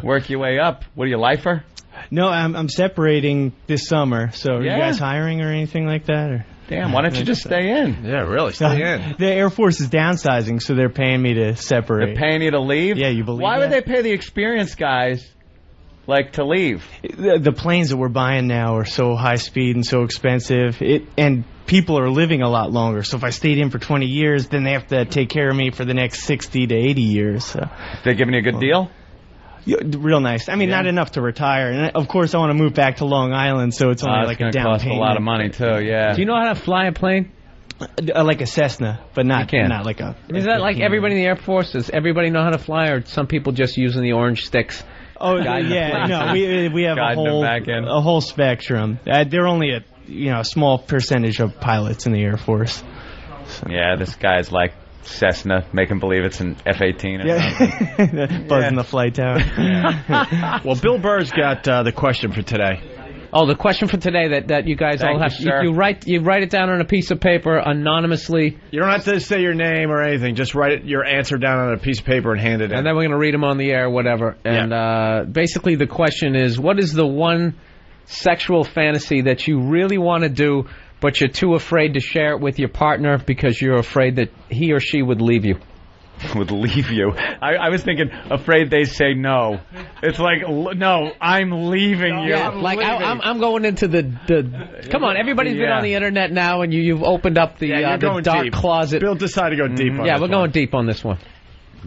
Work your way up. What are you, lifer? No, I'm separating this summer, so are you guys hiring or anything like that? Or? Damn, why don't you just stay in? Yeah, really, stay in. The Air Force is downsizing, so they're paying me to separate. They're paying you to leave? Yeah, you believe Why that? would they pay the experienced guys like to leave? The planes that we're buying now are so high speed and so expensive. And people are living a lot longer. So if I stayed in for 20 years, then they have to take care of me for the next 60 to 80 years. So. They giving you a good deal? Yeah, real nice. I mean, not enough to retire. And of course, I want to move back to Long Island, so it's only like a down cost payment. a lot of money too. Yeah. Do you know how to fly a plane? Like a Cessna, but not like a. Is that like everybody in the Air Force? Does everybody know how to fly, or some people just using the orange sticks? Oh yeah, no, we have a whole spectrum. They're only a small percentage of pilots in the Air Force. So. Yeah, this guy's like Cessna, making believe it's an F-18 or something. Buzzing the flight tower. Yeah. Well, Bill Burr's got the question for today. Oh, the question for today that you guys all have. You write it down on a piece of paper anonymously. You don't have to say your name or anything. Just write your answer down on a piece of paper and hand it in. And then we're going to read them on the air, whatever. And basically the question is, what is the one sexual fantasy that you really want to do, but you're too afraid to share it with your partner because you're afraid that he or she would leave you? Would leave you. I was thinking, afraid they say no. It's like, no, I'm leaving you. Yeah, like I'm going into the. Come on, everybody's been on the internet now, and you've opened up the dark deep. closet. Bill decided to go deep. On yeah, this we're going deep on this one.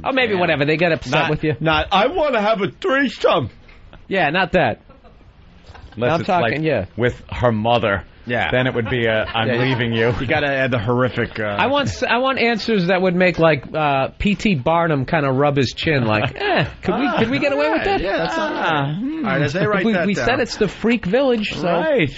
Oh, maybe whatever. They get upset with you. I want to have a threesome. Yeah, not that. Unless I'm talking, like with her mother. Yeah. Then it would be I'm leaving you. You got to add the horrific. I want answers that would make like P.T. Barnum kind of rub his chin, like, could we get away with that? Yeah, that's all right, as they write that we down. said it's the Freak Village, so right.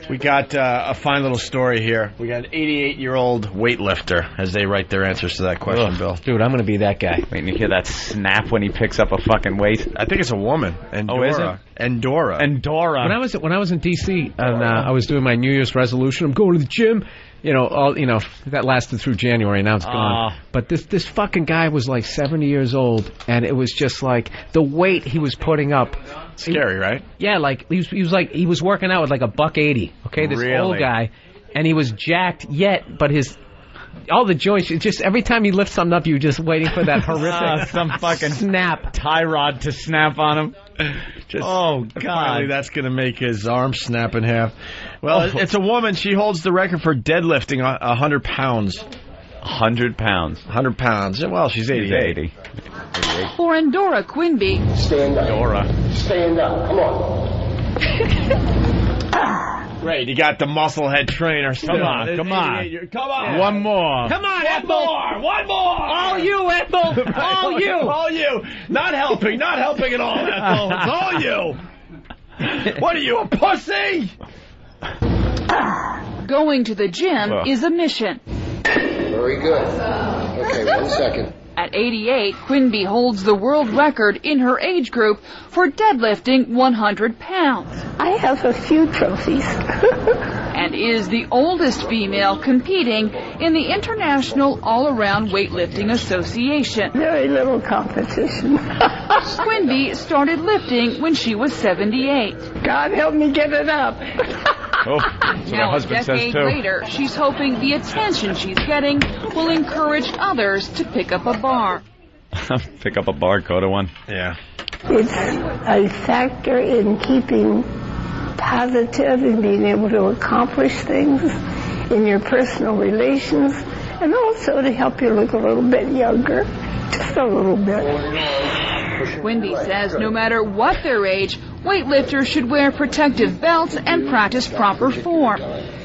We got a fine little story here. We got an 88-year-old weightlifter as they write their answers to that question, Bill. Dude, I'm gonna be that guy. Wait, you hear that snap when he picks up a fucking weight? I think it's a woman. Endora. Oh, is it? Endora. When I was in D.C. and I was doing my New Year's resolution, I'm going to the gym. That lasted through January. Now it's gone. But this fucking guy was like 70 years old, and it was just like the weight he was putting up. Scary, right? Yeah, like he was working out with like $180. Okay, this old guy, and he was jacked but all the joints, just every time he lifts something up, you're just waiting for that horrific some fucking snap, tie rod to snap on him. God! Finally, that's gonna make his arm snap in half. Well, it's a woman. She holds the record for deadlifting 100 pounds. 100 pounds. 100 pounds. Well, she's 88. For Endora Quinby. Stand up. Endora. Stand up. Come on. Great, you got the musclehead trainer. Come on. Come on. One more. Come on, Ethel. One more. All you, Ethel. All you. All you. Not helping at all, Ethel. It's all you. What are you, a pussy? Going to the gym is a mission. Very good. Okay, 1 second. At 88, Quinby holds the world record in her age group for deadlifting 100 pounds. I have a few trophies. And is the oldest female competing in the International All-Around Weightlifting Association. Very little competition. Quinby started lifting when she was 78. God help me get it up. Now, a decade later, she's hoping the attention she's getting will encourage others to pick up a bar. Pick up a bar, go to one. Yeah. It's a factor in keeping positive and being able to accomplish things in your personal relations, and also to help you look a little bit younger, just a little bit. Quinby says no matter what their age, weightlifters should wear protective belts and practice proper form,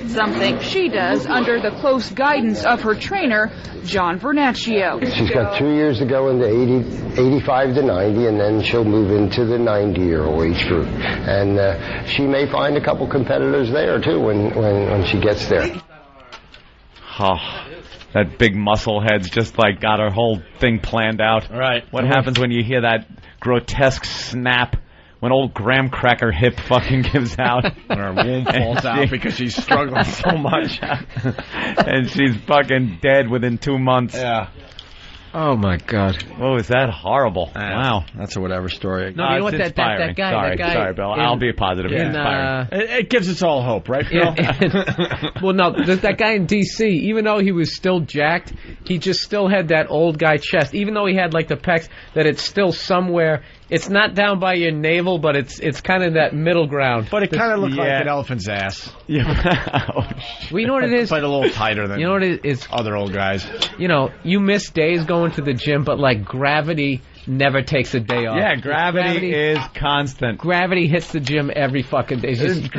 something she does under the close guidance of her trainer, John Vernaccio. She's got 2 years to go into 85 to 90, and then she'll move into the 90-year-old age group. And she may find a couple competitors there, too, when she gets there. Oh, that big muscle head's just like got her whole thing planned out. Right. What happens when you hear that grotesque snap? When old graham cracker hip fucking gives out. When her womb falls out because she's struggling so much. And she's fucking dead within 2 months. Yeah. Oh, my God. Oh, is that horrible? Wow. That's a whatever story. No, you know what, that guy... Sorry, Bill. I'll be positive. It's inspiring. It gives us all hope, right, Bill? Well, no, that guy in D.C., even though he was still jacked, he just still had that old guy chest. Even though he had, like, the pecs, that it's still somewhere It's not down by your navel, but it's kind of that middle ground. But it kind of looks like an elephant's ass. Yeah. Well, you know what it is? But a little tighter than what it is? Other old guys. You know, you miss days going to the gym, but like gravity never takes a day off. Yeah, gravity is constant. Gravity hits the gym every fucking day. It's just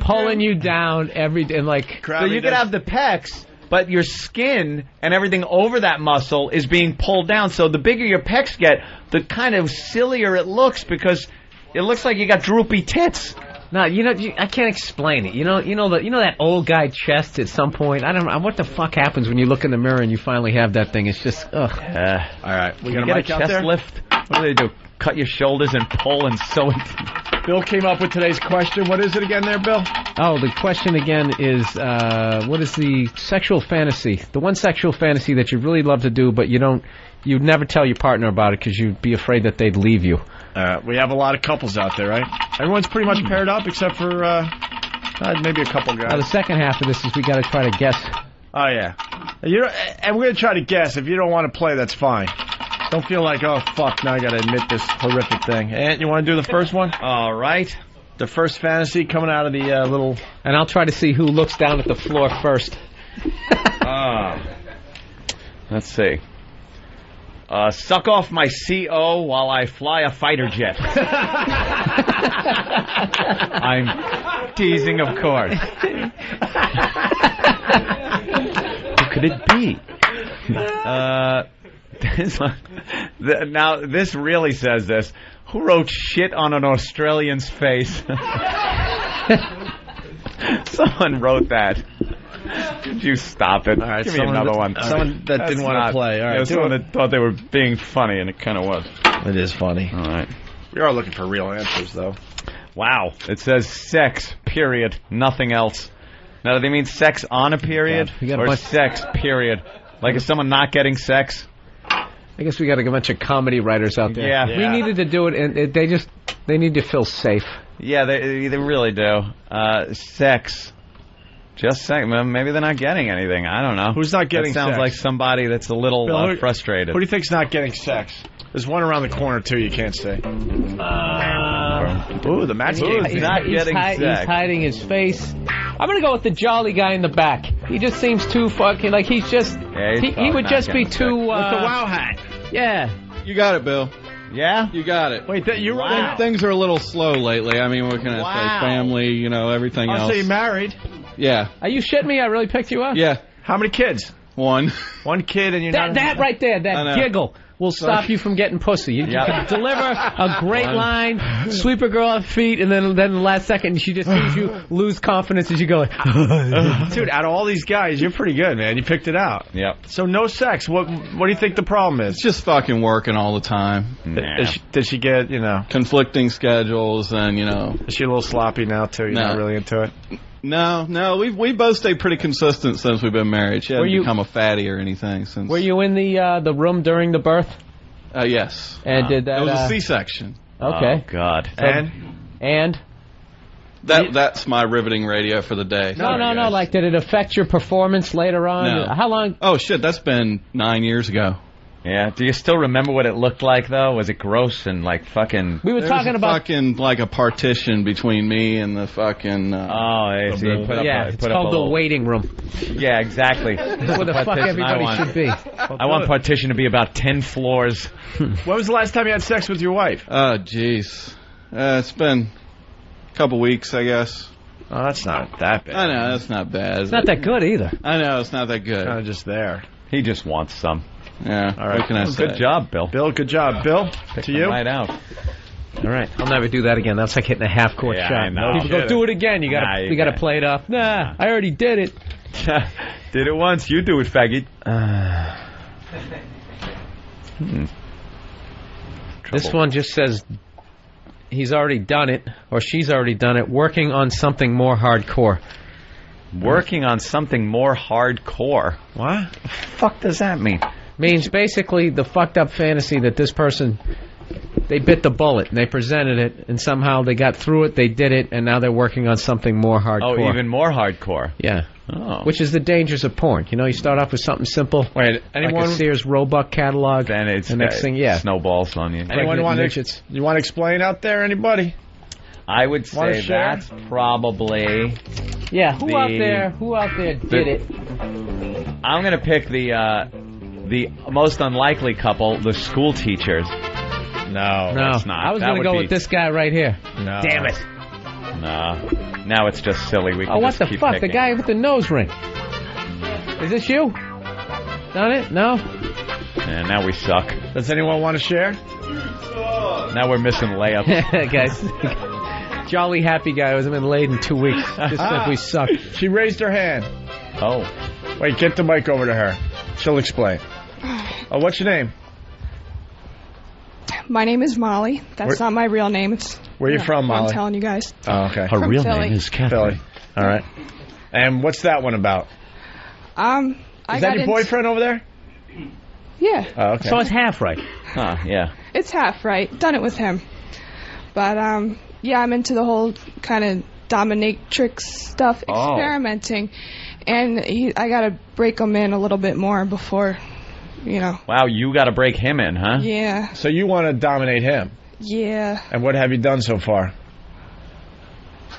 pulling you down every day. And like, so you could have the pecs, but your skin and everything over that muscle is being pulled down. So the bigger your pecs get, the kind of sillier it looks because it looks like you got droopy tits. No, I can't explain it. You know that old guy chest at some point. I don't know what the fuck happens when you look in the mirror and you finally have that thing. It's just ugh. All right, we got a chest lift. What do they do? Cut your shoulders and pull and sew it. Bill came up with today's question. What is it again, there, Bill? Oh, the question again is what is the sexual fantasy? The one sexual fantasy that you really love to do, but you'd never tell your partner about it because you'd be afraid that they'd leave you. We have a lot of couples out there, right? Everyone's pretty much paired up except for maybe a couple guys. Now, the second half of this is we got to try to guess. Oh, yeah. And we're going to try to guess. If you don't want to play, that's fine. Don't feel like, oh, fuck, now I got to admit this horrific thing. Ant, you want to do the first one? All right. The first fantasy coming out of the little... And I'll try to see who looks down at the floor first. Let's see. Suck off my CO while I fly a fighter jet. I'm teasing, of course. Who could it be? Now, this really says this. Who wrote shit on an Australian's face? Someone wrote that. Could you stop it? All right, give me another one. Someone that didn't want to play. All right, someone that thought they were being funny, and it kind of was. It is funny. All right. We are looking for real answers, though. Wow. It says sex, period, nothing else. Now, do they mean sex on a period? Or sex, period? Like, is someone not getting sex? I guess we got a bunch of comedy writers out there. Yeah. We needed to do it, and they need to feel safe. Yeah, they really do. Sex. Just saying, maybe they're not getting anything. I don't know. Who's not getting sex? Sounds like somebody that's a little Bill, frustrated. Who do you think's not getting sex? There's one around the corner, too, you can't see. Ooh, the match game. He's not getting sex. He's hiding his face. I'm going to go with the jolly guy in the back. He just seems too fucking, like he's just... Yeah, he would just be too... With the wow hat. Yeah. You got it, Bill. Yeah? You got it. Wait, you wow. Things are a little slow lately. I mean, what can I say? Family, everything else. I'll say married. Yeah. Are you shitting me? I really picked you up? Yeah. How many kids? One. One kid and you're not... That right there, that giggle will stop you from getting pussy. You can deliver a great line, sweep a girl off feet, and then the last second she just sees you lose confidence as you go like... Dude, out of all these guys, you're pretty good, man. You picked it out. Yep. So no sex. What do you think the problem is? It's just fucking working all the time. Nah. Does she get, conflicting schedules and, Is she a little sloppy now, too? You're not really into it? No, we both stayed pretty consistent since we've been married. She hasn't become a fatty or anything since. Were you in the room during the birth? Yes. And did that? It was a C-section. Okay. Oh God. And that's my riveting radio for the day. No. Like, did it affect your performance later on? No. How long? Oh shit, that's been 9 years ago. Yeah. Do you still remember what it looked like though? Was it gross and like fucking? We were talking about fucking like a partition between me and the fucking. It's called the waiting room. Yeah, exactly. That's where the fuck everybody should be. I want partition to be about 10 floors. When was the last time you had sex with your wife? Oh jeez, it's been a couple weeks, I guess. Oh, that's not that bad. I know that's not bad. It's not that good either. I know it's not that good. Kind of just there. He just wants some. Yeah. All right. What can I say? Good job, Bill. Bill, good job. Bill, to you. Right out. All right. I'll never do that again. That's like hitting a half-court shot. I know. People go, do it again. You gotta play it up. Nah, I already did it. Did it once. You do it, faggot. This one just says he's already done it, or she's already done it, working on something more hardcore. Working on something more hardcore. What? The fuck does that mean? Means basically the fucked up fantasy that this person, they bit the bullet and they presented it and somehow they got through it, they did it, and now they're working on something more hardcore. Oh, even more hardcore. Yeah. which is the dangers of porn. You know, you start off with something simple, anyone? like a Sears Roebuck catalog, then it's the next thing, snowballs on you. Anyone want to? You want to explain out there? Anybody? I would say that's probably. Yeah, who out there did it? I'm going to pick the most unlikely couple, the school teachers. No, that's not. I was going to go with this guy right here. No. Damn it. No. Now it's just silly. We can what just the keep fuck? picking. The guy with the nose ring. Is this you? Done it? No? And now we suck. Does anyone want to share? Now we're missing layups. Guys. Jolly happy guy hasn't been laid in 2 weeks. Just like we suck. She raised her hand. Oh. Wait, get the mic over to her. She'll explain. Oh, what's your name? My name is Molly. That's not my real name. Where are you from, Molly? I'm telling you guys. Oh, okay. Her real name is Catherine. Philly. All right. And what's that one about? Is that your boyfriend over there? Yeah. Oh, okay. So it's half right. Huh, yeah. It's half right. Done it with him. But, yeah, I'm into the whole kind of dominatrix stuff, experimenting. And I got to break him in a little bit more before, you know. Wow, you got to break him in, huh? Yeah. So you want to dominate him? Yeah. And what have you done so far?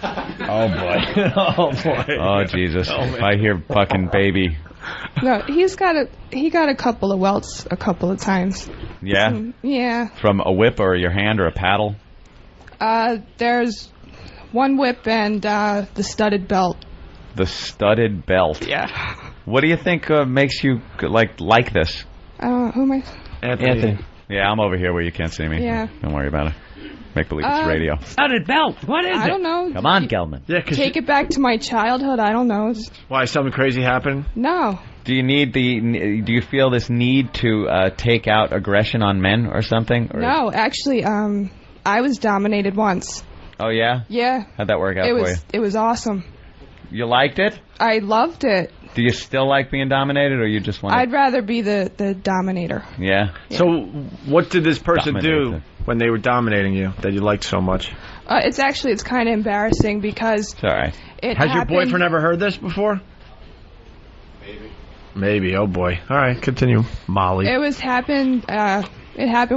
Oh, boy. Oh, boy. Oh, Jesus. If I hear fucking baby. No, he got a couple of welts a couple of times. Yeah? Yeah. From a whip or your hand or a paddle? There's one whip and the studded belt. The studded belt. Yeah. What do you think makes you like this? Who am I? Anthony. Yeah, I'm over here where you can't see me. Yeah. Don't worry about it. Make believe it's radio. Studded belt. What is it? I don't know. Come on, Gelman. Yeah, Take it back to my childhood. I don't know. Why, something crazy happened? No. Do you feel this need to take out aggression on men or something? Or? No, actually, I was dominated once. Oh, yeah? Yeah. How'd that work out for you? It was awesome. You liked it? I loved it. Do you still like being dominated, or you just want? I'd rather be the dominator. Yeah. So, what did this person do when they were dominating you that you liked so much? It's kind of embarrassing because it's all right. Has your boyfriend ever heard this before? Maybe. Oh boy. All right, continue, Molly. It happened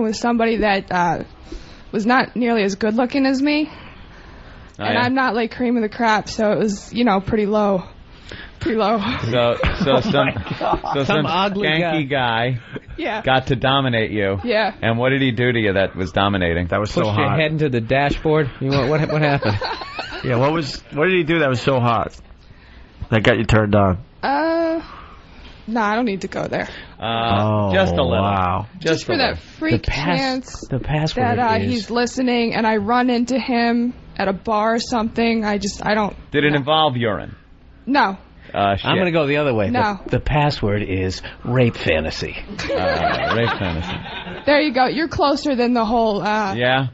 with somebody that was not nearly as good looking as me. And I'm not like cream of the crop, so it was, pretty low. Pretty low. So some ugly skanky guy got to dominate you. Yeah. And what did he do to you that was dominating? That was so hot. Pushed your head into the dashboard. What happened? Yeah, what did he do that was so hot? That got you turned on? No, I don't need to go there. Just a little. Wow. Just for that freak chance the password that is... he's listening and I run into him at a bar or something. I don't... Did it involve urine? No. I'm going to go the other way. No. The password is rape fantasy. Rape fantasy. There you go. You're closer than the whole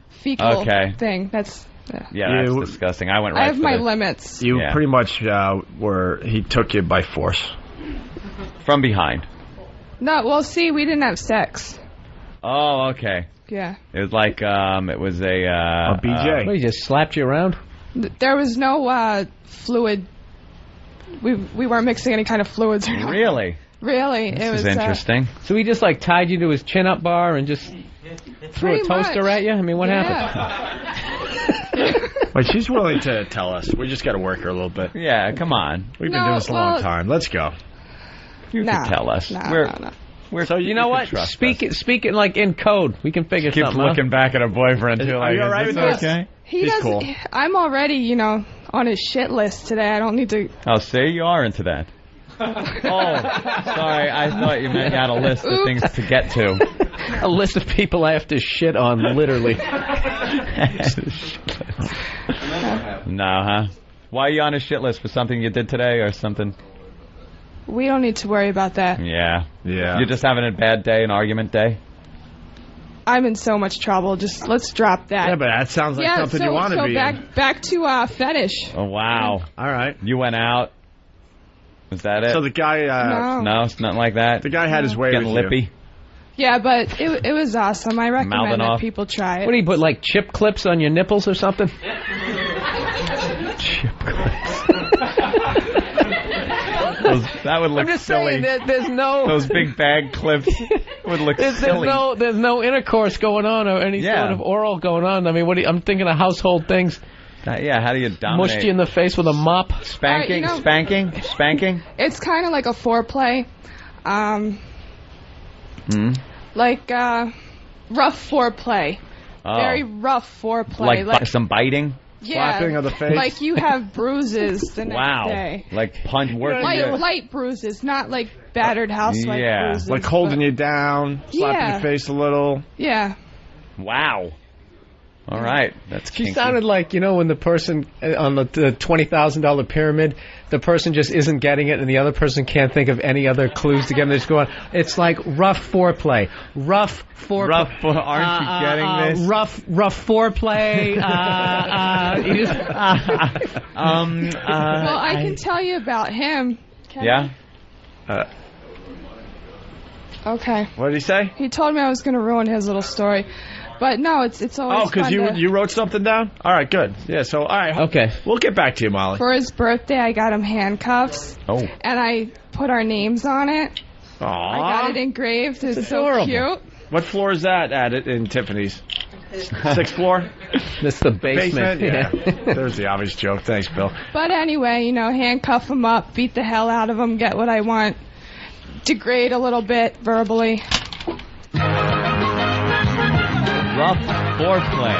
fecal thing. That's... Yeah, that's disgusting. I went right I have for my this. limits. You pretty much he took you by force. From behind. No, well, see, we didn't have sex. Oh, okay. Yeah. It was like, it was a BJ. He just slapped you around? There was no fluid. We weren't mixing any kind of fluids. Really? Really. This is interesting. So he just tied you to his chin-up bar and just threw a toaster at you? I mean, what happened? Wait, she's willing to tell us. We just got to work her a little bit. Yeah, come on. We've been doing this a long time. Let's go. You can tell us. So you know what? Speak it like in code. We can figure something out. Keep looking back at her boyfriend too. Are you all right with this? Okay. He's cool. I'm already, on his shit list today. I don't need to. Oh, see, you are into that. Sorry, I thought you meant you had a list of things to get to. A list of people I have to shit on, literally. No, huh? Why are you on a shit list? For something you did today or something? We don't need to worry about that. Yeah. You're just having a bad day, an argument day? I'm in so much trouble. Just let's drop that. Yeah, but that sounds like something you want to be in. Back to fetish. Oh, wow. All right. You went out. Was that it? So the guy... No, it's nothing like that? The guy had his way with you. Getting lippy? Yeah, but it was awesome. I recommend that people try it. What do you put, chip clips on your nipples or something? Chip clips. That would look I'm just silly. saying that there's no Those big bag clips would look silly. There's no intercourse going on or any sort of oral going on. I mean, I'm thinking of household things. How do you dominate? Mushed you in the face with a mop. Spanking, spanking. It's kind of like a foreplay. Like rough foreplay. Oh. Very rough foreplay. Like some biting? Yeah, slapping of the face. Like you have bruises the next day. Like punch working. Light bruises, not like battered housewife bruises. Like holding you down, slapping your face a little. Yeah. Wow. All right, that's She kinky. sounded like, when the person on the $20,000 pyramid, the person just isn't getting it, and the other person can't think of any other clues to get them. They just go on. It's like rough foreplay. Rough foreplay. Aren't you getting this? Rough foreplay. Well, I can tell you about him. Can Yeah. Okay. What did he say? He told me I was going to ruin his little story. But no, it's always because fun you wrote something down? All right, good. Yeah, so, all right. Okay. We'll get back to you, Molly. For his birthday, I got him handcuffs. Oh. And I put our names on it. Aww. I got it engraved. It's so adorable. cute. What floor is that at in Tiffany's? 6th floor? That's the basement. Yeah. There's the obvious joke. Thanks, Bill. But anyway, handcuff him up, beat the hell out of him, get what I want, degrade a little bit verbally. Rough foreplay.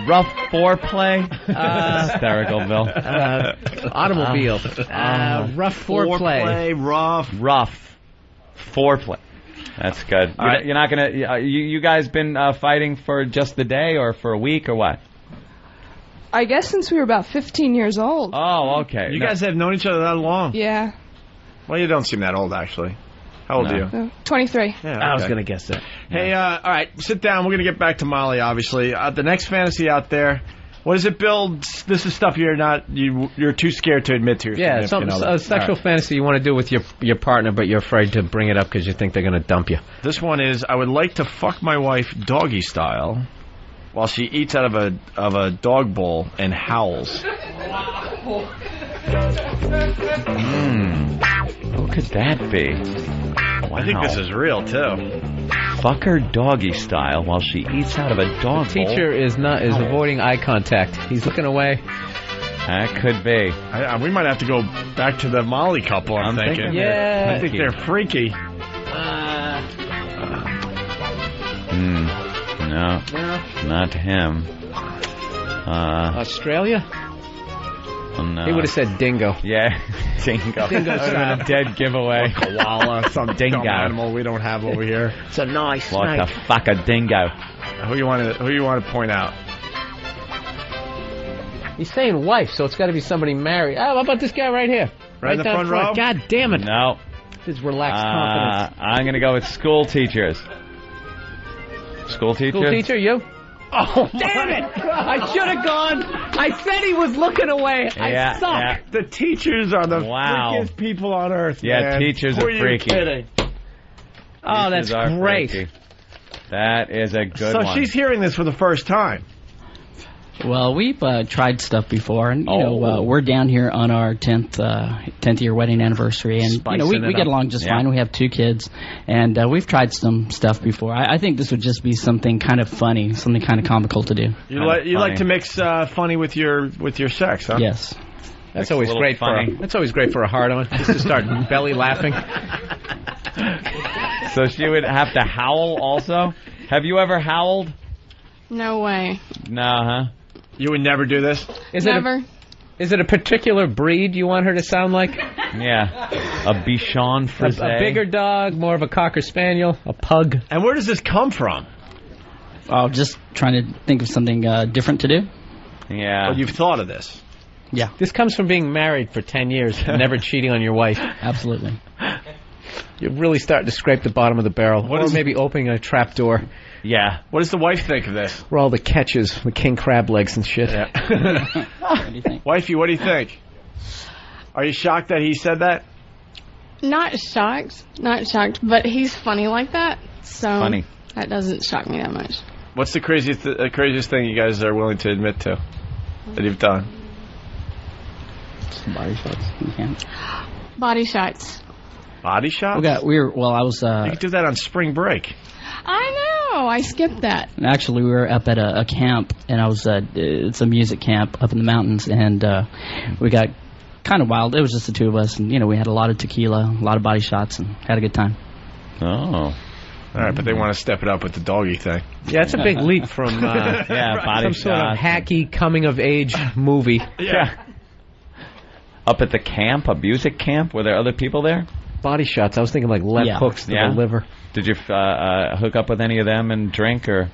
Rough foreplay. Hysterical, Bill. Automobile. Rough foreplay. Rough foreplay. That's good. You're not gonna. You guys been fighting for just the day or for a week or what? I guess since we were about 15 years old. Oh, okay. You guys have known each other that long? Yeah. Well, you don't seem that old, actually. How old are you? 23. Yeah, I was going to guess that. Hey, all right, sit down. We're going to get back to Molly, obviously. The next fantasy out there, what is it, Bill? This is stuff you're too scared to admit to your significant other. A sexual fantasy you want to do with your partner, but you're afraid to bring it up because you think they're going to dump you. This one is, I would like to fuck my wife doggy style while she eats out of a dog bowl and howls. What could that be? Wow. I think this is real, too. Fuck her doggy style while she eats out of a dog bowl. Teacher is avoiding eye contact. He's looking away. That could be. We might have to go back to the Molly couple, I'm thinking. Yeah. I think they're freaky. No, not him. Australia? Oh, no. He would have said dingo. Yeah, dingo. Dingo style. A dead giveaway. Or koala, some dingo animal we don't have over here. It's a nice What the fuck, a dingo? Who you want to point out? He's saying wife, so it's got to be somebody married. Oh, how about this guy right here? Right in the down front row? God damn it. No. His relaxed confidence. I'm going to go with school teachers. School teacher? School teacher, you? Oh, damn it! I should have gone. I said he was looking away. I suck. Yeah. The teachers are the freakiest people on earth, Yeah, man. teachers Who are freaky. You kidding? Oh, that's great. Freaky. That is a good one. So she's hearing this for the first time. Well, we've tried stuff before, and we're down here on our 10th year wedding anniversary, and we get along just fine. We have 2 kids, and we've tried some stuff before. I think this would just be something kind of funny, something kind of comical to do. You like to mix funny with your sex, huh? Yes. That's always great for a hard-on, just to start belly laughing. So she would have to howl also? Have you ever howled? No way. No, huh? You would never do this? Never. Is it a particular breed you want her to sound like? Yeah. A Bichon Frise. A bigger dog, more of a Cocker Spaniel, a pug. And where does this come from? Oh, just trying to think of something different to do. Yeah. Well, you've thought of this. Yeah. This comes from being married for 10 years and never cheating on your wife. Absolutely. You're really starting to scrape the bottom of the barrel. Or maybe opening a trap door. Yeah. What does the wife think of this? Where all the catches, the king crab legs and shit. What do you think? Wifey, what do you think? Are you shocked that he said that? Not shocked, but he's funny like that, so funny. That doesn't shock me that much. What's the craziest thing you guys are willing to admit to? that you've done? Body shots. You can't. Body shots. Body shots? I was. You could do that on spring break. I know. I skipped that. Actually, we were up at a camp, and I was it's a music camp up in the mountains, and we got kind of wild. It was just the two of us, and we had a lot of tequila, a lot of body shots, and had a good time. Oh. All right, but they want to step it up with the doggy thing. Yeah, it's a big leap from body some sort of shots. hacky coming-of-age movie. Yeah. Up at the camp, a music camp, were there other people there? Body shots. I was thinking like lead hooks to the liver. Did you hook up with any of them and drink, or?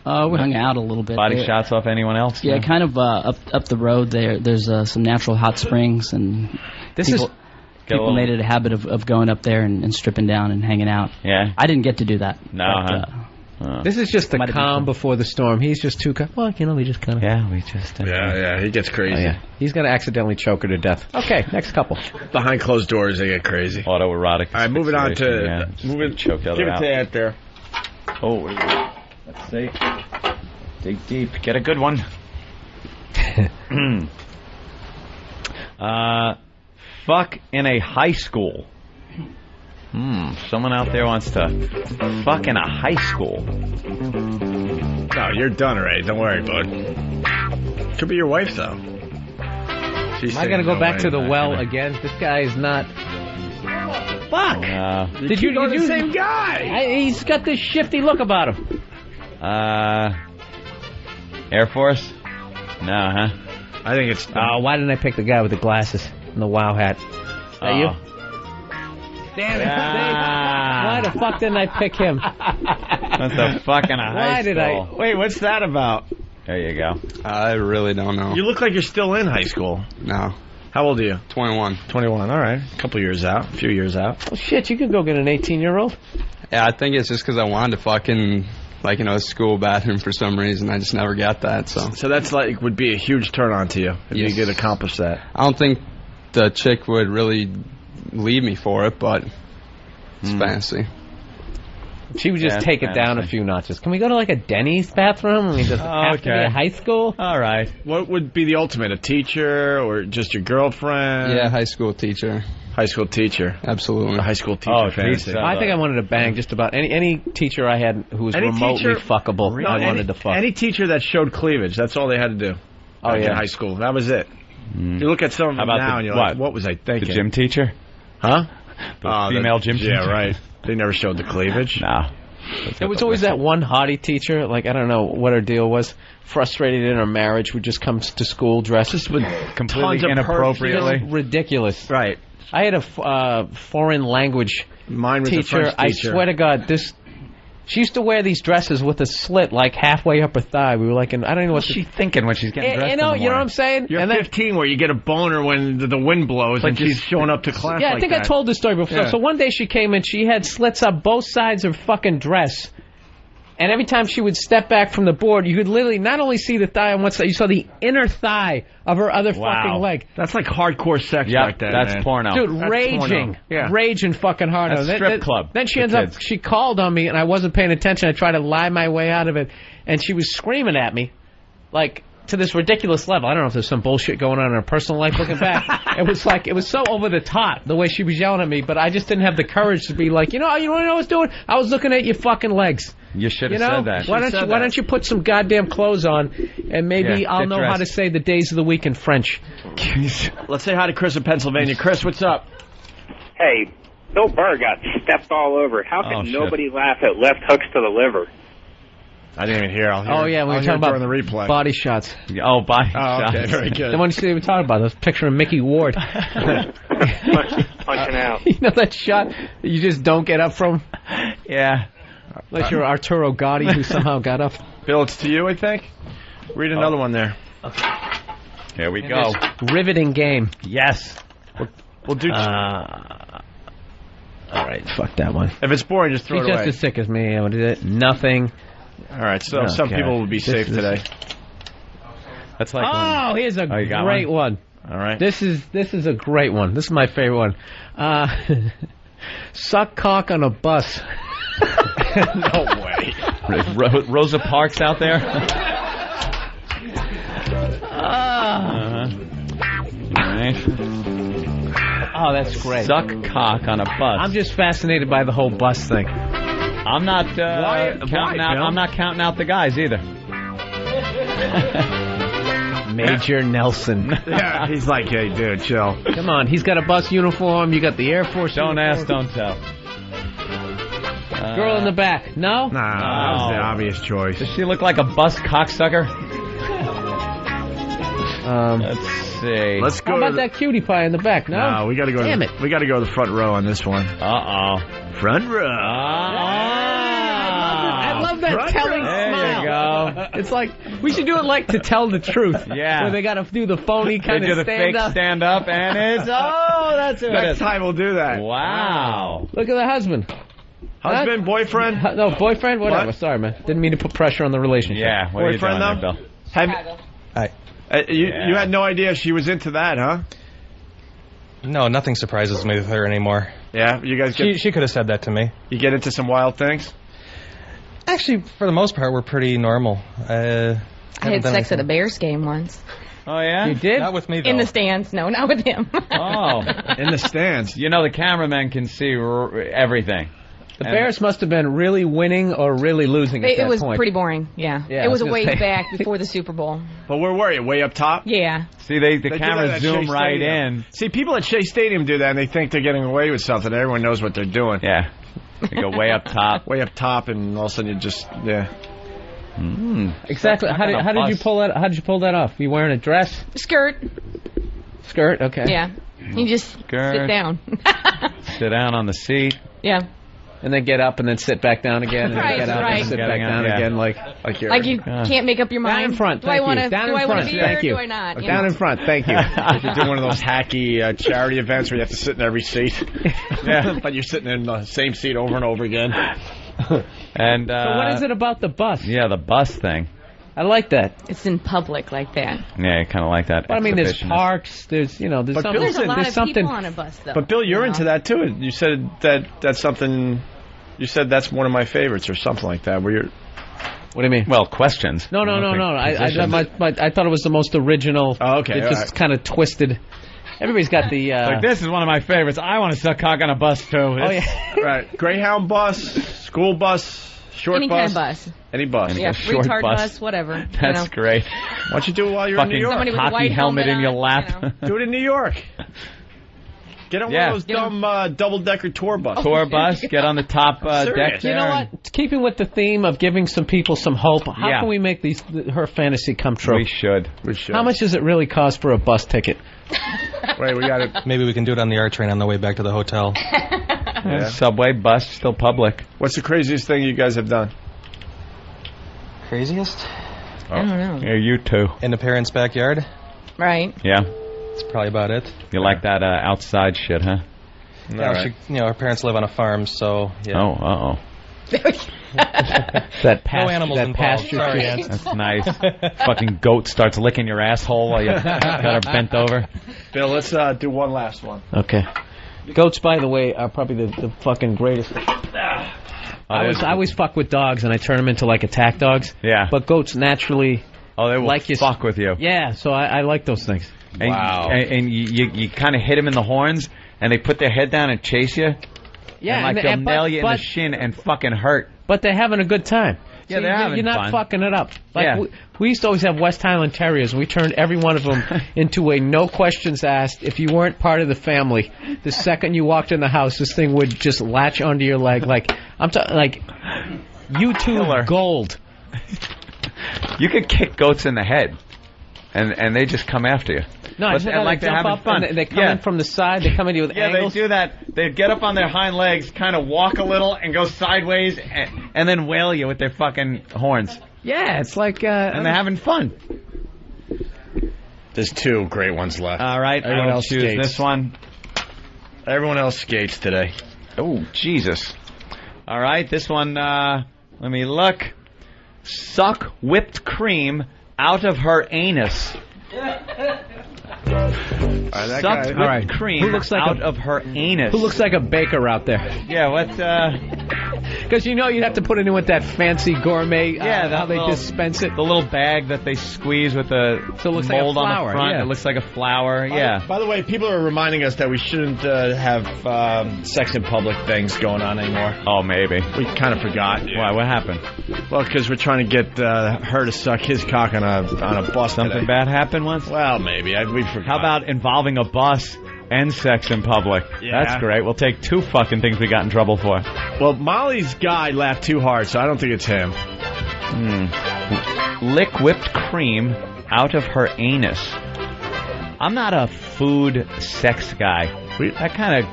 We hung out a little bit. Body shots off anyone else? Yeah, kind of up the road there. There's some natural hot springs, and people made it a habit of going up there and stripping down and hanging out. Yeah. I didn't get to do that. No, This is just the calm before the storm. He's just too calm. Well, we just kind of... Yeah, we just... Yeah, he gets crazy. Oh, yeah. He's going to accidentally choke her to death. Okay, next couple. Behind closed doors, they get crazy. Autoerotic. All right, moving on to... Yeah. Choke the other give it out. to Ant there. Oh, let's see. Dig deep. Get a good one. Fuck in a high school. Someone out there wants to fuck in a high school. No, you're done already. Don't worry, bud. Could be your wife, though. Am I going to go back to the well again? This guy is not... Fuck! Did you the same guy? He's got this shifty look about him. Air Force? No, huh? I think it's... why didn't I pick the guy with the glasses and the WoW hat? Is that you? Damn it. Why the fuck didn't I pick him? What the fuck in a high Why did I? school? Wait, what's that about? There you go. I really don't know. You look like you're still in high school. No. How old are you? 21. 21, all right. A couple years out. A few years out. Well, shit, you could go get an 18-year-old. Yeah, I think it's just because I wanted to fucking, a school bathroom for some reason. I just never got that, so. So that's would be a huge turn-on to you if you could accomplish that. I don't think the chick would really leave me for it, but it's fancy. She would just take it down a few notches. Can we go to a Denny's bathroom? I mean, does it have to be a high school? All right. What would be the ultimate? A teacher or just your girlfriend? Yeah, high school teacher. High school teacher. Absolutely. A high school teacher fantasy. I think I wanted to bang just about any teacher I had who was remotely fuckable. No, I wanted to fuck. Any teacher that showed cleavage, that's all they had to do. Oh, yeah. In high school. That was it. You look at some of them now and you're like, what was I thinking? The gym teacher? Huh? The female gym teacher? Yeah, right. They never showed the cleavage. No. It was always that one hottie teacher, I don't know what her deal was, frustrated in her marriage, would just come to school dressed just with completely inappropriately. Ridiculous. Right. I had a foreign language teacher. I swear to God, she used to wear these dresses with a slit halfway up her thigh. We were I don't even know what she's thinking when she's getting dressed. You know what I'm saying? You're 15 where you get a boner when the wind blows and she's showing up to class. Yeah, I think I told this story before. Yeah. So one day she came in, she had slits up both sides of her fucking dress. And every time she would step back from the board, you could literally not only see the thigh on one side, you saw the inner thigh of her other fucking leg. That's like hardcore sex back then. That's porno. Dude, that's raging. Yeah. Raging fucking hard. That's strip club. Then she ends up, she called on me and I wasn't paying attention. I tried to lie my way out of it. And she was screaming at me, to this ridiculous level. I don't know if there's some bullshit going on in her personal life looking back. It was so over the top, the way she was yelling at me, but I just didn't have the courage to be you want to know what I was doing? I was looking at your fucking legs. You should have said that. Why don't you put some goddamn clothes on, and maybe I'll know how to say the days of the week in French. Let's say hi to Chris in Pennsylvania. Chris, what's up? Hey, Bill Burr got stepped all over. How can nobody laugh at left hooks to the liver? I didn't even hear. We were talking about the replay. Body shots. Oh, body shots. Okay, very good. The one you were talking about, I was picturing Mickey Ward. Punching out. You know that shot that you just don't get up from? Yeah. Unless you're Arturo Gotti, who somehow got up. Bill, it's to you, I think. Read another one there. Okay. Here we go. Riveting game. Yes. We'll do... all right, fuck that one. If it's boring, just throw it away. He's just as sick as me. What is it? Nothing. All right, so some people will be safe today. That's like here's a great one. All right. This is a great one. This is my favorite one. Suck cock on a bus. No way. Rosa Parks out there. Right. Oh, that's great. Suck cock on a bus. I'm just fascinated by the whole bus thing. I'm not counting out. I'm not counting out the guys either. Major Nelson. Yeah, he's like, hey, dude, chill. Come on, he's got a bus uniform. You got the Air Force. Don't uniform. ask, don't tell. Girl in the back. No? Nah, that was the obvious choice. Does she look like a bus cocksucker? Let's see. Let's go. How about that cutie pie in the back? No, No, we got to go. Damn it. We got to go to the front row on this one. Front row. I love that Front telling row. smile. There you go. It's like we should do it like To Tell the Truth. Yeah. Where they got to do the phony They kind do of the fake stand up. and it's that's who it Next is. time we'll do that. Wow. Look at the husband. Husband, boyfriend? No, boyfriend. Whatever. What? Sorry, man. Didn't mean to put pressure on the relationship. Yeah. What are you doing Boyfriend, there, though? Bill? Hi. You had no idea she was into that, huh? No, nothing surprises me with her anymore. Yeah, you guys get... She could have said that to me. You get into some wild things? Actually, for the most part, we're pretty normal. I had sex at a Bears game once. Oh, yeah? You did? Not with me, though. In the stands. No, not with him. Oh. In the stands. You know, the cameraman can see everything. The Bears must have been really winning or really losing at that It was point. pretty boring, yeah. Yeah, It was I a was way gonna say. back before the Super Bowl. But where were you? Way up top? Yeah. See, the They do that cameras at zoom Shea right Stadium. in. See, people at Shea Stadium do that, and they think they're getting away with something. Everyone knows what they're doing. Yeah. They go way up top. Way up top, and all of a sudden you just, Exactly. How did you pull that? How did you pull that off? You wearing a dress? Skirt. Skirt. Okay. Yeah. You just sit down. Sit down on the seat. Yeah. And then get up and then sit back down again. And Right, then get up right. and sit back down Yeah. again like you're... Like you can't make up your mind. Down in front, Do I thank want you. to? Down Do in I want front, to be thank there? you. Or do I not? You Down know? in front, thank you. If you're doing one of those hacky charity events where you have to sit in every seat. Yeah. But you're sitting in the same seat over and over again. And So what is it about the bus? Yeah, the bus thing. I like that. It's in public like that. Yeah, you kind of like that. But I mean, there's exhibitionist. parks. There's there's But something. There's a lot there's of something. people on a bus, though. But Bill, you're you into know? that too. You said that's something. You said that's one of my favorites or something like that. Where you're. What do you mean? Well, questions. No. I thought it was the most original. Oh, okay. It just kind of twisted. Everybody's got the. Like, this is one of my favorites. I want to suck cock on a bus too. Oh yeah. Right. Greyhound bus, school bus, short Any bus. kind of bus. Any bus. Yeah, short retard bus. bus, whatever. That's great. Why don't you do it while you're in New Fucking York? Somebody with a hockey white helmet in helmet your on, lap. you know. Do it in New York. Get on one of those dumb double-decker tour buses. Tour bus. Get on the top deck there. You know what? Keeping with the theme of giving some people some hope, how Yeah. can we make her fantasy come true? We should. How much does it really cost for a bus ticket? Wait, we got it. Maybe we can do it on the R train on the way back to the hotel. Yeah. Subway, bus, still public. What's the craziest thing you guys have done? Craziest? I don't know. Yeah, you too. In the parents' backyard? Right. Yeah. That's probably about it. You like that outside shit, huh? Yeah, right. our parents live on a farm, so yeah. Oh, uh-oh. That No animals that involved. pasture Sorry. chance. That's nice. Fucking goat starts licking your asshole while you got her bent over. Bill, let's do one last one. Okay. Goats, by the way, are probably the fucking greatest. I always fuck with dogs, and I turn them into like attack dogs. Yeah. But goats naturally. Oh, they will like you. fuck with you. Yeah, so I like those things. And, Wow. And you kind of hit them in the horns, and they put their head down and chase you. Yeah, and they'll nail you in the shin and fucking hurt. But they're having a good time. Yeah, So they're having You're not fun. fucking it up. Like Yeah. we used to always have West Highland Terriers, and we turned every one of them into a no questions asked. If you weren't part of the family, the second you walked in the house, this thing would just latch onto your leg. Like I'm talking, like YouTube gold. You could kick goats in the head, and they just come after you. No, But- it's and like they they're jump having up fun. and they come in from the side. They come at you with Yeah, angles. they do that. They get up on their hind legs, kind of walk a little, and go sideways, and then wail you with their fucking horns. Yeah, it's like and they're having fun. There's two great ones left. All right, Everyone I'll else choose skates. this one. Everyone else skates today. Oh, Jesus. All right, this one, let me look. Suck whipped cream out of her anus. Sucked whipped cream Who looks like out of her anus. Who looks like a baker out there? Yeah, what, Because you know you'd have to put it in with that fancy gourmet, how they dispense it. The little bag that they squeeze with the mold on the front. It looks like a flower. By the way, people are reminding us that we shouldn't have sex in public things going on anymore. Oh, maybe. We kind of forgot. Why? What happened? Well, because we're trying to get her to suck his cock on a bus. Something bad happened once? Well, maybe. We forgot. How about involving a bus and sex in public? Yeah. That's great. We'll take 2 fucking things we got in trouble for. Well, Molly's guy laughed too hard, so I don't think it's him. Lick whipped cream out of her anus. I'm not a food sex guy.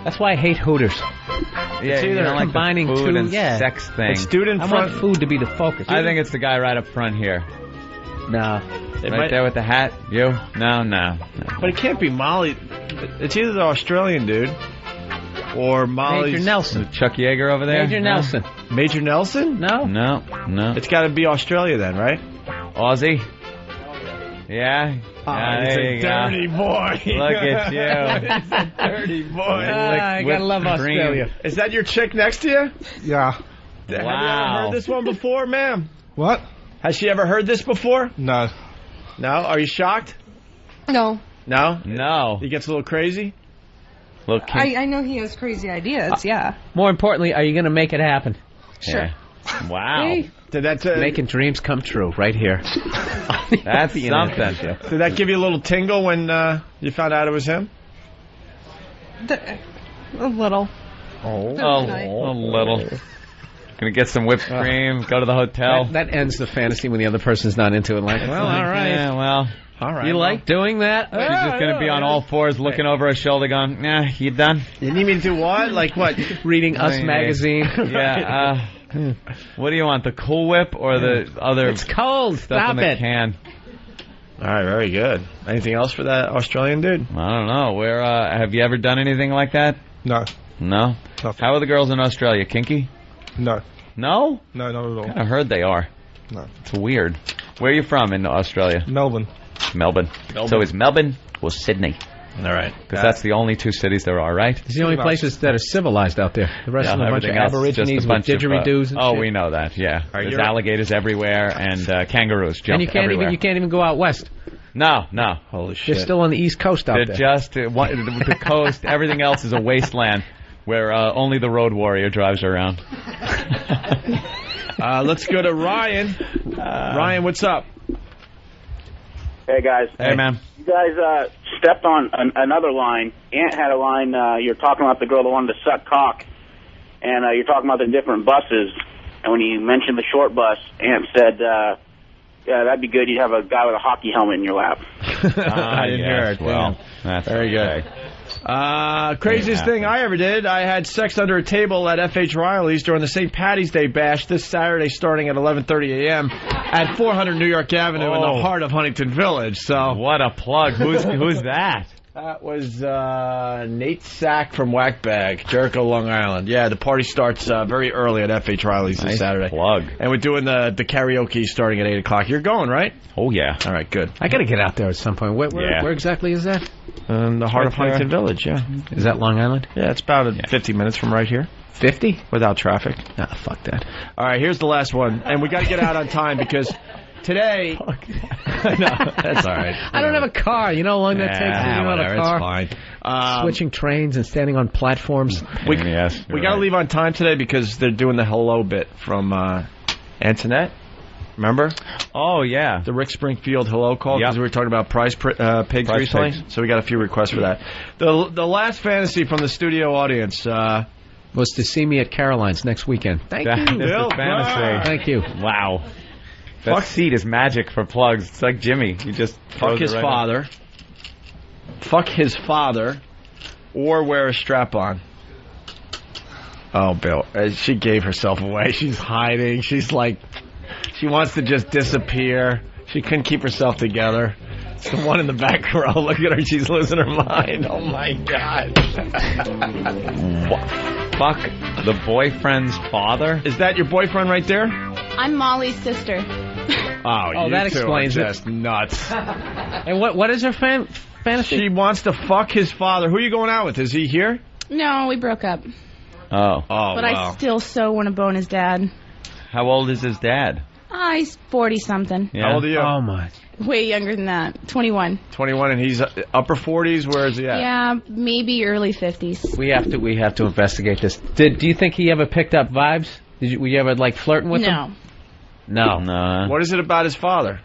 That's why I hate Hooters. It's either you don't like combining the food two and sex thing. It's dude in I front. want food to be the focus. I think it's the guy right up front here. No. There with the hat. You? No. But it can't be Molly. It's either the Australian dude or Molly's... Major Nelson. Chuck Yeager over there? Major Nelson. Major Nelson? No. No. It's got to be Australia then, right? Aussie? Yeah. He's a dirty boy. Look at you. He's a dirty boy. I gotta love Australia. Is that your chick next to you? Yeah. Have you ever heard this one before, ma'am? What? Has she ever heard this before? No. No? Are you shocked? No. No? No. He gets a little crazy? I know he has crazy ideas, yeah. More importantly, are you going to make it happen? Sure. Yeah. Wow. Hey. Did that making dreams come true right here. That's something. Did that give you a little tingle when you found out it was him? A little. A little. Gonna get some whipped cream, go to the hotel. That ends the fantasy when the other person's not into it. Like, well, all right. Yeah, well. All right. You like doing that? She's just going to be on all fours looking over her shoulder going, nah, you done? You need me to do what? Like what? Reading Us magazine. Yeah. What do you want, the Cool Whip or the other It's cold. stuff Stop in the it. can? All right, very good. Anything else for that Australian dude? I don't know. Where have you ever done anything like that? No. No? Nothing. How are the girls in Australia? Kinky? No. No? No, not at all. I heard they are. No. It's weird. Where are you from in Australia? Melbourne. Melbourne. So it's Melbourne or Sydney? All right. Because that's the only 2 cities there are, right? It's the only places that are civilized out there. The rest of them are a bunch of aborigines with didgeridoos and oh, shit. we know that, yeah. Right, There's alligators everywhere and kangaroos jump and you can't everywhere. you can't even go out west. No. Holy shit. They're still on the East Coast out They're there. just the coast. Everything else is a wasteland where only the road warrior drives around. Let's go to Ryan. Ryan, what's up? Hey, guys. Hey, man. You guys stepped on another line. Ant had a line. You're talking about the girl that wanted to suck cock, and you're talking about the different buses. And when you mentioned the short bus, Ant said, yeah, that'd be good. You'd have a guy with a hockey helmet in your lap. I didn't hear it. Well, that's very good. Craziest thing I ever did, I had sex under a table at F.H. Riley's during the St. Patty's Day Bash this Saturday starting at 11:30 a.m. at 400 New York Avenue in the heart of Huntington Village. So what a plug. Who's that? That was Nate Sack from Whackbag, Jericho, Long Island. Yeah, the party starts very early at F.H. Riley's this Saturday. Plug. And we're doing the karaoke starting at 8 o'clock. You're going, right? Oh, yeah. All right, good. I got to get out there at some point. Where exactly is that? In the heart of Huntington Village, yeah. Is that Long Island? Yeah, it's about 50 minutes from right here. 50? Without traffic. Ah, fuck that. All right, here's the last one. And we got to get out on time because today... No, that's all right. I don't have a car. You know how long that takes to get out of a car? It's fine. Switching trains and standing on platforms. We got to leave on time today because they're doing the hello bit from Antoinette. Remember? Oh, yeah. The Rick Springfield hello call because we were talking about prize pigs recently. Pigs. So we got a few requests for that. The last fantasy from the studio audience was to see me at Caroline's next weekend. Thank you, Bill. Fantasy. Thank you. Wow. That seat is magic for plugs. It's like Jimmy. You just fuck his father. Fuck his father, or wear a strap-on. Oh, Bill, she gave herself away. She's hiding. She's like, she wants to just disappear. She couldn't keep herself together. It's the one in the back row. Look at her. She's losing her mind. Oh, my God. Fuck the boyfriend's father? Is that your boyfriend right there? I'm Molly's sister. Oh, that explains it. Just nuts. And what is her fantasy? She wants to fuck his father. Who are you going out with? Is he here? No, we broke up. Oh. But I still so want to bone his dad. How old is his dad? He's 40-something. How old are you? Oh, my. Way younger than that. 21. 21, and he's upper 40s. Where is he at? Yeah, maybe early 50s. We have to investigate this. Do you think he ever picked up vibes? Were you ever like flirting with him? No. What is it about his father?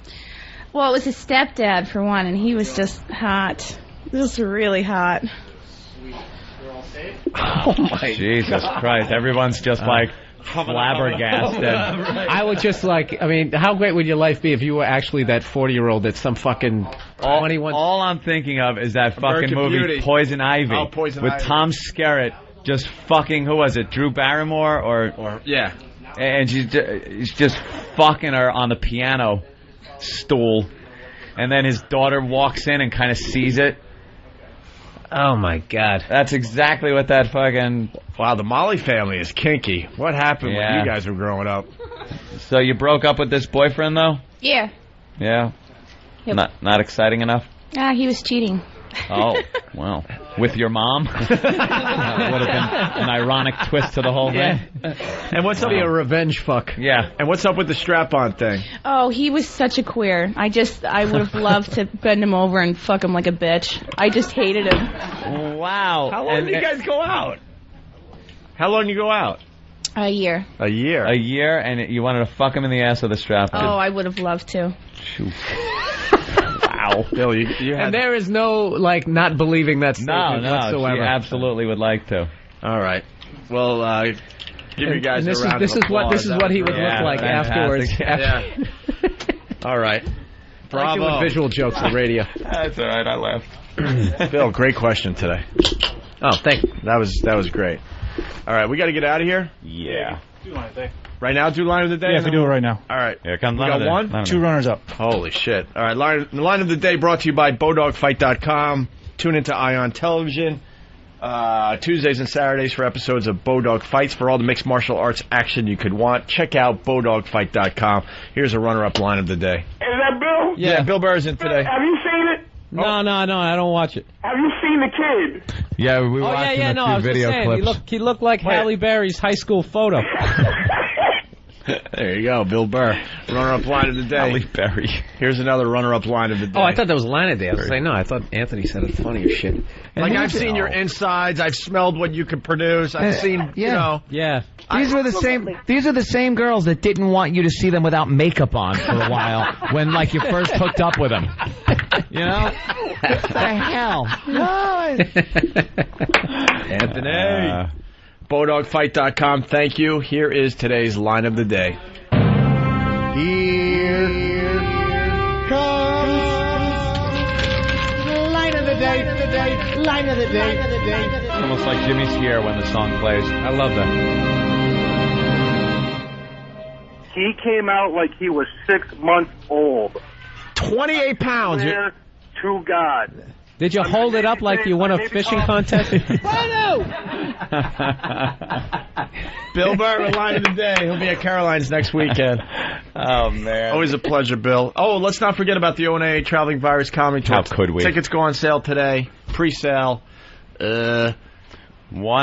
Well, it was his stepdad for one, and he was just hot. Just really hot. Oh my Jesus Christ! Everyone's just like flabbergasted. I would just how great would your life be if you were actually that 40-year-old that some fucking 21... All I'm thinking of is that fucking American movie Beauty. Poison Ivy Poison with Ivy. Tom Skerritt just fucking, who was it, Drew Barrymore or yeah, and he's just fucking her on the piano stool, and then his daughter walks in and kind of sees it. Oh my God! That's exactly what that fucking... Wow, the Molly family is kinky. What happened when you guys were growing up? So you broke up with this boyfriend, though? Yeah. Yeah. Yep. Not exciting enough? He was cheating. Oh, well. With your mom? Would have been an ironic twist to the whole thing. And what's up? Be a revenge fuck. Yeah. And what's up with the strap-on thing? Oh, he was such a queer. I would have loved to bend him over and fuck him like a bitch. I just hated him. Wow. How long did you guys go out? How long did you go out? A year. A year. A year, and you wanted to fuck him in the ass with a strap-on. Oh, I would have loved to. Wow. Bill, you had... And there is no, not believing that statement No, whatsoever. she absolutely would like to. All right. Well, give you guys this a round is of applause. This is what he would look like afterwards. Yeah. All right. Bravo. I like doing visual jokes on radio. That's all right. I laughed. Bill, great question today. Oh, thank you. That was great. All right, we got to get out of here. Yeah. Right now, do line of the day? Yeah, we do it right now. All right. Here comes we got one? 2 runners up. Holy shit. All right, line of the day brought to you by BowDogFight.com. Tune into Ion Television Tuesdays and Saturdays for episodes of Bowdog Fights. For all the mixed martial arts action you could want, check out BowDogFight.com. Here's a runner-up line of the day. Is that Bill? Yeah, Bill Burr's in today. Have you seen it? No, I don't watch it. Have you seen the kid? Yeah, we watched I a was few video just saying, clips. he looked like Halle Berry's high school photo. There you go, Bill Burr. Runner-up line of the day. Halle Berry. Here's another runner-up line of the day. Oh, I thought that was line of the day. I was saying, no, I thought Anthony said it's funny as shit. Like, I've seen your insides. I've smelled what you could produce. I've seen, you know. Yeah. These are the same girls that didn't want you to see them without makeup on for a while when, like, you first hooked up with them. You know? What the hell? Anthony. BowDogFight.com. Thank you. Here is today's line of the day. Here comes the line of the day, line of the day. Almost like Jimmy Sierra when the song plays. I love that. He came out like he was 6 months old. 28 pounds. Swear to God. Did you hold it up like you won a fishing contest? Bill Burr, line of the day. He'll be at Caroline's next weekend. Oh, man. Always a pleasure, Bill. Oh, let's not forget about the ONA Traveling Virus Comedy Tour. How could we? Tickets go on sale today. Pre-sale. 1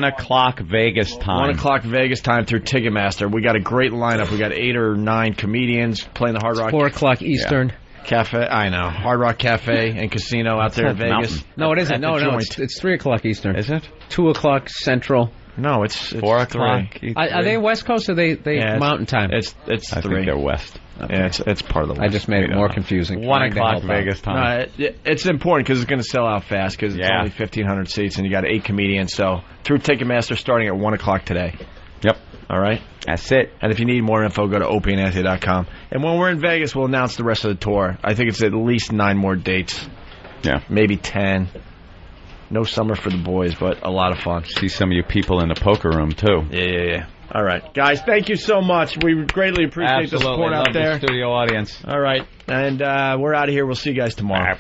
o'clock Vegas time. 1 o'clock Vegas time through Ticketmaster. We got a great lineup. We got 8 or 9 comedians playing the Hard Rock. 4 o'clock Eastern. Cafe, I know. Hard Rock Cafe and Casino out there in Vegas. Mountain. No, it isn't. No, joint. it's 3 o'clock Eastern. Is it? 2 o'clock Central. No, it's 4 o'clock. Are they West Coast or they Mountain Time? It's I 3. think they're West. Yeah, it's part of the West. I just made it more confusing. 1 o'clock Vegas time. No, it's important because it's going to sell out fast because it's only 1,500 seats and you got 8 comedians. So through Ticketmaster starting at 1 o'clock today. Yep. All right? That's it. And if you need more info, go to opieandanthony.com. And when we're in Vegas, we'll announce the rest of the tour. I think it's at least 9 more dates. Yeah. Maybe 10. No summer for the boys, but a lot of fun. See some of you people in the poker room, too. Yeah. All right. Guys, thank you so much. We greatly appreciate the support out there. The studio audience. All right. And we're out of here. We'll see you guys tomorrow.